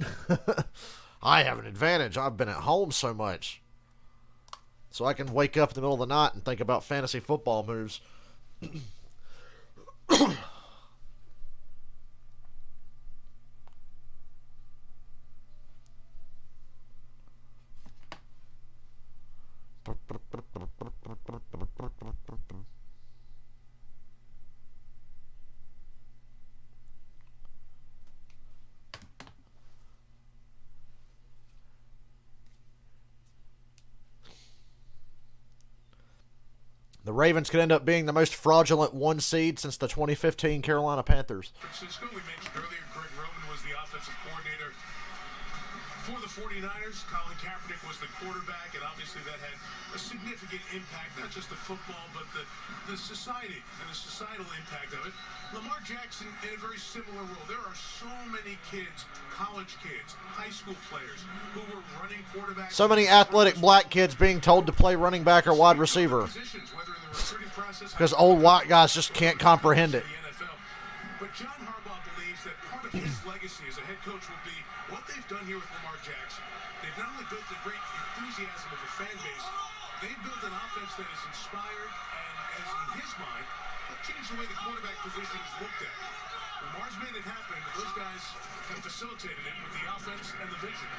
I have an advantage. I've been at home so much. So I can wake up in the middle of the night and think about fantasy football moves. The Ravens could end up being the most fraudulent 1 seed since the 2015 Carolina Panthers. Francisco, we mentioned earlier, Greg Roman was the offensive coordinator for the 49ers. Colin Kaepernick was the quarterback, and obviously that had a significant impact, not just the football, but the society and the societal impact of it. Lamar Jackson in a very similar role. There are so many kids, college kids, high school players, who were running quarterbacks. So many athletic black kids being told to play running back or wide receiver. Because old white guys just can't comprehend it. But John Harbaugh believes that part of his legacy as a head coach will be what they've done here with Lamar Jackson. They've not only built a great enthusiasm of a fan base, they've built an offense that is inspired and, as in his mind, will change the way the quarterback position is looked at. Lamar's made it happen, but those guys have facilitated it with the offense and the vision.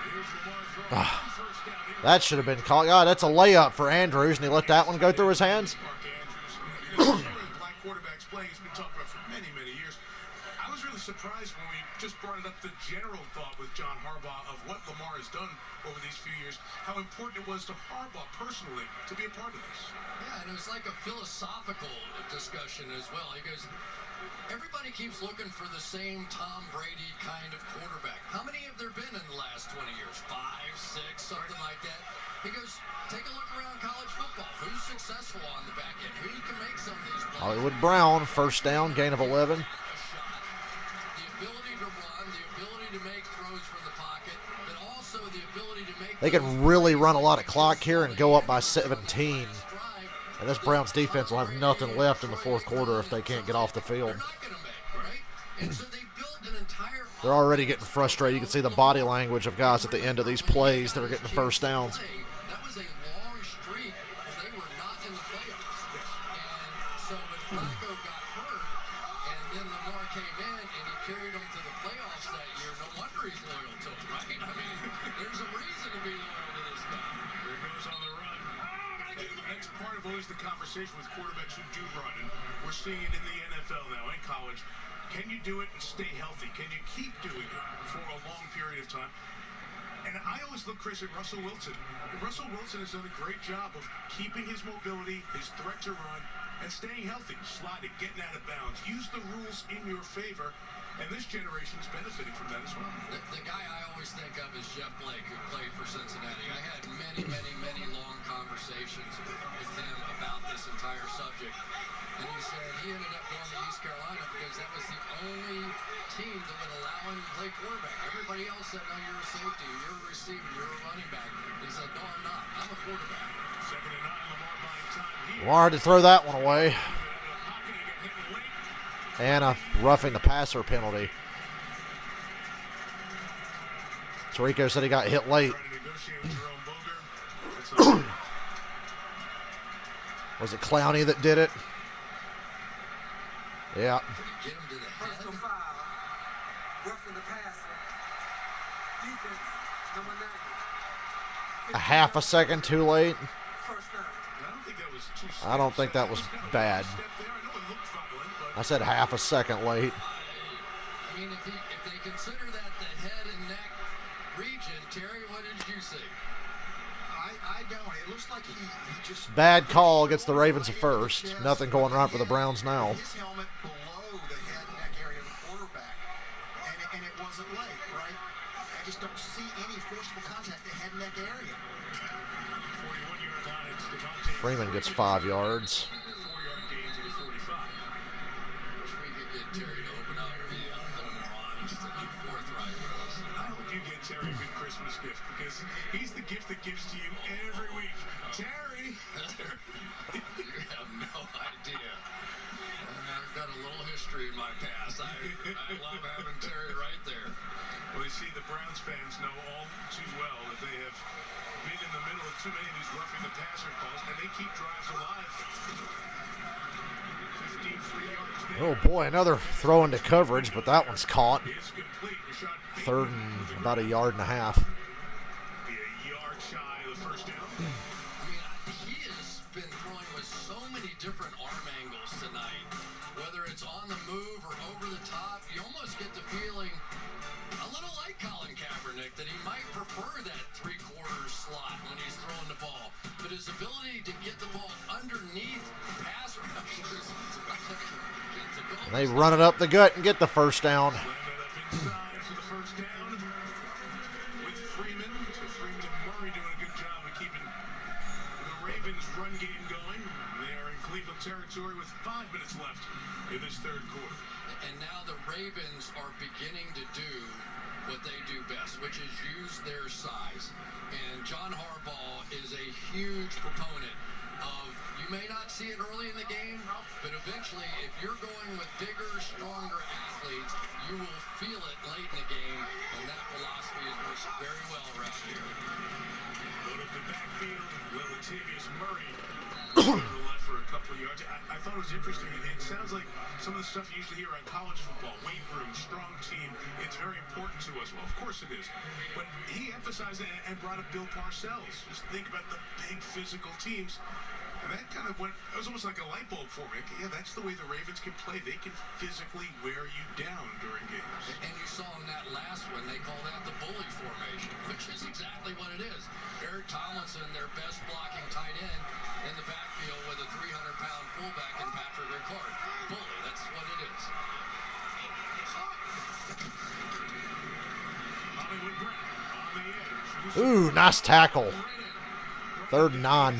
Here's Lamar throwing first down. That should have been called. God, that's a layup for Andrews, and he let that one go through his hands. Black quarterbacks playing has been talked about for many, many years. I was really surprised when we just brought it up, the general thought with John Harbaugh of what Lamar has done over these few years, how important it was to Harbaugh personally to be a part of this. Yeah, and it was like a philosophical discussion as well. He goes, everybody keeps looking for the same Tom Brady kind of quarterback. How many have there been in the last 20 years? 5, 6, something like that. He goes, take a look around college football. Who's successful on the back end? Who can make some of these plays? Hollywood Brown, first down, gain of 11. The ability to run, the ability to make throws from the pocket, but also the ability to make. They can really run a lot of clock here and go up by 17. And this Browns defense will have nothing left in the fourth quarter if they can't get off the field. They're already getting frustrated. You can see the body language of guys at the end of these plays that are getting the first downs. That was a long streak where they were not in the playoffs. And so when Flacco got hurt, and then Lamar came in and he carried them to the playoffs that year, no wonder he's loyal to them, right? I mean, there's a reason to be loyal to this guy. There goes on the run. That's part of always the conversation with quarterbacks who do run, and we're seeing it in the NFL now, in college. Can you do it and stay healthy? Can you keep doing it for a long period of time? And I always look, Chris, at Russell Wilson. Russell Wilson has done a great job of keeping his mobility, his threat to run, and staying healthy, sliding, getting out of bounds. Use the rules in your favor, and this generation is benefiting from that as well. The guy I always think of is Jeff Blake, who played for Cincinnati. I had many long conversations with him about this entire subject. And he said he ended up going to East Carolina because that was the only team that would allow him to play quarterback. Everybody else said, no, you're a safety, you're a receiver, you're a running back. He said, no, I'm not. I'm a quarterback. 2nd and 9, Lamar buying time. Lamar had to throw that one away. And a roughing the passer penalty. Tirico said he got hit late. Was it Clowney that did it? Yeah. Personal foul. Roughing the passer. Defense, number 90. A half a second too late. First down. I don't think that was bad. I said half a second late. I mean, if they consider that the head and neck region, Terry, what did you see? I don't. It looks like he just... Bad call against the Ravens at first. Nothing going right for the Browns now. His helmet below the head and neck area of the quarterback, and it wasn't late, right? I just don't see any forcible contact in the head and neck area. Freeman gets 5 yards. Terry to open up and be a little more honest and be forthright with us. I hope you get Terry a good Christmas gift because he's the gift that gives to you every week. Terry! You have no idea. I've got a little history in my past. I love having Terry right there. Well, you see, the Browns fans know all too well that they have been in the middle of too many of these roughing the passer calls, and they keep drives alive. 15 free yards there. Oh boy, another throw into coverage, but that one's caught. Third and about a yard and a half. Be a yard shy of the first down. I mean, he has been throwing with so many different arm angles tonight. Whether it's on the move or over the top, you almost get the feeling, a little like Colin Kaepernick, that he might prefer that three-quarter slot when he's throwing the ball. But his ability to get the ball underneath pass rushers, They run it up the gut and get the first down. Inside for the first down with Freeman. So Freeman and Murray doing a good job of keeping the Ravens' run game going. They are in Cleveland territory with 5 minutes left in this third quarter. And now the Ravens are beginning to do what they do best, which is use their size. And John Harbaugh is a huge proponent of, you may not see it early in the game, but eventually if you're going with bigger, stronger athletes, you will feel it late in the game, and that philosophy has worked very well around here. Load up the backfield, Latavius Murray to the left for a couple of yards. I thought it was interesting. It sounds like some of the stuff you usually hear on college football, weight room, strong team, it's very important to us. Well, of course it is. But he emphasized it and brought up Bill Parcells. Just think about the big physical teams. And that kind of went, it was almost like a light bulb for me. Yeah, that's the way the Ravens can play. They can physically wear you down during games. And you saw in that last one, they call that the bully formation, which is exactly what it is. Eric Tomlinson, their best blocking tight end, in the backfield with a 300-pound fullback in Patrick Ricard. Bully, that's what it is. Hollywood Brown on the edge. Ooh, nice tackle. 3rd and 9.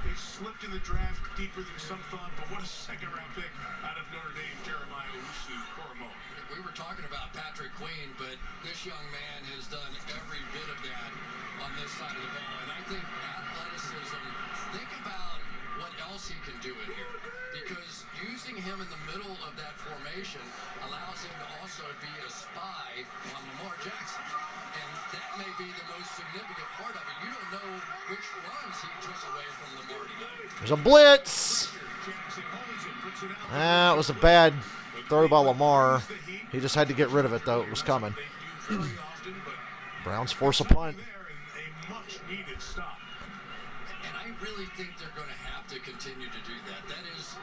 They slipped in the draft deeper than some thought, but what a second-round pick out of Notre Dame, Jeremiah Owusu-Koramoah. We were talking about Patrick Queen, but this young man has done every bit of that on this side of the ball. And I think athleticism, think about what else he can do in here. Because using him in the middle of that formation allows him to also be a spy on Lamar Jackson. And that may be the most significant part of it. You don't know which runs he took away from Lamar tonight. There's a blitz. That was a bad throw by Lamar. He just had to get rid of it, though. It was coming. Browns force a punt. And I really think they're going to have to continue to do that. That is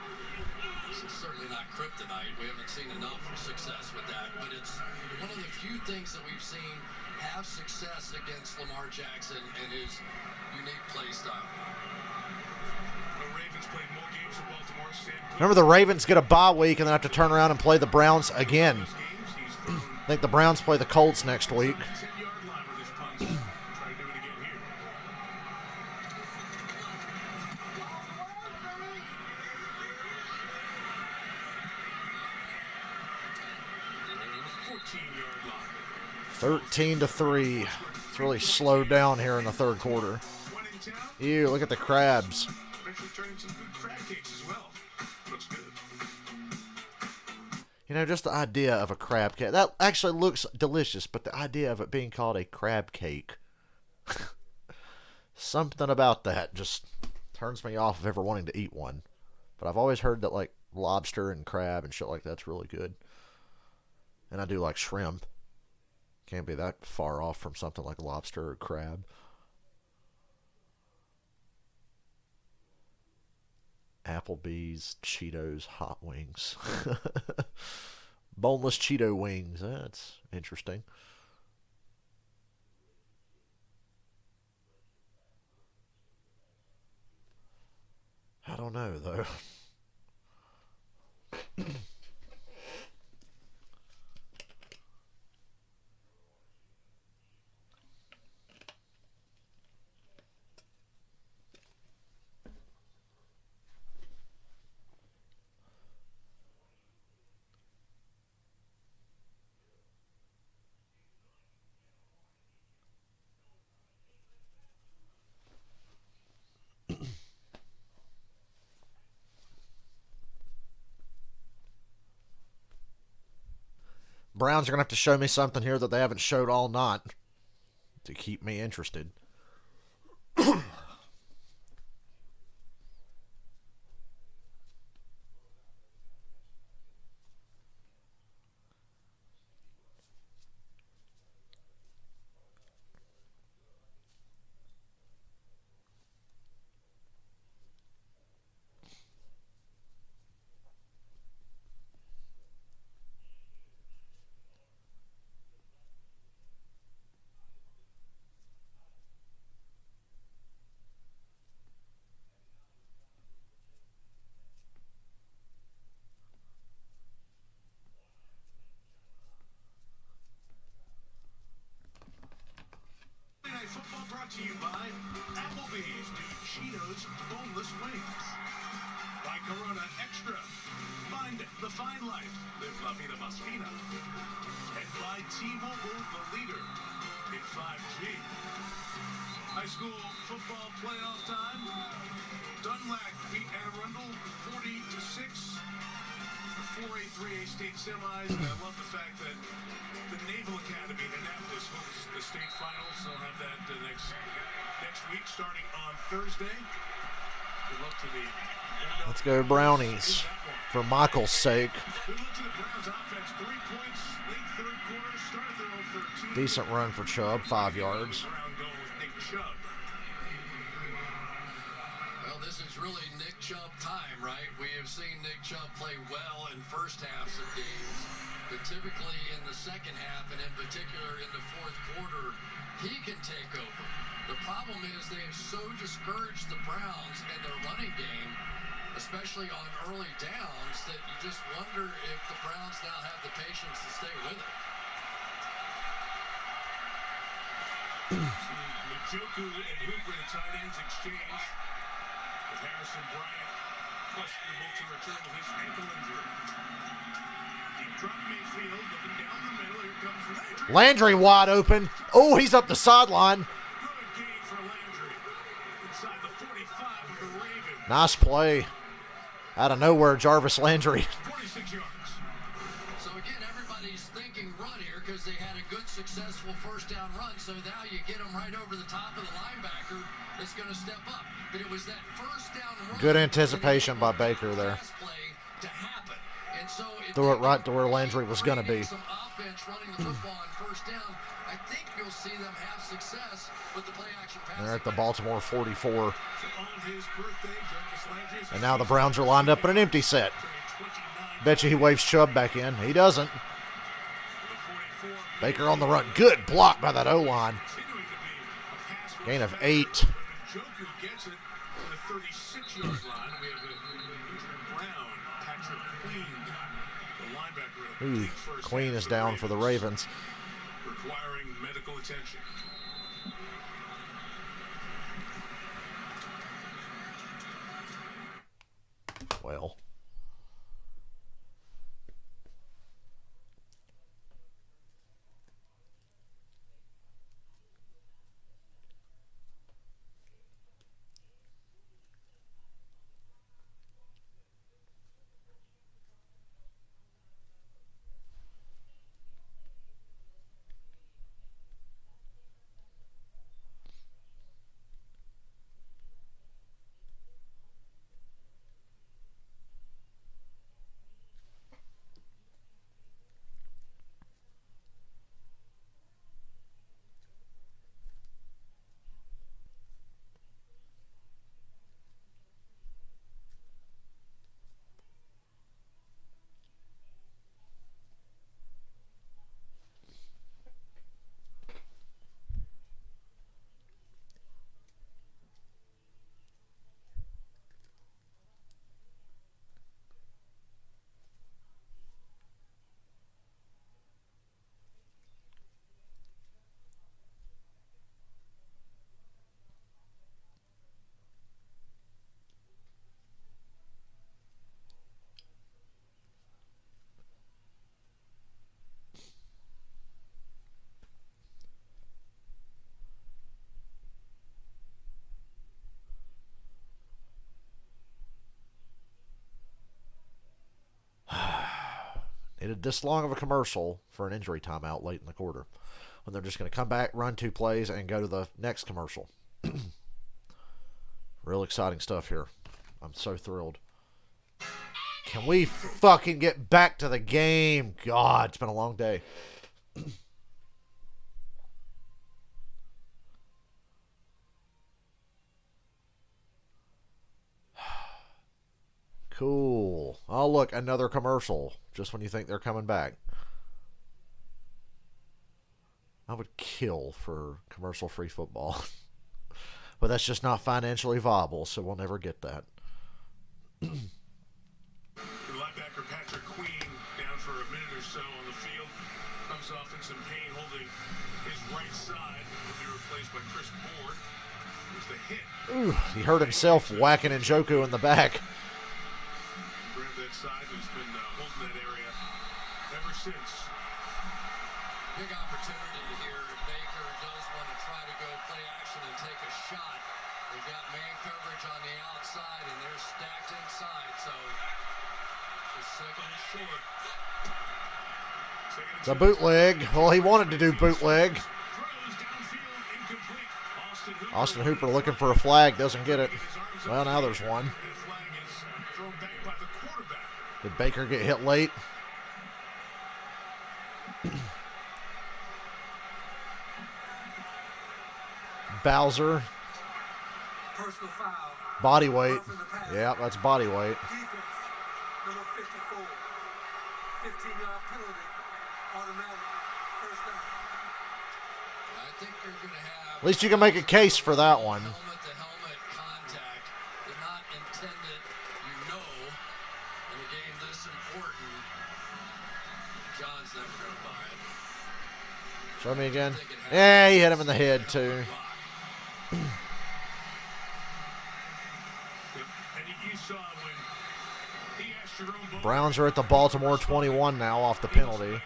certainly not kryptonite. We haven't seen enough success with that. But it's one of the few things that we've seen have success against Lamar Jackson and his unique play style. The Ravens played more games for Baltimore. Remember, the Ravens get a bye week and then have to turn around and play the Browns again. I think the Browns play the Colts next week. line. 13-3. It's really slowed down here in the third quarter. Ew, look at the crabs. actually turning some good crab cakes as well. Looks good. You know, just the idea of a crab cake. That actually looks delicious, but the idea of it being called a crab cake. Something about that just turns me off of ever wanting to eat one. But I've always heard that, like, lobster and crab and shit like that's really good. And I do like shrimp. Can't be that far off from something like lobster or crab. Applebee's, Cheetos, hot wings. Boneless Cheeto wings. That's interesting. I don't know, though. Browns are going to have to show me something here that they haven't showed all night to keep me interested. Football brought to you by Applebee's new Cheetos boneless wings. By Corona Extra. Find the fine life. Live La Vida Más Fina. And by T-Mobile, the leader in 5G. High school football playoff time. Dunlap beat Anne Arundel 40-6. The 4A, 3A state semis. And I love the fact that the Naval Academy in Annapolis hosts the state finals. They'll have that next week starting on Thursday. Good luck to the... Let's go Brownies for Michael's sake. Good luck to the Browns offense. 3 points, late third quarter, started their own 13. Decent run for Chubb, 5 yards. Brown going with Nick Chubb. Well, this is really Nick Chubb time, right? We have seen Nick Chubb play well in first halves of games, but typically in the second half, and in particular in the fourth quarter, he can take over. The problem is they have so discouraged the Browns and their running game, especially on early downs, that you just wonder if the Browns now have the patience to stay with it. Njoku and Hooper, the tight ends exchange. With Harrison Bryant questionable to return with his ankle injury. Deep drop Mayfield looking down the middle. Here comes Landry wide open. Oh, he's up the sideline. Good game for Landry. Inside the 45 of the Ravens. Nice play. Out of nowhere, Jarvis Landry. 46 yards. So again, everybody's thinking run here because they had a good, successful first down run. So now you get them right over the top of the linebacker that's going to step up. But it was that first down run. Good anticipation by Baker there. Threw it right to where Landry was going to be. Some offense running the football on first down. I think you'll see them have success with the play action pass. They're at the Baltimore 44. On his birthday, Jarvis Landry. And now the Browns are lined up in an empty set. Bet you he waves Chubb back in. He doesn't. Baker on the run. Good block by that O-line. Gain of 8. Njoku gets it to the 36-yard line. We have a Brown, Patrick Queen, the linebacker. Ooh, Queen is down for the Ravens. Requiring medical attention. Well. needed this long of a commercial for an injury timeout late in the quarter, when they're just going to come back, run 2 plays, and go to the next commercial. Real exciting stuff here. I'm so thrilled. Can we fucking get back to the game? God, it's been a long day. Cool. Oh, look, another commercial. Just when you think they're coming back. I would kill for commercial-free football. But that's just not financially viable, so we'll never get that. Linebacker Patrick Queen down for a minute or so on the field. Comes off in some pain, holding his right side. Will be replaced by Chris Board. It's the hit. Ooh, he hurt himself whacking Njoku in the back. Grabbed that side and has been holding that area ever since. Big opportunity here. Baker does want to try to go play action and take a shot. They've got man coverage on the outside, and they're stacked inside, so just second and short. The bootleg. Well, he wanted to do bootleg. Austin Hooper looking for a flag, doesn't get it. Well, now there's one. Did Baker get hit late? Bowser. Personal foul. Body weight. Yeah, that's body weight. Defense, number 54. 15-yard penalty. Automatic. First down. I think you're going to have... At least you can make a case for that one. Helmet-to-helmet contact. They're not intended, in a game this important. John's never going to buy it. Show me again. Yeah, he hit him in the head, too. Browns are at the Baltimore 21 now off the penalty.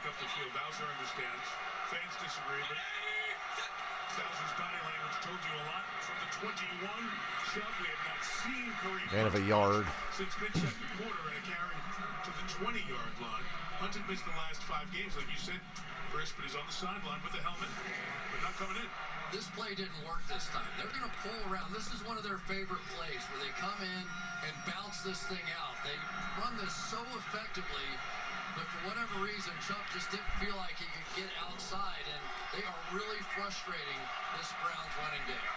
Gain of a yard. Since mid-second quarter and a carry to the 20-yard line. Hunt had missed the last 5 games, like you said. Chris, but he's on the sideline with the helmet, but not coming in. This play didn't work this time. They're going to pull around. This is one of their favorite plays where they come in and bounce this thing out. They run this so effectively, but for whatever reason, Chuck just didn't feel like he could get outside, and they are really frustrating this Browns running game.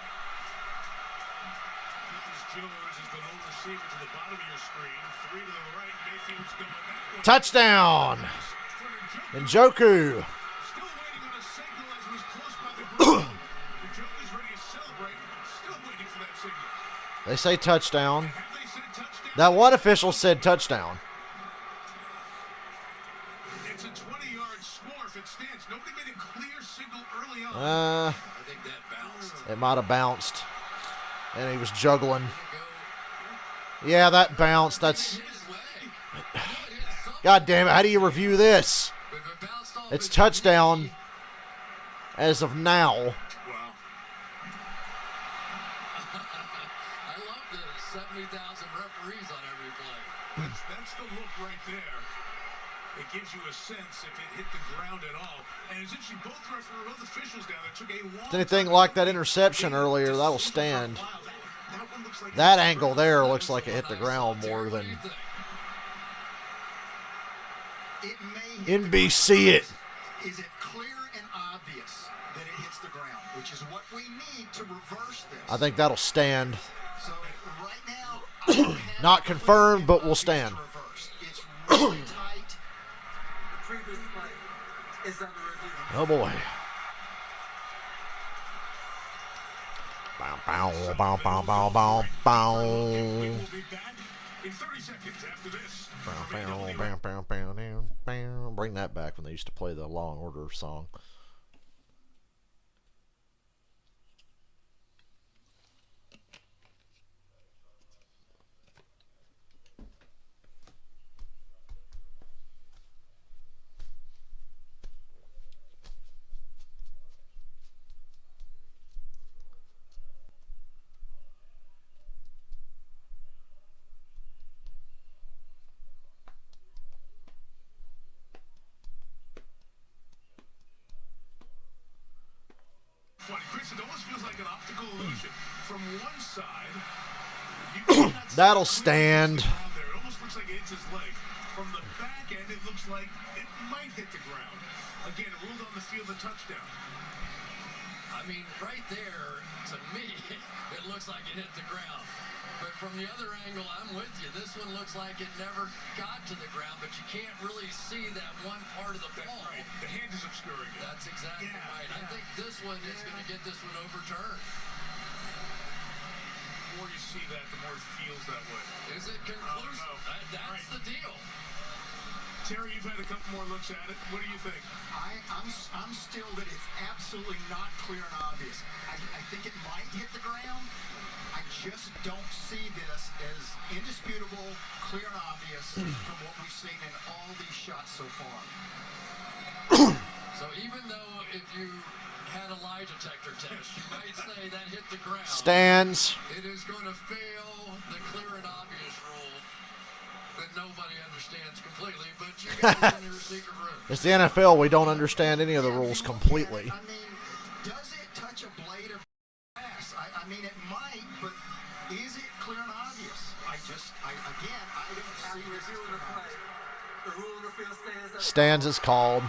Jones is the lone receiver to the bottom of your screen. 3 to the right. Mayfield's going that way. Touchdown! Njoku. Still waiting on a signal as was close by the ground. The Jones is ready to celebrate. Still waiting for that signal. They say touchdown. Have they said touchdown? That one official said touchdown. It's a 20-yard score if it stands. Nobody made a clear signal early on. I think that bounced. It might have bounced. And he was juggling. Yeah, that bounced. That's... God damn it. How do you review this? It's touchdown as of now. Wow. I love the 70,000 referees on every play. That's the look right there. It gives you a sense if it hit the ground at all. And it's actually both officials down there took a long Anything like that interception earlier, that'll stand. That angle there looks like it hit the ground more than... NBC it. Is it clear and obvious that it hits the ground, which is what we need to reverse this? I think that'll stand. So right now, I don't have Not confirmed, but will stand. it's really tight. The previous play is under review. Oh boy. Bow, bow, bow, bow, bow, bow, bow. We'll be back in 30 seconds after this. Bring that back when they used to play the Law and Order song. Funny, Chris, it almost feels like an optical illusion. From one side, you cannot see That'll the stand. there. It almost looks like it hits his leg. From the back end, it looks like it might hit the ground. Again, it ruled on the field a touchdown. I mean, right there, to me, it looks like it hit the ground. But from the other angle, I'm with you. This one looks like it never got to the ground, but you can't really see that one part of the ball. That's right. The hand is obscuring it. That's exactly right. I think this one is going to get this one overturned. The more you see that, the more it feels that way. Is it conclusive? That's the deal. Terry, you've had a couple more looks at it. What do you think? I'm still that it's absolutely not clear and obvious. I think it might hit the ground. I just don't see this as indisputable, clear and obvious from what we've seen in all these shots so far. So even though if you had a lie detector test, you might say that hit the ground. Stands. It is going to fail the clear and obvious rule that nobody understands completely, but you guys in your secret room. It's the NFL. We don't understand any of the rules completely. I mean, does it touch a blade of grass? I mean, it might, but is it clear and obvious? I don't see The rule of the field stands. Stands is called.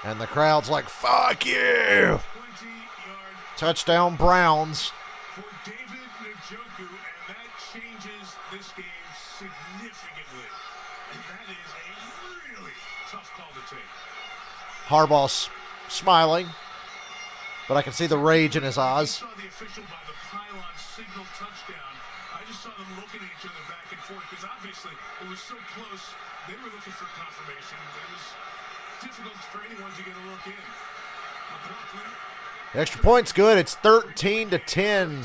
And the crowd's like, fuck you. Touchdown Browns. For David Njoku, and that changes this game significantly. And that is a really tough call to take. Harbaugh's smiling, but I can see the rage in his eyes. I saw the official by the pylon signal touchdown. I just saw them looking at each other back and forth because obviously it was so close. They were looking for confirmation. It was difficult for anyone to get a look in. The extra point's good. It's 13-10.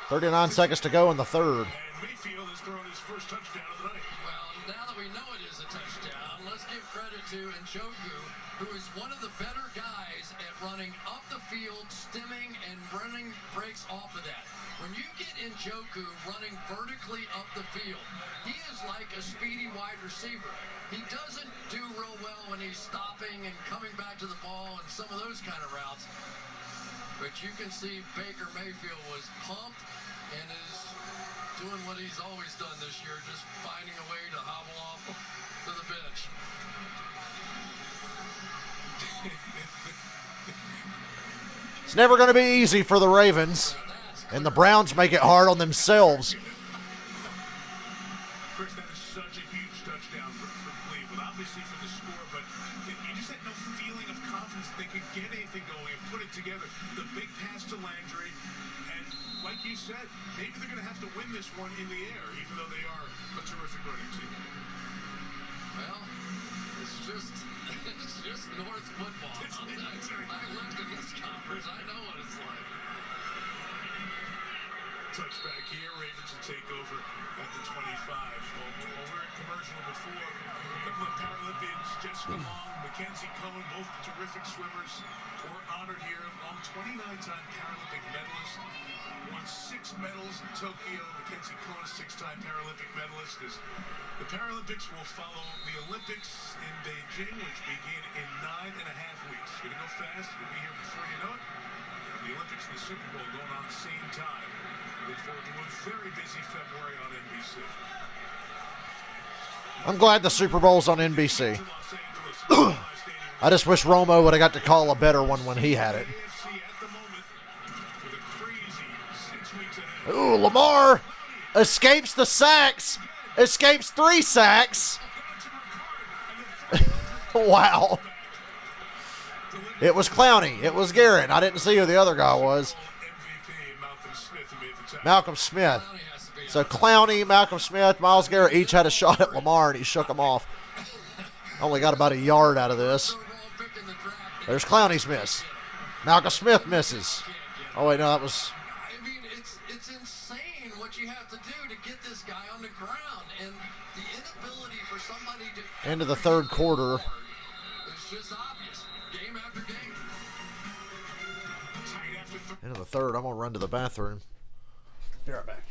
39 seconds to go in the third. And Mayfield has thrown his first touchdown of the night. Well, now that we know it is a touchdown, let's give credit to Njoku, who is one of the better guys at running up the field, stemming, and running breaks off of that. When you get Njoku running vertically up the field, he is like a speedy wide receiver. He doesn't do real well when he's stopping and coming back to the ball and some of those kind of routes. But you can see Baker Mayfield was pumped and is doing what he's always done this year, just finding a way to hobble off to the bench. It's never going to be easy for the Ravens. And the Browns make it hard on themselves. Chris, that is such a huge touchdown for Cleveland. Obviously for the score, but you just had no feeling of confidence they could get anything going and put it together. The big pass to Landry, and like you said, maybe they're going to have to win this one in the air, even though they are a terrific running team. Well, it's just North football. I lived in this conference. I know what it's like. Touchback here, Ravens will take over at the 25. Well, we're in commercial before. A couple of Paralympians, Jessica Long, Mackenzie Cohen, both terrific swimmers, were honored here. Long, 29-time Paralympic medalist, won 6 medals in Tokyo. Mackenzie Cohen, 6-time Paralympic medalist. The Paralympics will follow the Olympics in Beijing, which begin in 9.5 weeks. Gonna go fast. It'll be here before you know it. The Olympics and the Super Bowl going on at the same time. Look forward to a very busy February on NBC. I'm glad the Super Bowl's on NBC. I just wish Romo would have got to call a better one when he had it. Ooh, Lamar escapes the sacks. Escapes 3 sacks. Wow. It was Clowney. It was Garrett. I didn't see who the other guy was. Malcolm Smith. So Clowney, Malcolm Smith, Myles Garrett each had a shot at Lamar, and he shook them off. Only got about a yard out of this. There's Clowney's miss. Malcolm Smith misses. Oh, wait, no, that was... I mean, it's insane what you have to do to get this guy on the ground, and the inability for somebody to... Into the third quarter. It's just obvious. Game after game. Into the third. I'm going to run to the bathroom. Be right back.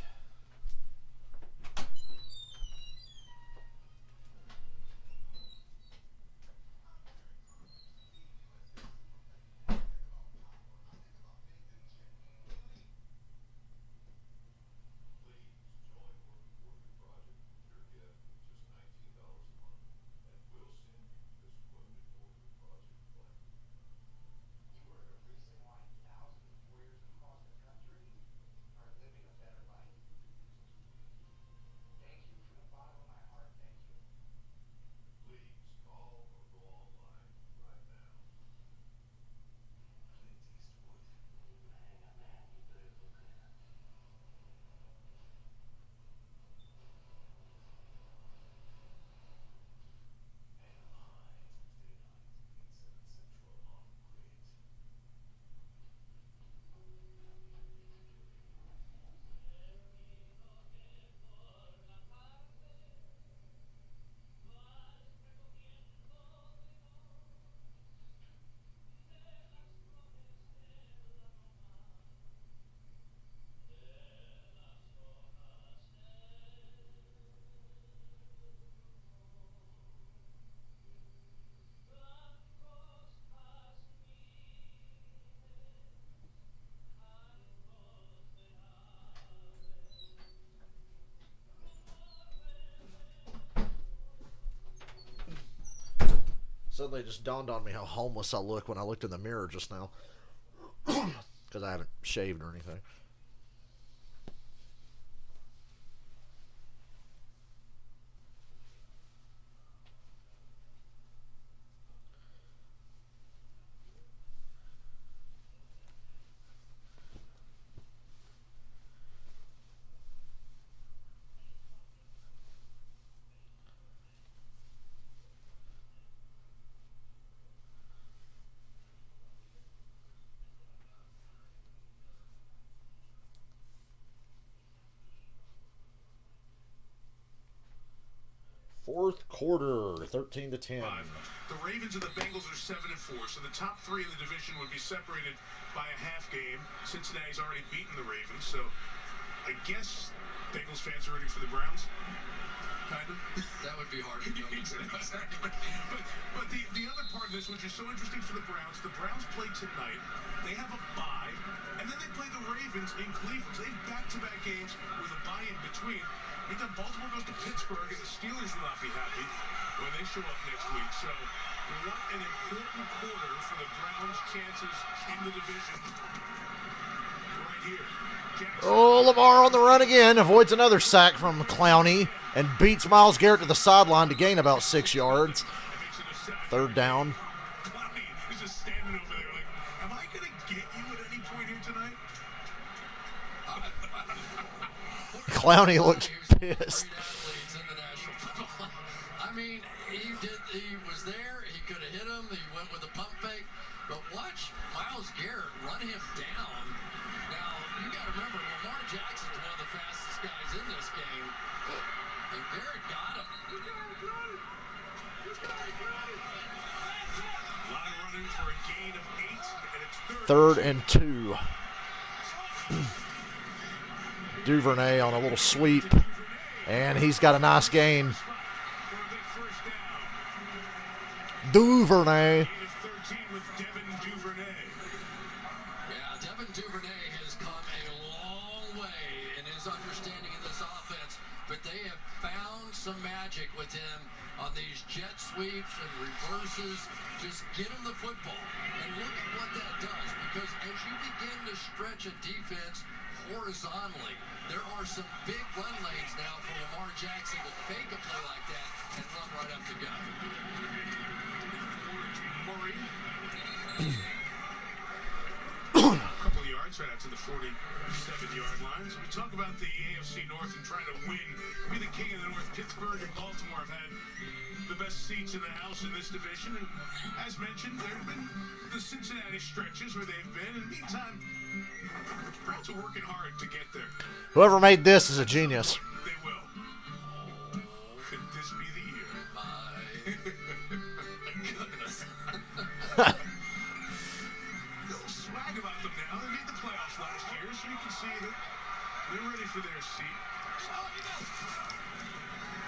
Suddenly it just dawned on me how homeless I look when I looked in the mirror just now. Because I haven't shaved or anything. Fourth quarter, 13-10. The Ravens and the Bengals are 7-4, so the top three in the division would be separated by a half game. Cincinnati's already beaten the Ravens, so I guess Bengals fans are rooting for the Browns. Kind of. That would be hard to do. But the other part of this, which is so interesting for the Browns play tonight. They have a bye, and then they play the Ravens in Cleveland. So they have back-to-back games with a bye in between. And then Baltimore goes to Pittsburgh, and the Steelers will not be happy when they show up next week. So what an important quarter for the Browns' chances in the division. Right here. Oh, Lamar on the run again. Avoids another sack from Clowney and beats Myles Garrett to the sideline to gain about 6 yards. Third down. Clowney is just standing over there like, am I going to get you at any point here tonight? Clowney looks pissed. I mean, he was there. He could have hit him. He went with a pump fake. But watch Myles Garrett run him down. Now, you got to remember, Lamar Jackson's one of the fastest guys in this game. And Garrett got him. A lot of running for a gain of 8, and it's Third and 2. Duvernay on a little sweep, and he's got a nice gain. Duvernay. Yeah, Devin Duvernay has come a long way in his understanding of this offense, but they have found some magic with him on these jet sweeps and reverses. Just get him the football, and look at what that does, because as you begin to stretch a defense horizontally, there are some big run lanes now for Lamar Jackson to fake a play like that and run right up the gut. Murray. A couple of yards right out to the 47-yard line. So we talk about the AFC North and trying to win, be the king of the North. Pittsburgh and Baltimore have had the best seats in the house in this division. And as mentioned, there have been the Cincinnati stretches where they've been. In the meantime, Browns are working hard to get there. Whoever made this is a genius. They will. Could this be the year? Goodness. Little swag about them now. They made the playoffs last year, so you can see that they're ready for their seat.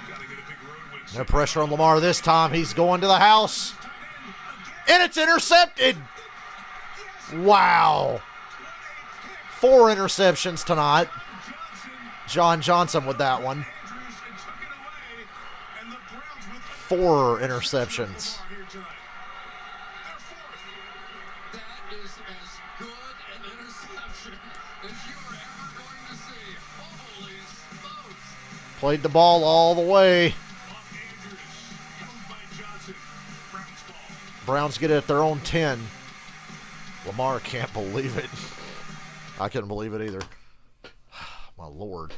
Gotta get a big road win. No pressure on Lamar this time. He's going to the house. And it's intercepted. Wow. 4 interceptions tonight. John Johnson with that one. 4 interceptions. That is as good an interception as you are ever going to see. Holy smokes. Played the ball all the way. Browns get it at their own 10. Lamar can't believe it. I couldn't believe it either. My Lord.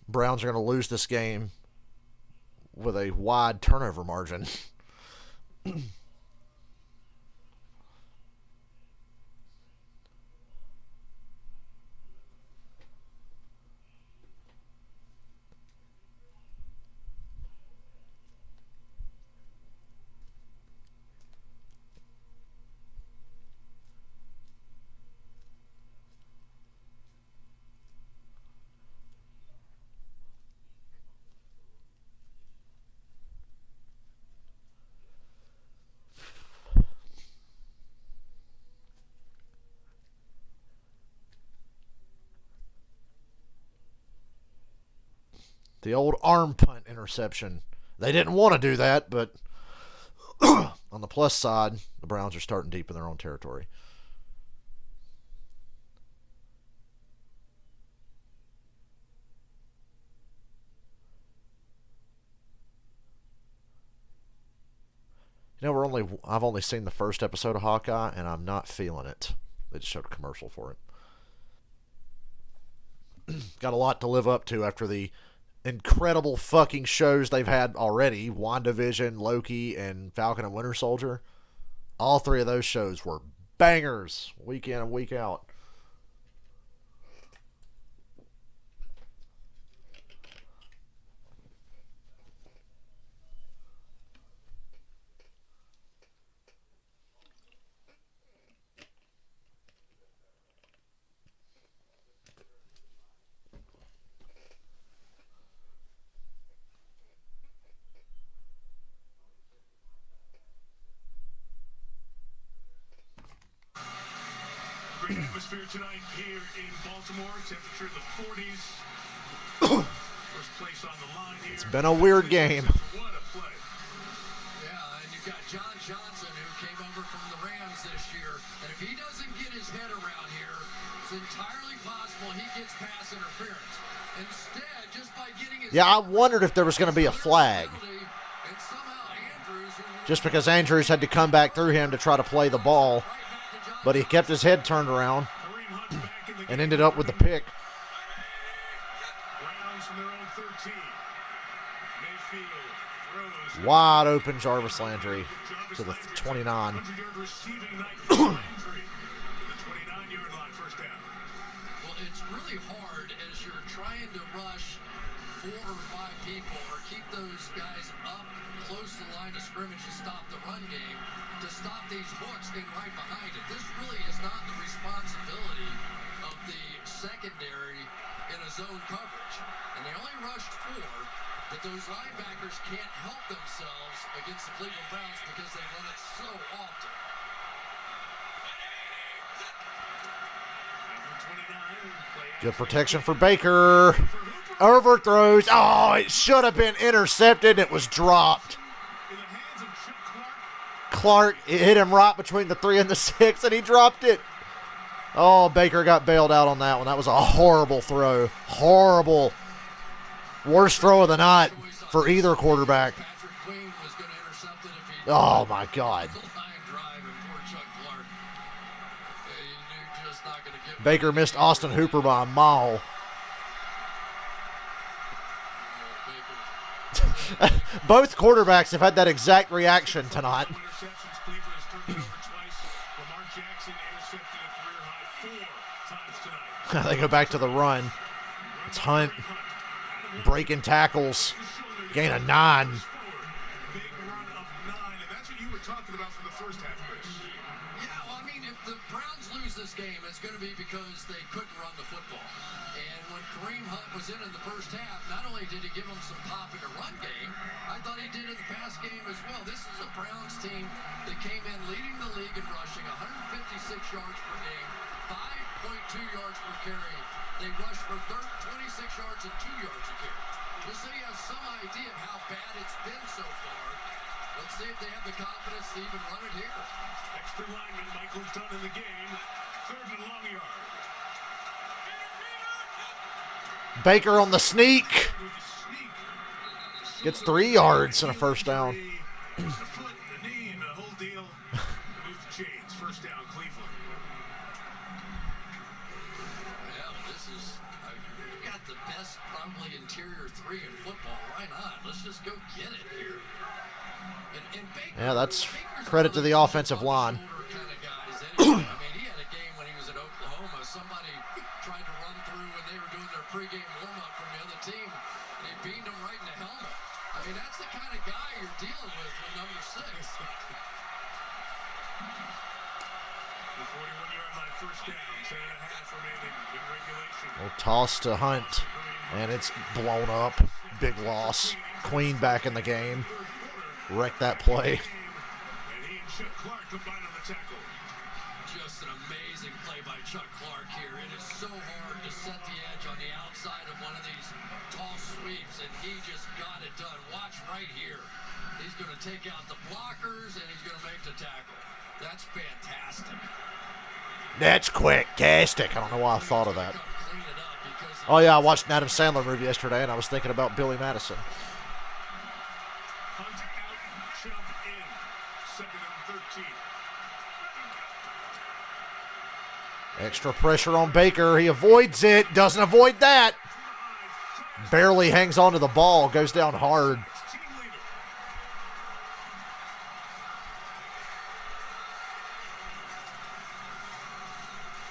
Browns are going to lose this game with a wide turnover margin. The old arm punt interception. They didn't want to do that, but on the plus side, the Browns are starting deep in their own territory. You know, I've only seen the first episode of Hawkeye, and I'm not feeling it. They just showed a commercial for it. Got a lot to live up to after the incredible fucking shows they've had already. WandaVision, Loki, and Falcon and Winter Soldier. All three of those shows were bangers, week in and week out. Great atmosphere tonight here in Baltimore. Temperature in the 40s. First place on the line here. It's been a weird game. What a play. Yeah, and you've got John Johnson, who came over from the Rams this year. And if he doesn't get his head around here, it's entirely possible he gets pass interference. Instead, just by getting his I wondered if there was going to be a flag. Just because Andrews had to come back through him to try to play the ball. But he kept his head turned around and ended up with the pick. Wide open Jarvis Landry to the 29. Well, it's really hard as you're trying to rush 4 or 5 people or keep those guys up close to the line of scrimmage to stop the run game, to stop these hooks in right behind it. This really is not the responsibility of the secondary in a zone coverage. And they only rushed 4, but those linebackers can't help themselves against the Cleveland Browns because they run it so often. Good protection for Baker. Overthrows. Oh, it should have been intercepted. It was dropped. Clark, it hit him right between the 3 and the 6, and he dropped it. Oh, Baker got bailed out on that one. That was a horrible throw. Horrible. Worst throw of the night for either quarterback. Oh, my God. Baker missed Austin Hooper by a mile. Both quarterbacks have had that exact reaction tonight. They go back to the run. It's Hunt breaking tackles. Gain of 9. Big run of 9, and that's what you were talking about from the first half, Chris. Yeah, well, I mean, if the Browns lose this game, it's going to be because they couldn't run the football. And when Kareem Hunt was in the first half, not only did he give them some pop in the run game, I thought he did in the pass game as well. This is a Browns team that came in leading the league in rushing, 156 yards per game, 5.2 yards per carry. They rushed for 26 yards and 2 yards a carry. Just so you have some idea of how bad it's been so far. Let's see if they have the confidence to even run it here. Extra lineman Michael Dunn in the game. 3rd and long yard. Baker on the sneak. Gets 3 yards and a first down. The foot, the knee, and the whole deal. Move the chains. First down, Cleveland. Yeah, this is, you've got the best probably interior 3 in football. Why not? Let's just go get it here. And Baker, Yeah, that's credit to the offensive line. I mean, he had a game when he was at Oklahoma. Somebody tried to run through when they were doing their pregame warm-up from the other team, and he beamed him right in the helmet. I mean, that's the kind of guy you're dealing with number 6. The 41-yard line, first down. 10.5 remaining in regulation. Well, toss to Hunt, and it's blown up. Big loss. Queen back in the game. Wrecked that play. And he and Chuck Clark combined on the tackle. just an amazing play by Chuck Clark here. It is so hard to set the edge on the outside of one of these tall sweeps, and he just got it done. Watch right here. He's going to take out the blockers, and he's going to make the tackle. That's fantastic. That's quick-tastic. I don't know why I thought of that. Oh, yeah, I watched an Adam Sandler movie yesterday, and I was thinking about Billy Madison. Hunt out, jump in. 2nd and 13. Extra pressure on Baker. He avoids it. Doesn't avoid that. Barely hangs on to the ball. Goes down hard.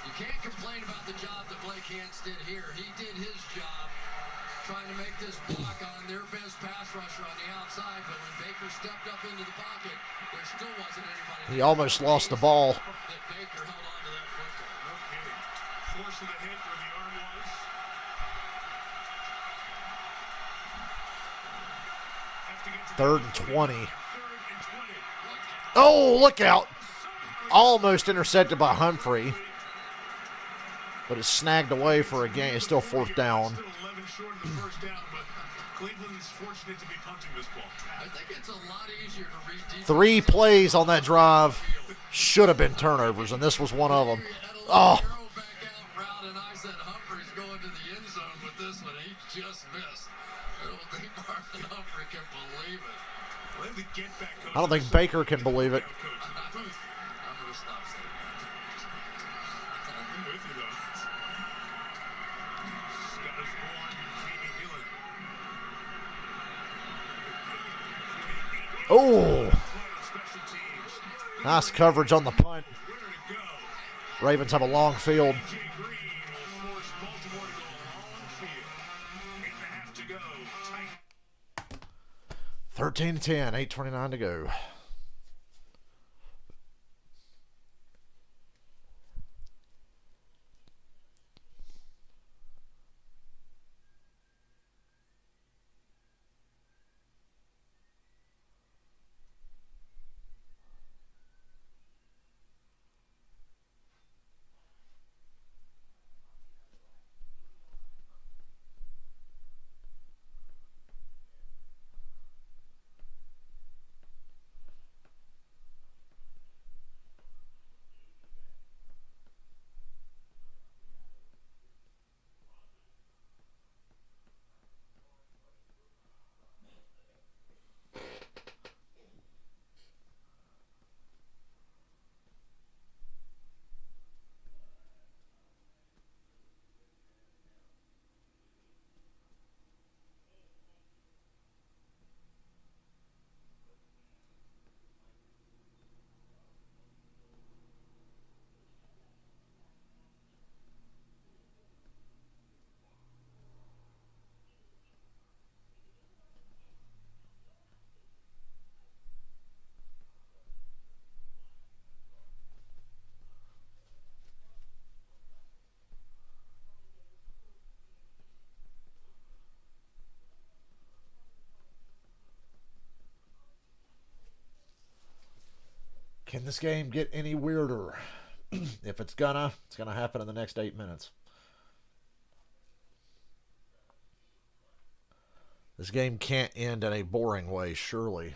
You can't complain about the job that Blake Hance did here. He did his job trying to make this block on their best pass rusher on the outside, but when Baker stepped up into the pocket, there still wasn't anybody. He almost lost the ball. That Baker held on to that football. No kidding. Forcing the hit where the arm was. Have to get to 3rd and 20. Oh, look out. Almost intercepted by Humphrey. But it's snagged away for a gain. It's still 4th down. Still 11 short of the first down, but Cleveland's fortunate to be punting this ball. I think it's a lot easier to read defense. 3 plays on that drive should have been turnovers, and this was one of them. Oh. And I said Humphrey's going to the end zone with this one. He just missed. I don't think Marlon Humphrey can believe it. Well, the get back coach. I don't think Baker can believe it. I'm going to stop saying that. I'm with you, though. Scottish born, Jamie Gillen. Oh. Nice coverage on the punt. Ravens have a long field. 13-10, 8:29 to go. Can this game get any weirder? If it's gonna happen in the next 8 minutes. This game can't end in a boring way, surely.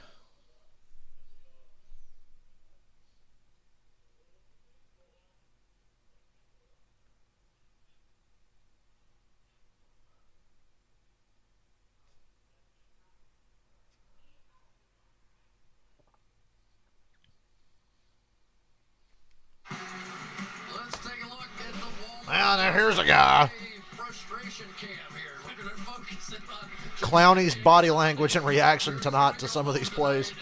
Well, now here's a guy. Clowney's body language and reaction tonight to some of these plays.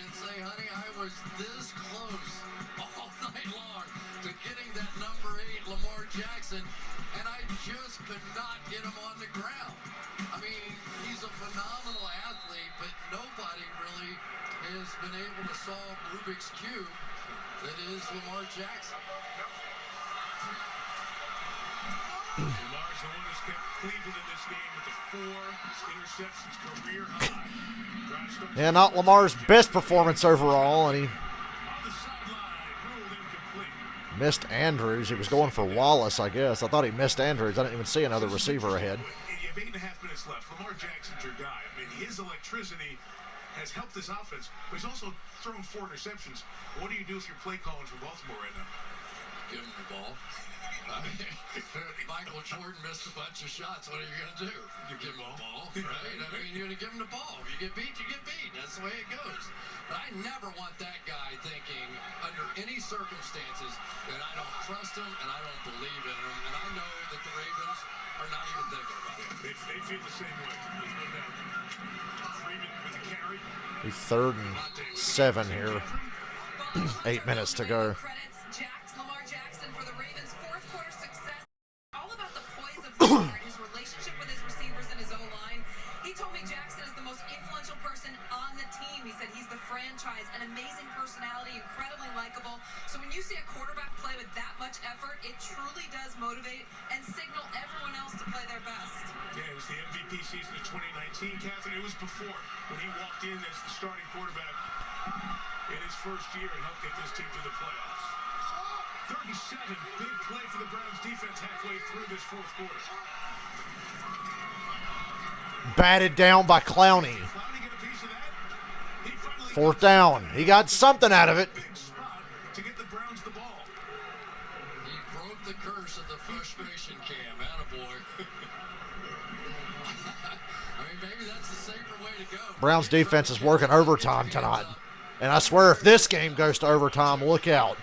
Been able to solve Rubik's Cube that is Lamar Jackson. Lamar's the one who's kept Cleveland in this game with the 4 interceptions, career high. Yeah, not Lamar's best performance overall, and he on the sideline, ruled incomplete. Missed Andrews. He was going for Wallace, I guess. I thought he missed Andrews. I didn't even see another receiver ahead. You have 8.5 minutes left. Lamar Jackson's your guy. I mean, his electricity has helped this offense, but he's also thrown 4 interceptions. What do you do if you're play calling for Baltimore right now? Give him the ball. I mean, Michael Jordan missed a bunch of shots. What are you going to do? You give him the ball, right? I mean, you're going to give him the ball. If you get beat, you get beat. That's the way it goes. But I never want that guy thinking, under any circumstances, that I don't trust him and I don't believe in him. And I know that the Ravens are not even thinking about it. They feel the same way. There's no doubt. Freeman with the carry. Be 3rd and 7 here. 8 minutes to go. Lamar Jackson for the Ravens' fourth quarter success. All about the poise of Lamar and his relationship with his receivers and his O-line. He told me Jackson is the most influential person on the team. He said he's the franchise, an amazing personality, incredibly likable. So when you see a quarterback play with that much effort, it truly does motivate and signal everyone else to play their best. Yeah, it was the MVP season of 2019, Catherine. It was before when he walked in as the starting quarterback in his first year and helped get this team to the playoffs. 37, big play for the Browns defense halfway through this fourth quarter. Batted down by Clowney. 4th down. He got something out of it. Big spot to get the Browns the ball. He broke the curse of the frustration cam. Attaboy. I mean, maybe that's the safer way to go. Browns defense is working overtime tonight. And I swear if this game goes to overtime, look out.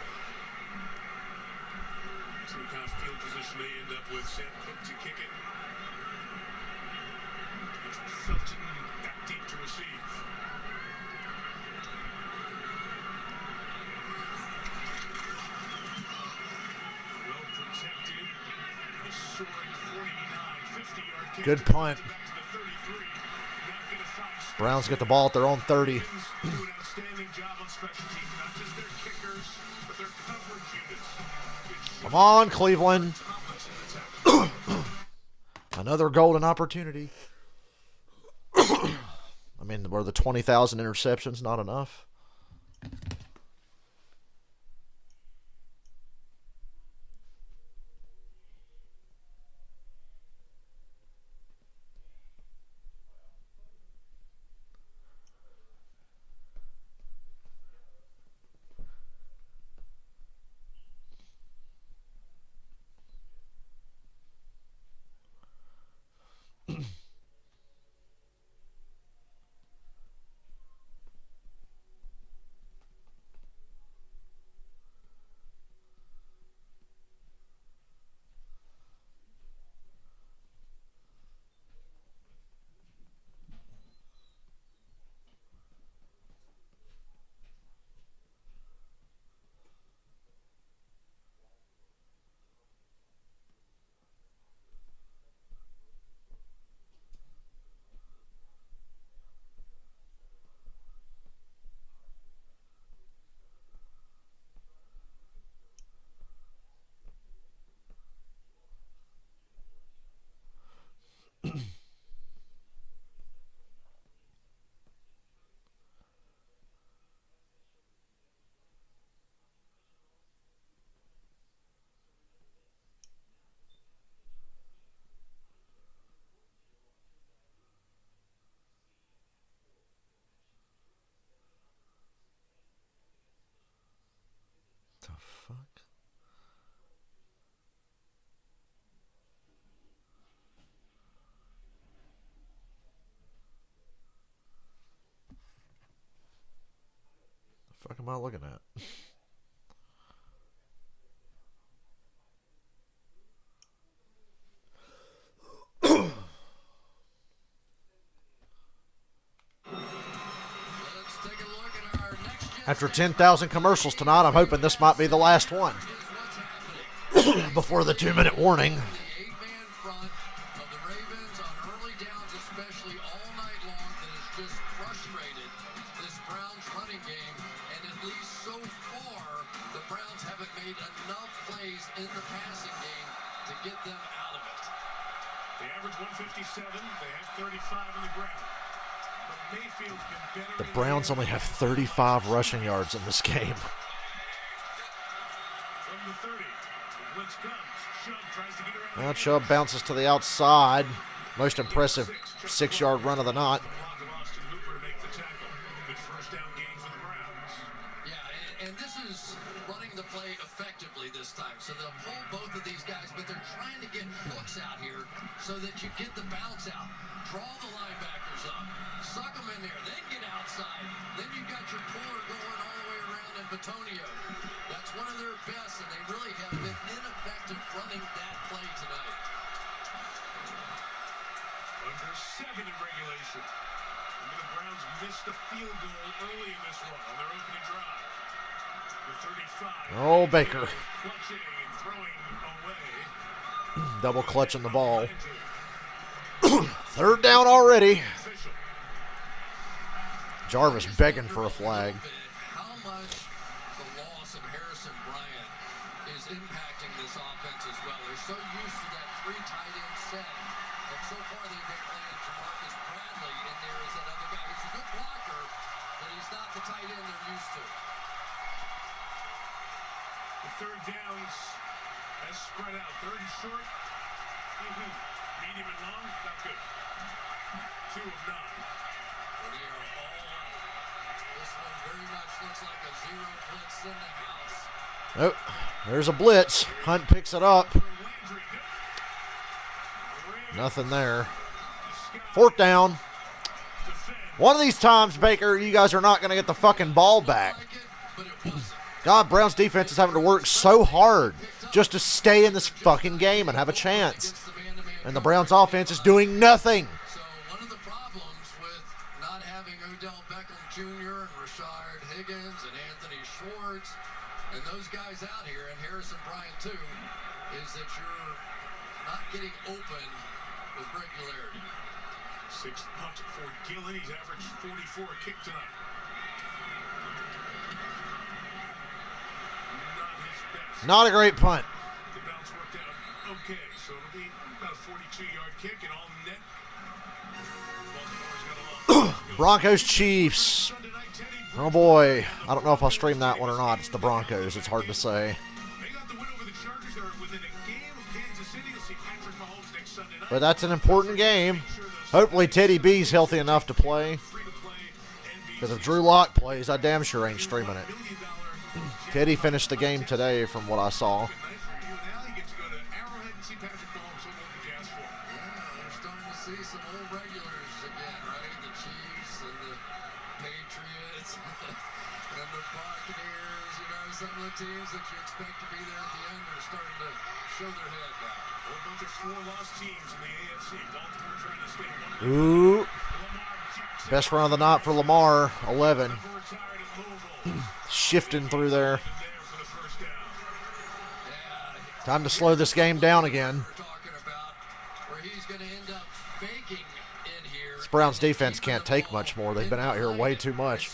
See what kind of field position they end up with. Sam Cook to kick it. Felton back deep to receive. Well protected. A soaring 49, 50-yard kick. Good punt. Back to the 33. Not going to find space. Browns get the ball at their own 30. Do an outstanding job on special teams. Not just their kickers, but their coverage units. Come on, Cleveland. Another golden opportunity. I mean, were the 20,000 interceptions not enough? Fuck. The fuck am I looking at? After 10,000 commercials tonight, I'm hoping this might be the last one. Before the 2-minute warning. The 8-man front of the Ravens on early downs, especially all night long, that has just frustrated this Browns running game. And at least so far, the Browns haven't made enough plays in the passing game to get them out of it. They average 157. They have 35 on the ground. But Mayfield's been better. The Browns only have 35 rushing yards in this game. From the Well, Chubb bounces to the outside. Most impressive 6-yard run of the night. Yeah, and this is running the play effectively this time. So they'll pull both of these guys, but they're trying to get hooks out here so that you get the bounce out. Draw the linebackers up. Suck them in there. Then get outside. Then you've got your puller going all the way around in Batonio. That's one of their best, and they really have been ineffective running that play tonight. Under 7 in regulation. And the Browns missed a field goal early in this one on their opening drive. The 35. Oh, Baker. Clutching and throwing away. Double clutching the ball. 3rd down already. Jarvis begging for a flag. How much the loss of Harrison Bryant is impacting this offense as well. They're so used to that 3 tight end set. And so far they've been playing Jamarcus Bradley in there as another guy. He's a good blocker, but he's not the tight end they're used to. The 3rd downs has spread out. 3rd and short. Medium and long, not good. 2 of 9. And they are all out. This one very much looks like a 0 blitz in the house. Oh, there's a blitz. Hunt picks it up. Nothing there. 4th down. One of these times, Baker, you guys are not going to get the fucking ball back. God, Browns defense is having to work so hard just to stay in this fucking game and have a chance. And the Browns offense is doing nothing. So one of the problems with not having Odell Beckham Jr. and Rashard Higgins and Anthony Schwartz and those guys out here, and Harrison Bryant too, is that you're not getting open with regularity. 6th punt for Gillen. He's averaged 44 a kick tonight. Not his best. Not a great punt. The bounce worked out okay, so it'll be about a 42-yard kick and all net. Baltimore's got a long Broncos Chiefs. Oh boy, I don't know if I'll stream that one or not. It's the Broncos. It's hard to say. They got the win over the Chargers. They're within a game of Kansas City. You'll see Patrick Mahomes next Sunday night. But that's an important game. Hopefully Teddy B's healthy enough to play. Because if Drew Lock plays, I damn sure ain't streaming it. Teddy finished the game today from what I saw. See some old regulars again, right? The Chiefs and the Patriots and the Buccaneers, you know, some of the teams that you expect to be there at the end are starting to show their head now. A bunch of 4-loss teams in the AFC. Baltimore trying to stay 1. Ooh. Best run of the night for Lamar, 11. Shifting through there. Time to slow this game down again. This Browns defense can't take much more. They've been out here way too much.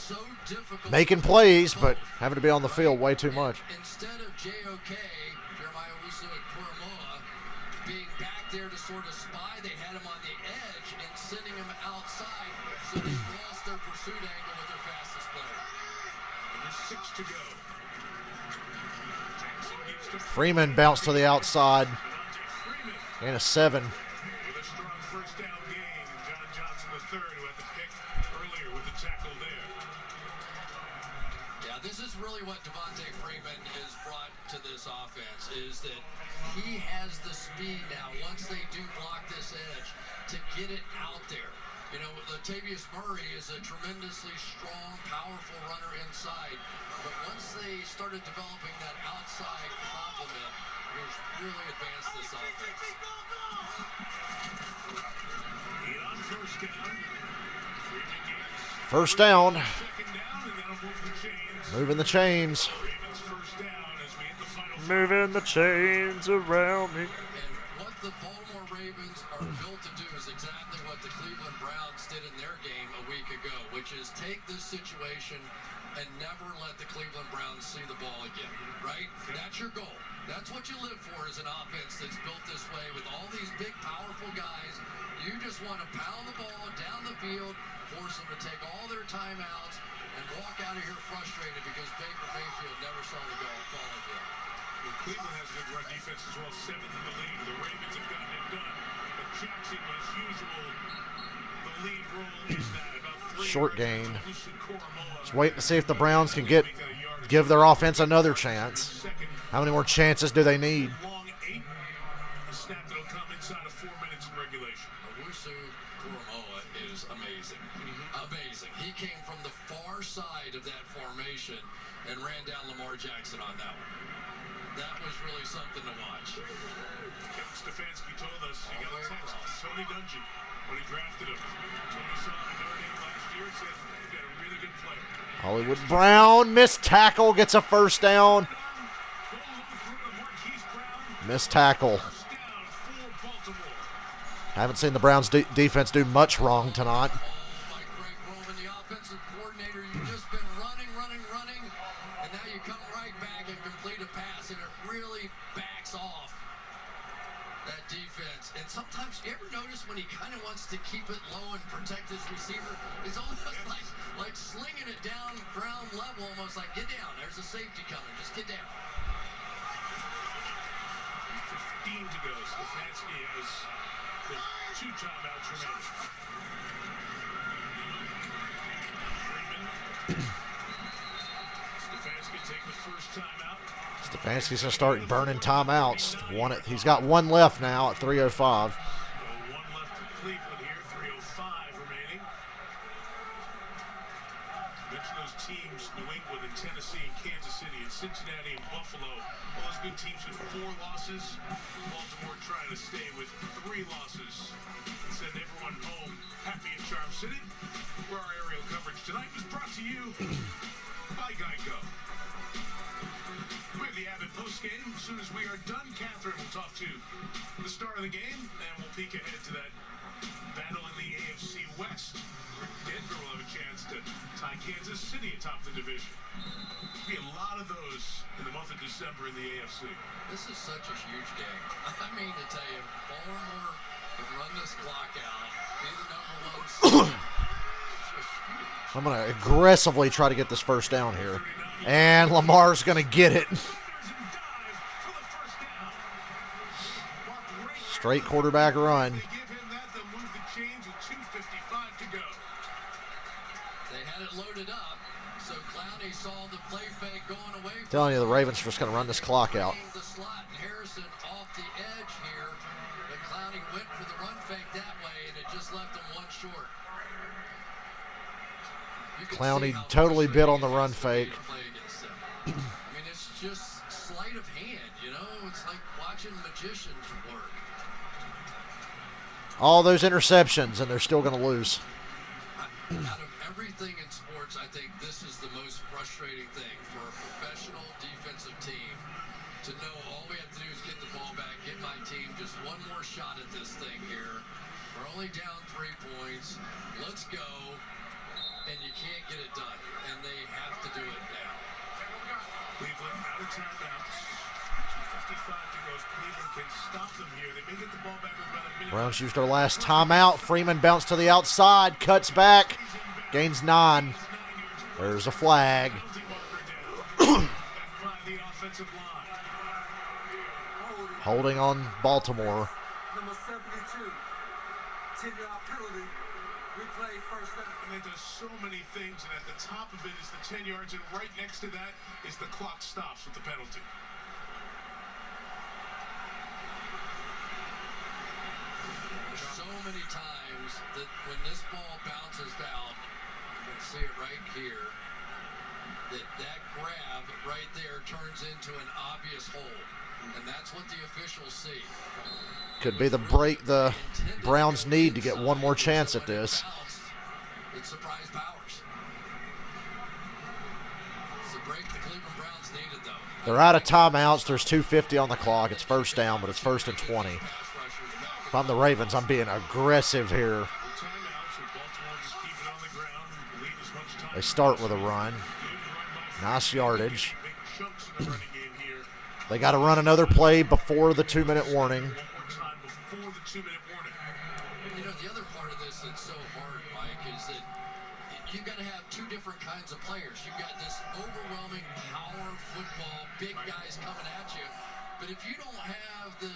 Making plays, but having to be on the field way too much. Instead of JOK, Jeremiah Owusu-Koramoah, being back there to sort of spy, they had him on the edge and sending him outside, so they lost their pursuit angle with their fastest player. There's 6 to go. Freeman bounced to the outside. And a 7. With a strong 1st down game. John Johnson III, who had the pick earlier with the tackle there. Yeah, this is really what Devontae Freeman has brought to this offense, is that he has the speed now, once they do block this edge, to get it out there. You know, Latavius Murray is a tremendously strong, powerful runner inside, but once they started developing that outside complement, it's really advanced this offense. On 1st down. First down. 2nd down, and that'll move the chains. Moving the chains. Ravens 1st down as we hit the final. Moving the chains around me. And what the Baltimore Ravens are built to do is exactly what the Cleveland Browns did in their game a week ago, which is take this situation and never let the Cleveland Browns see the ball again, right? That's your goal. That's what you live for, as an offense that's built this way with all these big, powerful guys. You just want to pound the ball down the field, force them to take all their timeouts, and walk out of here frustrated because Baker Mayfield never saw the ball fall again. Cleveland has a good run defense as well, 7th in the league. The Ravens have gotten it done. But Jackson, as usual, the lead role is that about 3 Short gain. yards to Lucy Koromoa. Just waiting to see if the Browns can give their offense another chance. How many more chances do they need? Long 8. A snap that'll come inside of 4 minutes in regulation. Owusu Koromoa is amazing. Amazing. He came from the far side of that formation and ran down Lamar Jackson on that one. That was really something to watch. Kevin Stefanski told us he got a text from Tony Dungy when he drafted him. Tony saw him in Notre Dame last year and said, he's got a really good player. Hollywood Brown, missed tackle, gets a first down. Missed tackle. Haven't seen the Browns defense do much wrong tonight. By Greg Roman, the offensive coordinator, you've just been running, and now you come right back and complete a pass, and it really backs off that defense. And sometimes, you ever notice when he kind of wants to keep it low and protect his receiver? It's almost like slinging it down ground level, almost like, get down, there's a safety coming, just get down. 15 to go. Stefanski has the 2 timeouts remaining. Freeman. Stefanski take the first timeout. Stefanski's going to start burning timeouts. He's got one left now at 3:05. 1 left for Cleveland here. 3:05 remaining. Mention those teams, New England and Tennessee and Kansas City and Cincinnati and Buffalo. All those good teams with 4 losses. Baltimore trying to stay with 3 losses and send everyone home happy in Charm City, where our aerial coverage tonight was brought to you by Geico. We have the Abbott postgame. As soon as we are done, Catherine will talk to the start of the game, and we'll peek ahead to that battle in the AFC West. Denver will have a chance to tie Kansas City atop the division. There'll be a lot of those in the month of December in the AFC. This is such a huge game. I mean to tell you, Baltimore can run this clock out, be the number 1 seed. I'm going to aggressively try to get this first down here. And Lamar's going to get it. Straight quarterback run. They give him that, they'll move the chains with 2:55 to go. They had it loaded up, so Clowney saw the play fake going away. Telling you, the Ravens are just going to run this clock out. The slot, Harrison off the edge here, but Clowney went for the run fake that way, and it just left him 1 short. Clowney totally bit on the run fake. I mean, it's just sleight of hand, you know? It's like watching magicians work. All those interceptions, and they're still going to lose. Out of everything in sports, I think this is the most frustrating thing for a professional defensive team to know all we have to do is get the ball back, get my team just 1 more shot at this thing here. We're only down 3 points. Let's go. And you can't get it done. And they have to do it now. Cleveland out of timeouts. 2:55 to go. If Cleveland can stop them here, they may get the ball back with about a minute. Browns used their last timeout. Freeman bounced to the outside, cuts back, gains 9. There's a flag. Holding on Baltimore. Number 72, 10-yard penalty. Replay first down. And it does so many things, and at the top of it is the 10 yards, and right next to that is the clock stops with the penalty. So many times that when this ball bounces out, you can see it right here, that grab right there turns into an obvious hold. And that's what the officials see. Could be the break the Browns need to get 1 more chance at this. It surprised Powers. It's the break the Cleveland Browns needed, though. They're out of timeouts. There's 2:50 on the clock. It's first down, but it's 1st and 20. If I'm the Ravens, I'm being aggressive here. They start with a run. Nice yardage. They got to run another play before the 2-minute warning. You know, the other part of this that's so hard, Mike, is that you've got to have 2 different kinds of players. You've got this overwhelming power football, big guys coming at you, But if you don't have the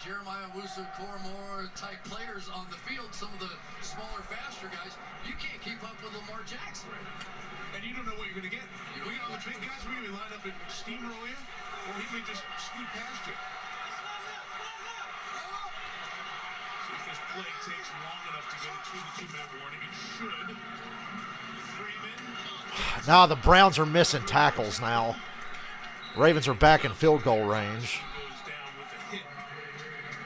Jeremiah Owusu-Koramoah type players on the field, some of the smaller, faster guys, you can't keep up with Lamar Jackson. And you don't know what you're going to get. We got the big guys, we're going to be lined up and steamroll you, or he may just scoot past you. See if this play takes long enough to get to the 2-minute warning. It should. Freeman. Now the Browns are missing tackles now. Ravens are back in field goal range.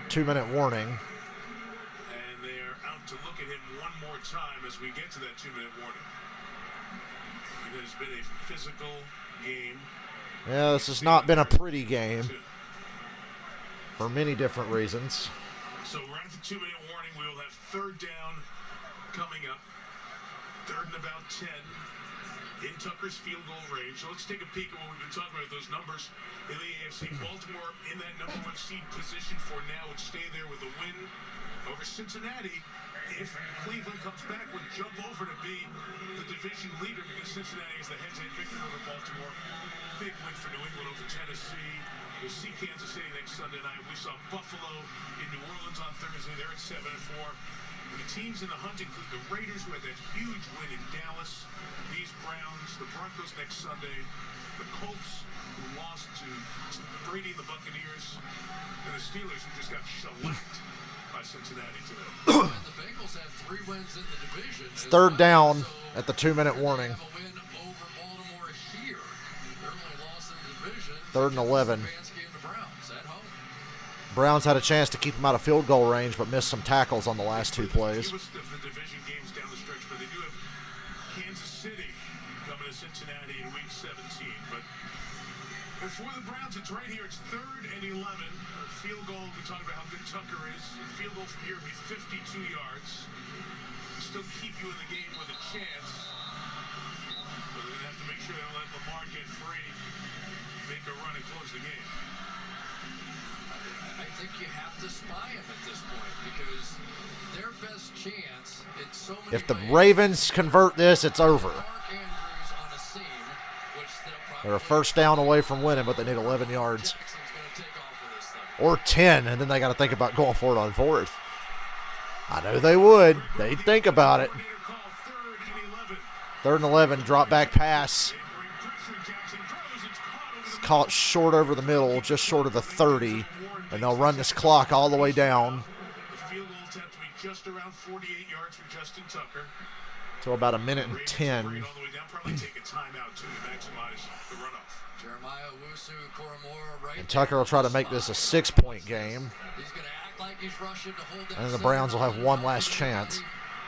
2-minute warning. And they are out to look at him one more time as we get to that 2-minute warning. It has been a physical game. Yeah, this has not been a pretty game for many different reasons. So we're at the 2-minute warning. We will have third down coming up. Third and about 10 in Tucker's field goal range. So let's take a peek at what we've been talking about, those numbers in the AFC. Baltimore in that number 1 seed position for now would stay there with a win over Cincinnati. If Cleveland comes back, would jump over to be the division leader because Cincinnati is the head-to-head victor over Baltimore. Big win for New England over Tennessee. We'll see Kansas City next Sunday night. We saw Buffalo in New Orleans on Thursday. They're at 7-4. And the teams in the hunt include the Raiders, who had that huge win in Dallas, these Browns, the Broncos next Sunday, the Colts, who lost to Brady and the Buccaneers, and the Steelers, who just got shellacked by Cincinnati today. The Bengals have 3 wins in the division. It's third down at the 2-minute warning. Have a win over Baltimore here. Their only loss in the division. 3rd and 11. Stefanski and the Browns at home. Browns had a chance to keep them out of field goal range, but missed some tackles on the last 2 plays. The division games down the stretch, but they do have Kansas City coming to Cincinnati in week 17. But for the Browns, it's right here. It's 3rd and 11. Field goal, we talked about how good Tucker is. Field goal from here would be 52 yards. Still keep you in the game with a chance. But they have to make sure they don't let Lamar get free, make a run and close the game. I think you have to spy him at this point because their best chance in so many If the ways, Ravens convert this, it's over. Mark Andrews on a seam, which they'll They're a first down away from winning, but they need 11 yards. Jackson's going to take off for this thing. Or 10, and then they got to think about going for it on 4th. I know they would. They'd think about it. 3rd and 11, drop back pass. Caught short over the middle, just short of the 30, and they'll run this clock all the way down The field goal attempt to be just around 48 yards for Justin Tucker. to about 1:10. All the way down, probably take a timeout too to maximize the runoff. Jeremiah Owusu-Koramoah right And Tucker will try to make this a 6-point game. He's going to act like he's rushing to hold that And the center Browns will have one line. last chance.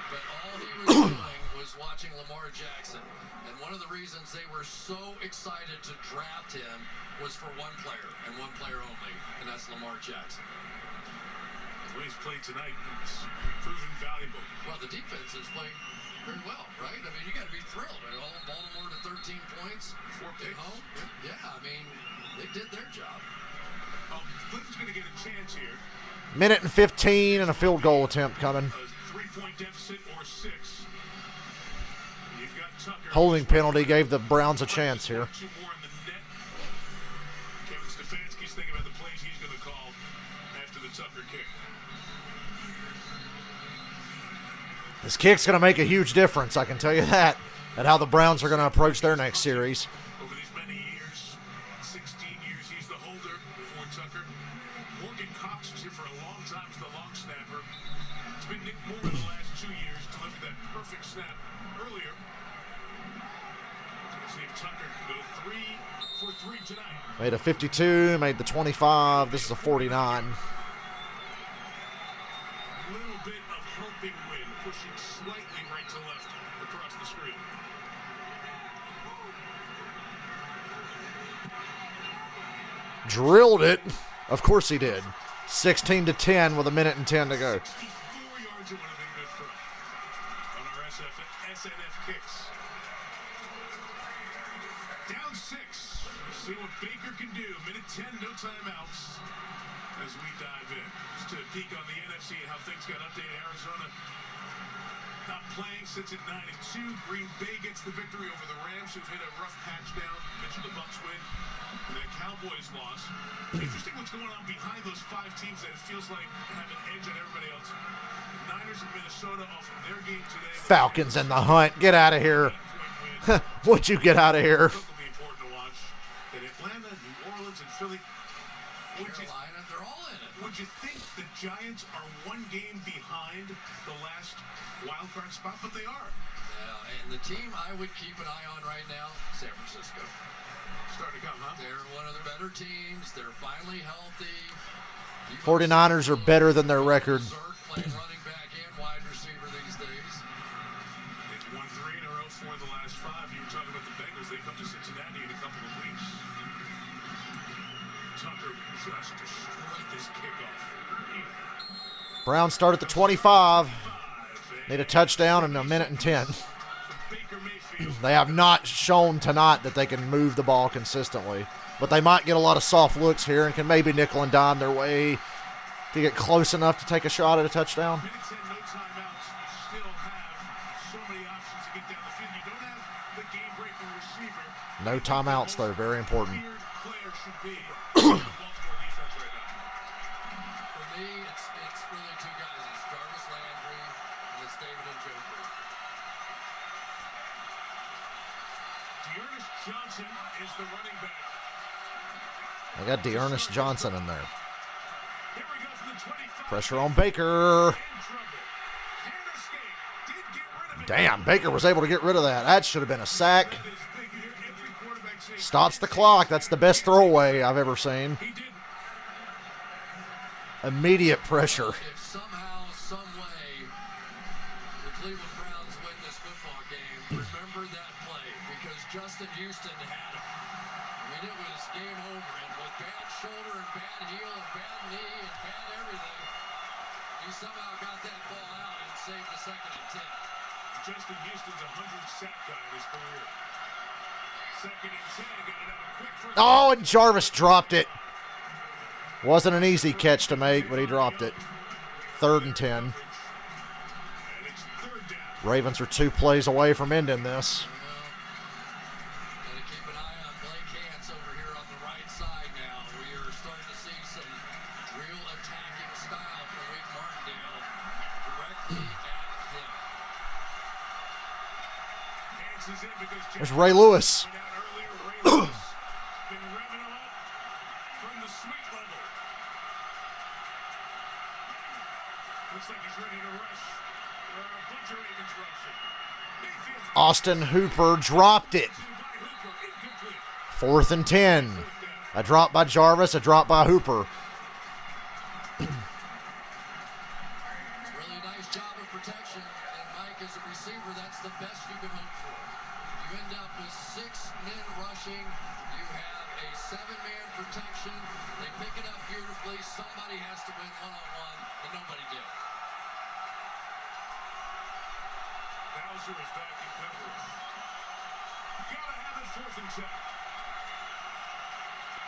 But all he was doing was watching Lamar Jackson. And one of the reasons they were so excited to draft him was for one player and one player only, and that's Lamar Jackson. The way he's played tonight, it's proven valuable. Well, the defense has played very well, right? I mean, you got to be thrilled. I mean, all Baltimore to 13 points, 4 at picks. home. Yeah, I mean, they did their job. Oh, Cleveland's going to get a chance here. 1:15 and a field goal attempt coming. A 3-point deficit or 6. You've got Tucker. Holding penalty gave the Browns a chance here. 2 more in the net. Kevin Stefanski's thinking about the plays he's going to call after the Tucker kick. This kick's going to make a huge difference, I can tell you that, and how the Browns are going to approach their next series. Over these many years, 16 years, he's the holder for Tucker. Morgan Cox was here for a long time as the long snapper. It's been Nick Moore the last 2 years, delivered that perfect snap earlier. Let's see if Tucker can go 3 for 3 tonight. Made a 52, made the 25. This is a 49. Little bit of helping wind, pushing slightly right to left across the screen. Drilled it. Of course he did. 16-10 with 1:10 to go. 4 yards, it would have been good for on our SNF kicks. Down 6. See what Baker can do. 1:10, no timeouts. As we dive in, just to peek on the NFC and how things got updated. Arizona not playing, sits at 9-2. Green Bay gets the victory over the Rams, who've hit a rough patch down. Mentioned the Bucs win. The Cowboys loss. Interesting what's going on behind those 5 teams that it feels like have an edge on everybody else. The Niners and Minnesota off of their game today. Falcons in the hunt. Get out of here. Would you get out of here? Important to watch. That Atlanta, New Orleans, and Philly. Carolina, they're all in it. Would you think the Giants are 1 game behind the last wild card spot? But they are. Yeah, and the team I would keep an eye on right now, San Francisco. Starting to come, huh? They're one of the better teams. They're finally healthy. 49ers are better than their record. Playing running back and wide receiver these days. They've won 3 in a row, 4 of the last 5. You were talking about the Bengals. They come to Cincinnati in a couple of weeks. Tucker just destroyed this kickoff. Browns start at the 25. Need a touchdown in a minute and 10. They have not shown tonight that they can move the ball consistently. But they might get a lot of soft looks here and can maybe nickel and dime their way to get close enough to take a shot at a touchdown. No timeouts, though. Very important. Johnson is the running back. I got Dearness Johnson in there. Pressure on Baker. Damn, Baker was able to get rid of that. That should have been a sack. Stops the clock. That's the best throwaway I've ever seen. Immediate pressure. If somehow, some way, the Cleveland Browns win this football game, remember that play, because Justin Houston had him. I mean, it was game over, and with bad shoulder and bad heel and bad knee and bad everything, he somehow got that ball out and saved the 2nd and 10. Justin Houston's 100 sack guy in his career. 2nd and 10, got it out quick for... Oh, and Jarvis dropped it. Wasn't an easy catch to make, but he dropped it. 3rd and 10. Ravens are 2 plays away from ending this. Gotta keep an eye on Blake Hance over here on the right side now. We are starting to see some real attacking style from Wake Martindale directly at him. Hance is in because There's Ray Lewis. been revving him up from the sweet level. Looks like he's ready to rush. There are a bunch of Ravens rushing. Austin Hooper dropped it. 4th and 10. A drop by Jarvis, a drop by Hooper. Really nice job of protection, and Mike, as a receiver, that's the best you can hope for. You end up with 6 men rushing. You have a 7-man protection. They pick it up beautifully. Somebody has to win one-on-one, and nobody did. Bowser is back in coverage. Gotta have it 4th and 10.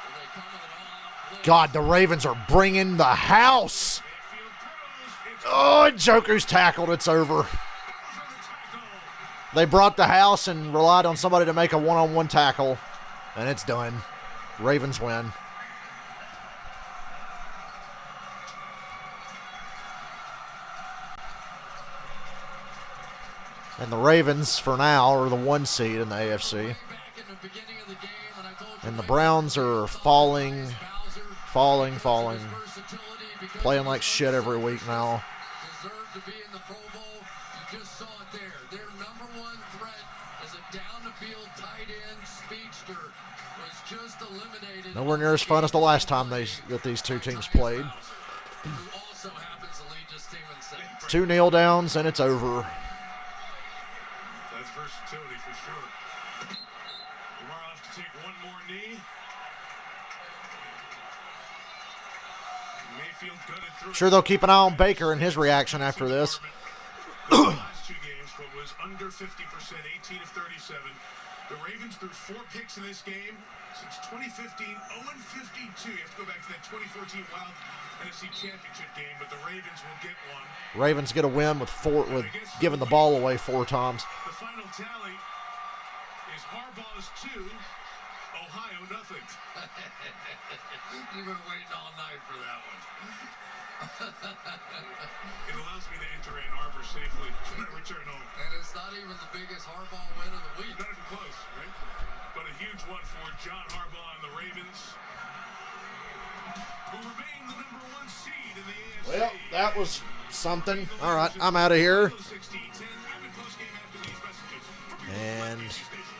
Well, they come with an all-out blitz. God, the Ravens are bringing the house. Oh, and Joker's tackled. It's over. They brought the house and relied on somebody to make a one-on-one tackle, and it's done. Ravens win. And the Ravens, for now, are the 1 seed in the AFC. And the Browns are falling. Playing like shit every week now. Deserve to be in the Pro Bowl. You just saw it there. Their #1 threat as a down-the-field tight end speedster was just eliminated. Nowhere near as fun as the last time that these 2 teams played. Who also happens to lead this team in sacks. 2 kneel downs, and it's over. That's versatility for sure. Lamar will have to take 1 more knee. Mayfield gutted through. Sure, they'll keep an eye on Baker and his reaction after this. The last 2 games, but was under 50%, 18 of 37. The Ravens threw 4 picks in this game since 2015, 0-52. You have to go back to that 2014 Wild NFC Championship game, but the Ravens will get 1. Ravens get a win with giving the ball away 4 times. The final tally is Harbaugh's 2, Ohio, nothing. You've been waiting all night for that one. It allows me to enter Ann Arbor safely when I return home. And it's not even the biggest Harbaugh win of the week. Not even close, right? But a huge one for John Harbaugh and the Ravens, who remain the #1 seed in the AFC. Well, that was something. All right, I'm out of here. And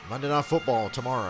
Monday Night Football tomorrow.